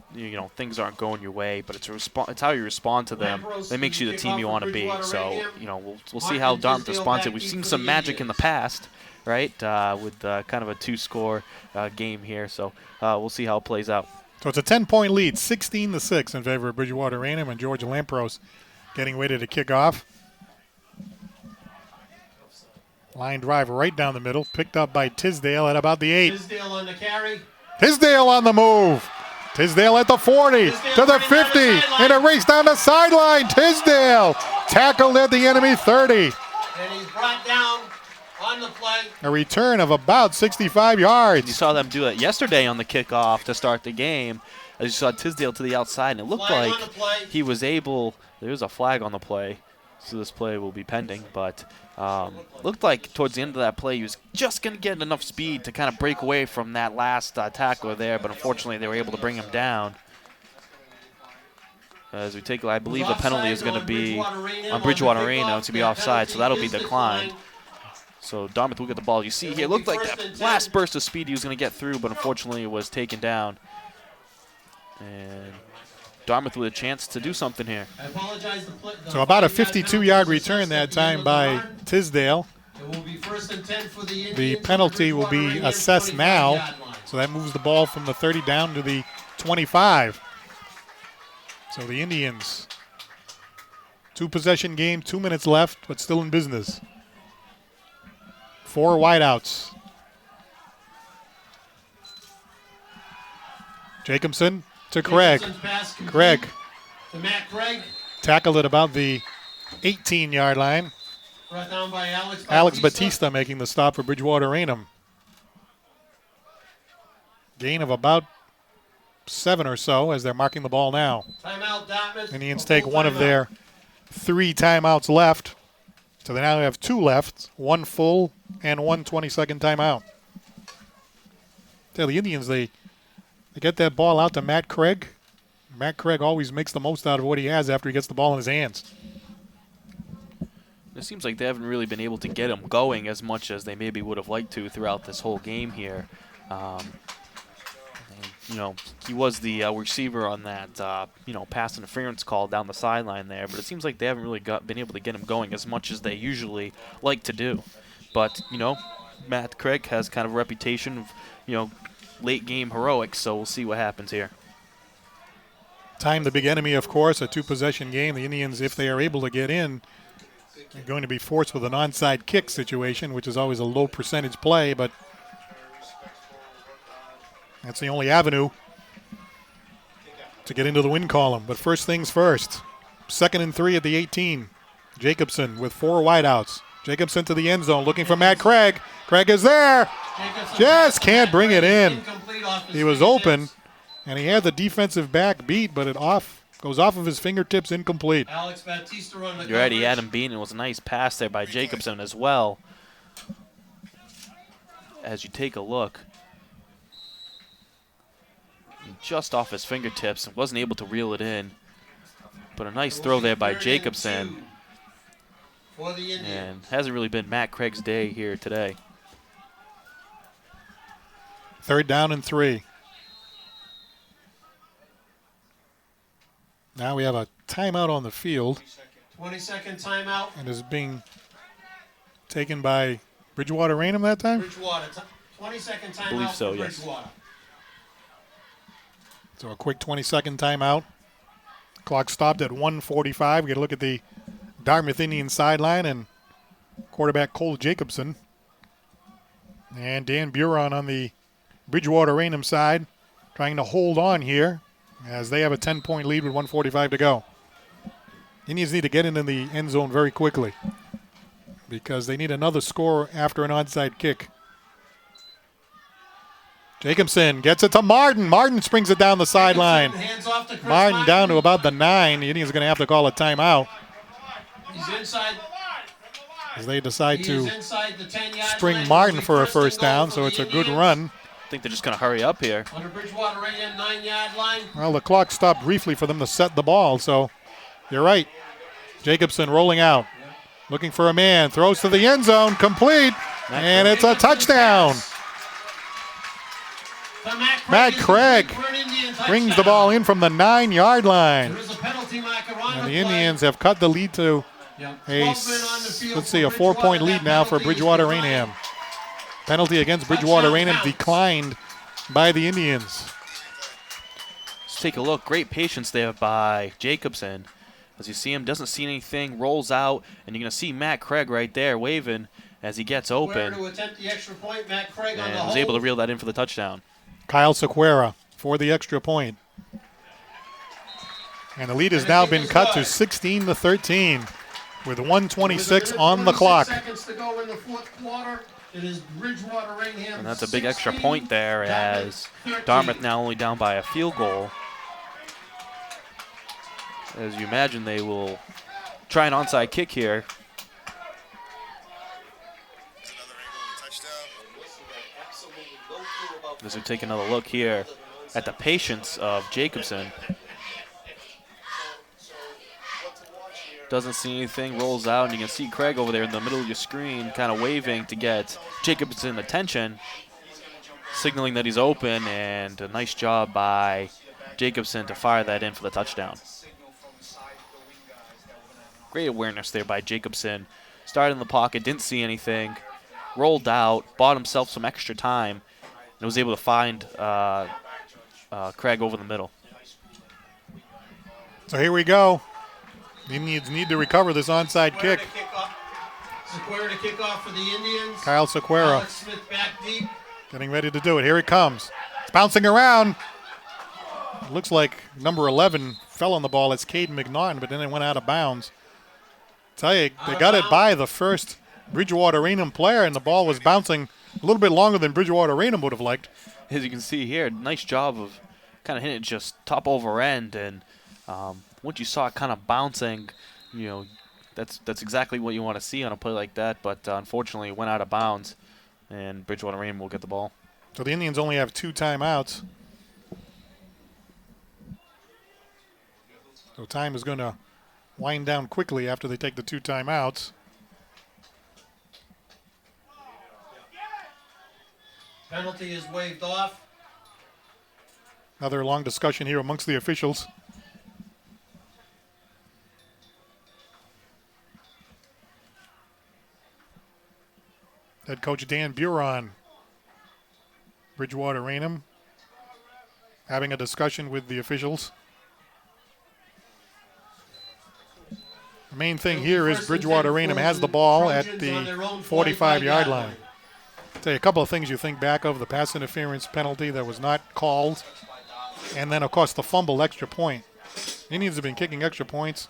things aren't going your way, but it's how you respond to them that makes you the team you want to be. So we'll see how Dartmouth responds. We've seen some magic in the past, right? With kind of a 2-score game here. So we'll see how it plays out.
So it's a 10-point lead, 16-6 in favor of Bridgewater Raynham, and George Lampros getting ready to kick off. Line drive right down the middle, picked up by Tisdale at about the 8.
Tisdale on the carry.
Tisdale on the move. Tisdale at the 40, to the 50, in a race down the sideline. Tisdale tackled at the enemy 30.
And he's brought down on the play.
A return of about 65 yards.
You saw them do it yesterday on the kickoff to start the game. As you saw Tisdale to the outside, and it looked like he was able. There was a flag on the play, so this play will be pending. But looked like towards the end of that play, he was just going to get enough speed to kind of break away from that last tackler there. But unfortunately, they were able to bring him down. As we take, I believe the penalty is going to be on Bridgewater Raynham to be offside, so that'll be declined. So Dartmouth will get the ball. You see here, it looked like that last burst of speed he was going to get through, but unfortunately it was taken down. And Dartmouth with a chance to do something here.
So about a 52-yard return that time by Tisdale. The penalty will be assessed now, so that moves the ball from the 30 down to the 25. So the Indians, 2-possession game, 2 minutes left, but still in business. 4 wideouts. Jacobson to Craig. Craig
To Matt Craig.
tackled at about the 18-yard line.
Brought down by
Alex Batista making the stop for Bridgewater Raynham. Gain of about 7 or so as they're marking the ball now.
Timeout, Dartmouth.
Indians take one of their 3 timeouts left. So they now have 2 left, 1 full and 1 20-second timeout. Tell the Indians they get that ball out to Matt Craig. Matt Craig always makes the most out of what he has after he gets the ball in his hands.
It seems like they haven't really been able to get him going as much as they maybe would have liked to throughout this whole game here. He was the receiver on that, pass interference call down the sideline there, but it seems like they haven't really been able to get him going as much as they usually like to do. But, Matt Craig has kind of a reputation of, late game heroics, so we'll see what happens here.
Time the big enemy, of course, a 2-possession game. The Indians, if they are able to get in, are going to be forced with an onside kick situation, which is always a low percentage play, but that's the only avenue to get into the win column. But first things first, 2nd and 3 at the 18. Jacobson with 4 wideouts. Jacobson to the end zone looking for Matt Craig. Craig is there. Just can't bring it in. He was open, and he had the defensive back beat, but it goes off of his fingertips, incomplete.
Alex Batista on the
You're right, he had him beaten. It was a nice pass there by Jacobson as well. As you take a look, just off his fingertips and wasn't able to reel it in. But a nice throw there by Jacobson. And hasn't really been Matt Craig's day here today.
3rd down and 3. Now we have a timeout on the field.
20-second timeout.
And is being taken by Bridgewater Raynham that time?
Bridgewater. 20-second timeout.
I believe so,
for
yes.
Bridgewater.
So a quick 20-second timeout. Clock stopped at 1:45. We get a look at the Dartmouth Indians sideline and quarterback Cole Jacobson. And Dan Buron on the Bridgewater Raynham side trying to hold on here as they have a 10-point lead with 1:45 to go. Indians need to get into the end zone very quickly because they need another score after an onside kick. Jacobson gets it to Martin. Martin springs it down the sideline.
Hands off to Chris
Martin down to about the 9. The Indians are going to have to call a timeout
He's inside.
as they decide
He
to
is inside the 10-yard
spring
line.
Martin
It'll be
for a
and
first
goal
down,
for
so
the
it's a good
Indians.
run.
I think they're just going to hurry up here.
Under Bridgewater Raynham 9-yard line.
Well, the clock stopped briefly for them to set the ball, so you're right. Jacobson rolling out, looking for a man, throws to the end zone, complete, and it's a touchdown. Matt Craig
for an Indian
brings the
touchdown.
ball in from the 9-yard line.
There is a penalty marker on
And
the
the
play.
Indians have cut the lead to
Yeah,
a,
12 men on the field
let's
for
see, a
Bridgewater.
4-point lead
That
now for
penalty is
Bridgewater
declined.
Raynham. Penalty against Bridgewater
Touchdown
Raynham
counts.
declined by the Indians.
Let's take a look. Great patience there by Jacobson. As you see him, doesn't see anything, rolls out, and you're going to see Matt Craig right there waving as he gets
Where
open
to attempt the extra point, Matt Craig on the
and was able to
hold.
reel that in for the touchdown.
Kyle Sequeira for the extra point. And the lead has
And
now
the kick
been
is
cut to
good.
16-13 with
With a
1:26
minute
on the
26
clock.
seconds to go in the fourth quarter. It is Bridgewater Raynham.
And that's a big extra
16,
point there as
13.
Dartmouth now only down by a field goal. As you imagine, they will try an onside kick here. As we take another look here at the patience of Jacobson. Doesn't see anything, rolls out, and you can see Craig over there in the middle of your screen kind of waving to get Jacobson attention, signaling that he's open, and a nice job by Jacobson to fire that in for the touchdown. Great awareness there by Jacobson. Started in the pocket, didn't see anything, rolled out, bought himself some extra time, and was able to find Craig over the middle.
So here we go. The Indians need to recover this onside kick.
Sequeira to kick off for the Indians.
Kyle Sequeira
Alex Smith back deep.
getting ready to do it. Here it comes. It's bouncing around. It looks like number 11 fell on the ball. It's Caden McNaughton, but then it went out of bounds. Tell you, they got it by the first Bridgewater Raynham player, and the ball was bouncing a little bit longer than Bridgewater Raynham would have liked.
As you can see here, nice job of kind of hitting it just top over end, and once you saw it kind of bouncing, you know, that's exactly what you want to see on a play like that. But unfortunately, it went out of bounds, and Bridgewater Raynham will get the ball.
So the Indians only have 2 timeouts. So time is going to wind down quickly after they take the 2 timeouts.
Penalty is waved off.
Another long discussion here amongst the officials. Head coach Dan Buron, Bridgewater Raynham, having a discussion with the officials. The main thing here is Bridgewater Raynham has the ball at the 45-yard line. Tell you a couple of things you think back of: the pass interference penalty that was not called, and then, of course, the fumble extra point. Indians have been kicking extra points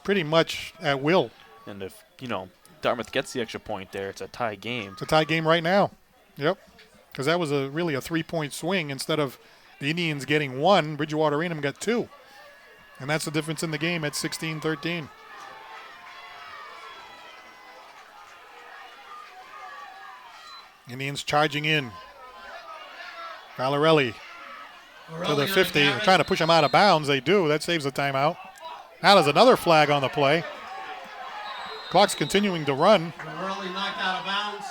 pretty much at will.
And if, you know, Dartmouth gets the extra point there, it's a tie game.
It's a tie game right now. Yep. Because that was really a 3-point swing. Instead of the Indians getting 1, Bridgewater Raynham got 2. And that's the difference in the game at 16-13. Indians charging in. Valarelli to the 50. They're trying to push him out of bounds. They do. That saves the timeout. Now there's another flag on the play. Clock's continuing to run.
Early knocked out of bounds.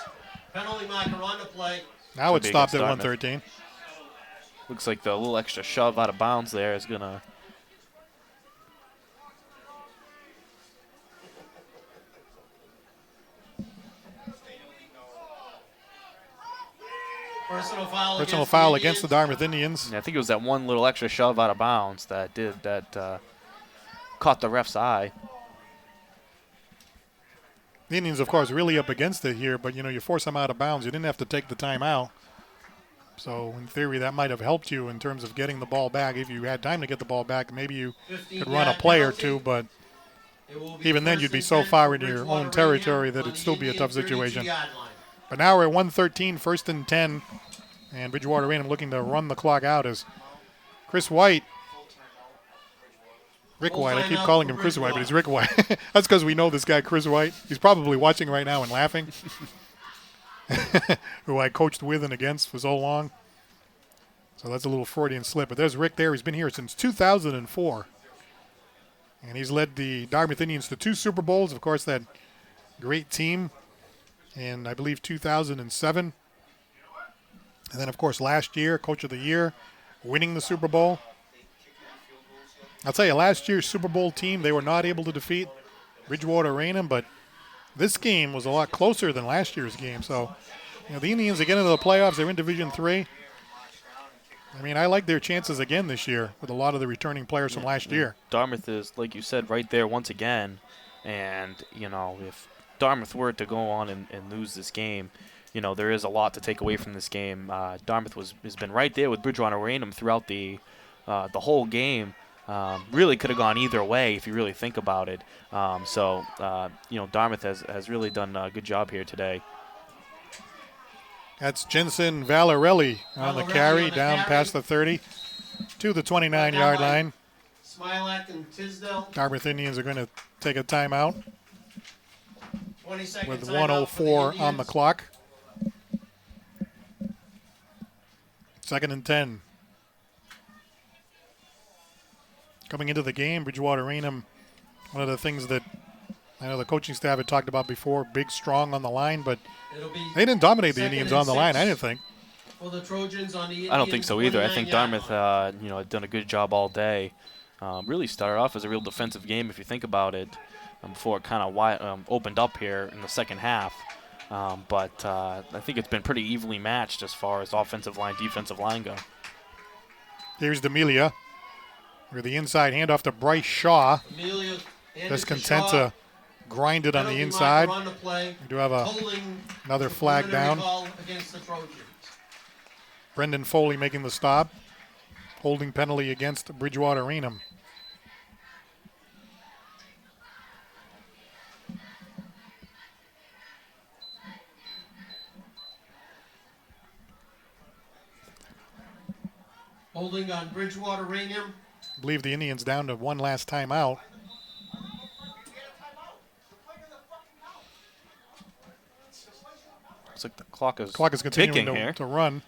Penalty marker on the play.
Now
Could
it's
be
stopped at
against Dartmouth.
113.
Looks like the little extra shove out of bounds there is going to
Personal
foul against the Dartmouth Indians.
Yeah, I think it was that one little extra shove out of bounds that caught the ref's eye.
The Indians, of course, really up against it here, but, you force them out of bounds. You didn't have to take the timeout. So, in theory, that might have helped you in terms of getting the ball back. If you had time to get the ball back, maybe you could run a play or two, but even then you'd be so far into your own territory that it'd still be a tough situation. But now we're at 113, 1st and 10, and Bridgewater Raynham looking to run the clock out as Chris White. Rick White. I keep calling him Chris White, but he's Rick White. That's because we know this guy, Chris White. He's probably watching right now and laughing. Who I coached with and against for so long. So that's a little Freudian slip. But there's Rick there. He's been here since 2004. And he's led the Dartmouth Indians to 2 Super Bowls. Of course, that great team in, I believe, 2007. And then, of course, last year, Coach of the Year, winning the Super Bowl. I'll tell you, last year's Super Bowl team, they were not able to defeat Bridgewater Raynham, but this game was a lot closer than last year's game. So, the Indians are getting into the playoffs. They're in Division III. I mean, I like their chances again this year with a lot of the returning players from last year.
Dartmouth is, like you said, right there once again. And, if Dartmouth were to go on and lose this game, there is a lot to take away from this game. Dartmouth has been right there with Bridgewater Raynham throughout the whole game. Really could have gone either way if you really think about it. Dartmouth has really done a good job here today.
That's Jensen Valarelli on the carry, down past the 30 to the 29-yard line.
Smilac and Tisdale.
Dartmouth Indians are going to take a timeout
20-second
with
timeout for the
1:04 on the
Indians.
clock. 2nd and 10. Coming into the game, Bridgewater Raynham, one of the things that I know the coaching staff had talked about before, big, strong on the line, but they didn't dominate the Indians on the line, I didn't think.
For the Trojans on the Indians,
I don't think so either. I think
29
Dartmouth,
yard line.
had done a good job all day. Really started off as a real defensive game if you think about it, before it kind of opened up here in the second half. But I think it's been pretty evenly matched as far as offensive line, defensive line go.
Here's D'Amelia with the inside handoff to Bryce Shaw.
Amelia handed
Just
to
content
Shaw.
to grind it on the
Penalty
inside.
marker on the play.
We do have
Holding
another flag
preliminary
down.
call against the Trojans.
Brendan Foley making the stop. Holding penalty against Bridgewater Raynham.
Holding on Bridgewater Raynham.
I believe the Indians down to one last timeout.
Looks like the clock is
continuing
ticking here.
to run.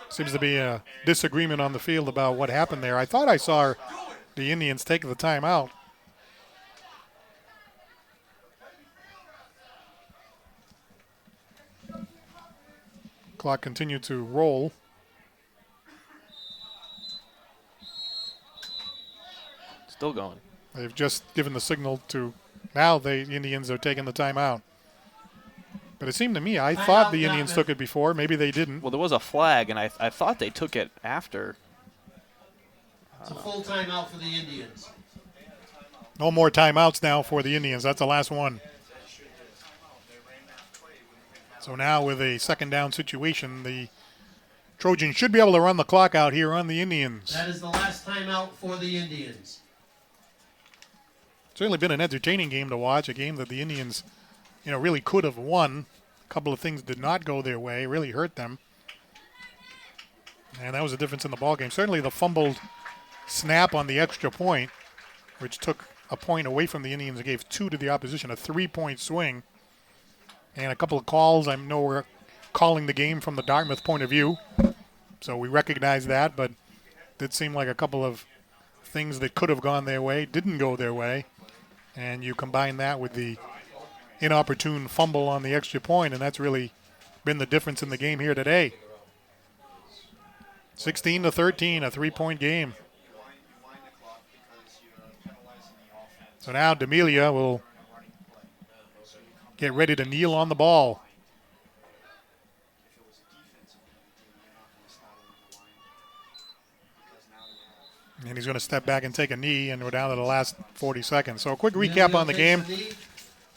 Seems to be a disagreement on the field about what happened there. I thought I saw the Indians take the timeout. Clock continued to roll.
Still going.
They've just given the signal to now the Indians are taking the timeout. But it seemed to me, I thought the Indians took it before. Maybe they didn't.
Well, there was a flag, and I thought they took it after.
It's a full timeout for the Indians.
No more timeouts now for the Indians. That's the last one. So now with a second down situation, the Trojans should be able to run the clock out here on the Indians.
That is the last timeout for the Indians.
Certainly been an entertaining game to watch, a game that the Indians, really could have won. A couple of things did not go their way, really hurt them. And that was the difference in the ballgame. Certainly the fumbled snap on the extra point, which took a point away from the Indians and gave 2 to the opposition, a 3-point swing. And a couple of calls. I know we're calling the game from the Dartmouth point of view, so we recognize that, but it did seem like a couple of things that could have gone their way didn't go their way. And you combine that with the inopportune fumble on the extra point, and that's really been the difference in the game here today. 16-13, a 3-point game. So now D'Amelia will get ready to kneel on the ball. And he's going to step back and take a knee, and we're down to the last 40 seconds. So a quick recap on the game.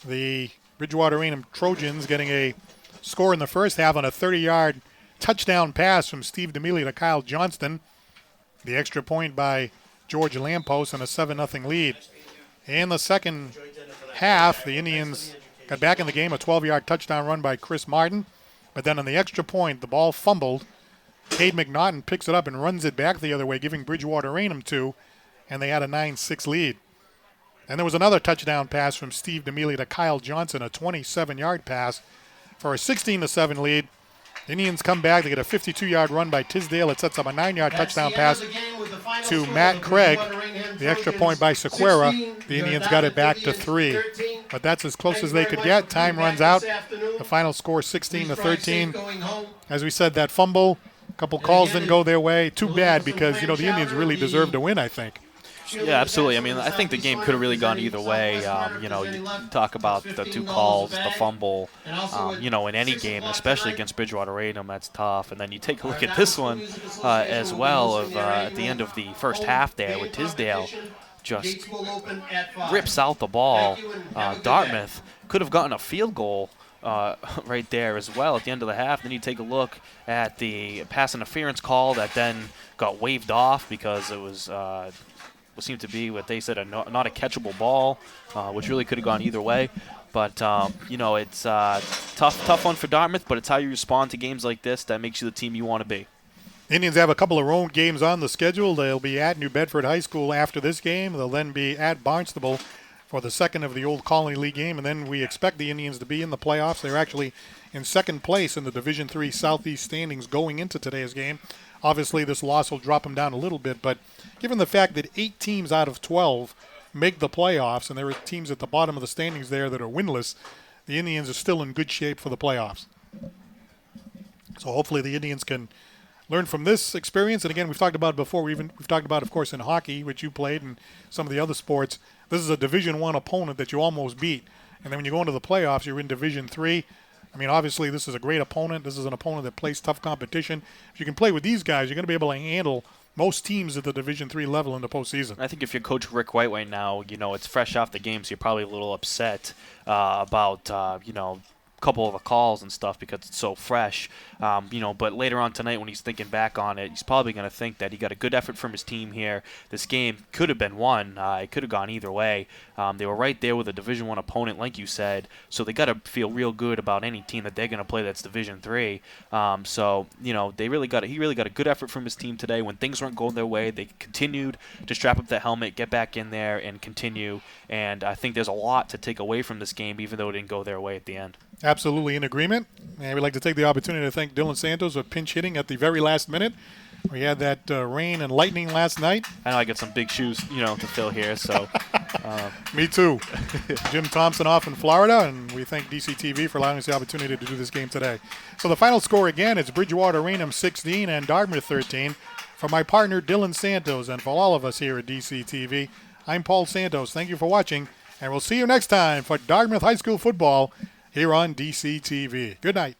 The Bridgewater Raynham Trojans getting a score in the first half on a 30-yard touchdown pass from Steve D'Amelia to Kyle Johnston. The extra point by George Lampos and a 7-0 lead. In the second half, the Indians got back in the game, a 12-yard touchdown run by Chris Martin. But then on the extra point, the ball fumbled. Cade McNaughton picks it up and runs it back the other way, giving Bridgewater Raynham 2, and they had a 9-6 lead. And there was another touchdown pass from Steve D'Amelia to Kyle Johnson, a 27-yard pass for a 16-7 lead. Indians come back. They get a 52-yard run by Tisdale. It sets up a 9-yard touchdown pass to Matt Craig. The extra point by Sequeira. The Indians got it back to 3. But that's as close as they could get. Time runs out. The final score 16-13. As we said, that fumble, a couple calls didn't go their way. Too bad because, the Indians really deserve to win, I think.
Yeah, absolutely. I mean, I think the game could have really gone either way. You talk about the 2 calls, the fumble, in any game, especially against Bridgewater Raynham, that's tough. And then you take a look at this one as well at the end of the first half there with Tisdale just rips out the ball. Dartmouth could have gotten a field goal right there as well at the end of the half. Then you take a look at the pass interference call that then got waved off because it was what seemed to be what they said not a catchable ball, which really could have gone either way. But, it's tough one for Dartmouth, but it's how you respond to games like this that makes you the team you want to be.
Indians have a couple of road games on the schedule. They'll be at New Bedford High School after this game. They'll then be at Barnstable for the second of the Old Colony League game, and then we expect the Indians to be in the playoffs. They're actually in second place in the Division III Southeast standings going into today's game. Obviously, this loss will drop them down a little bit, but given the fact that 8 teams out of 12 make the playoffs, and there are teams at the bottom of the standings there that are winless, the Indians are still in good shape for the playoffs. So hopefully the Indians can learn from this experience. And again, we've talked about it before. We've talked about, of course, in hockey, which you played, and some of the other sports. This is a Division I opponent that you almost beat. And then when you go into the playoffs, you're in Division III. I mean, obviously, this is a great opponent. This is an opponent that plays tough competition. If you can play with these guys, you're going to be able to handle most teams at the Division III level in the postseason.
I think if you're Coach Rick White right now, it's fresh off the game, so you're probably a little upset about, a couple of the calls and stuff because it's so fresh. But later on tonight when he's thinking back on it, he's probably going to think that he got a good effort from his team here. This game could have been won. It could have gone either way. They were right there with a Division I opponent, like you said, so they got to feel real good about any team that they're going to play that's Division III. He really got a good effort from his team today. When things weren't going their way, they continued to strap up that helmet, get back in there, and continue. And I think there's a lot to take away from this game, even though it didn't go their way at the end.
Absolutely in agreement. And we'd like to take the opportunity to thank Dylan Santos for pinch hitting at the very last minute. We had that rain and lightning last night.
I know I got some big shoes, to fill here. So,
Me too. Jim Thompson off in Florida, and we thank DCTV for allowing us the opportunity to do this game today. So the final score again is Bridgewater Raynham 16 and Dartmouth 13. For my partner Dylan Santos and for all of us here at DCTV, I'm Paul Santos. Thank you for watching, and we'll see you next time for Dartmouth High School football here on DCTV. Good night.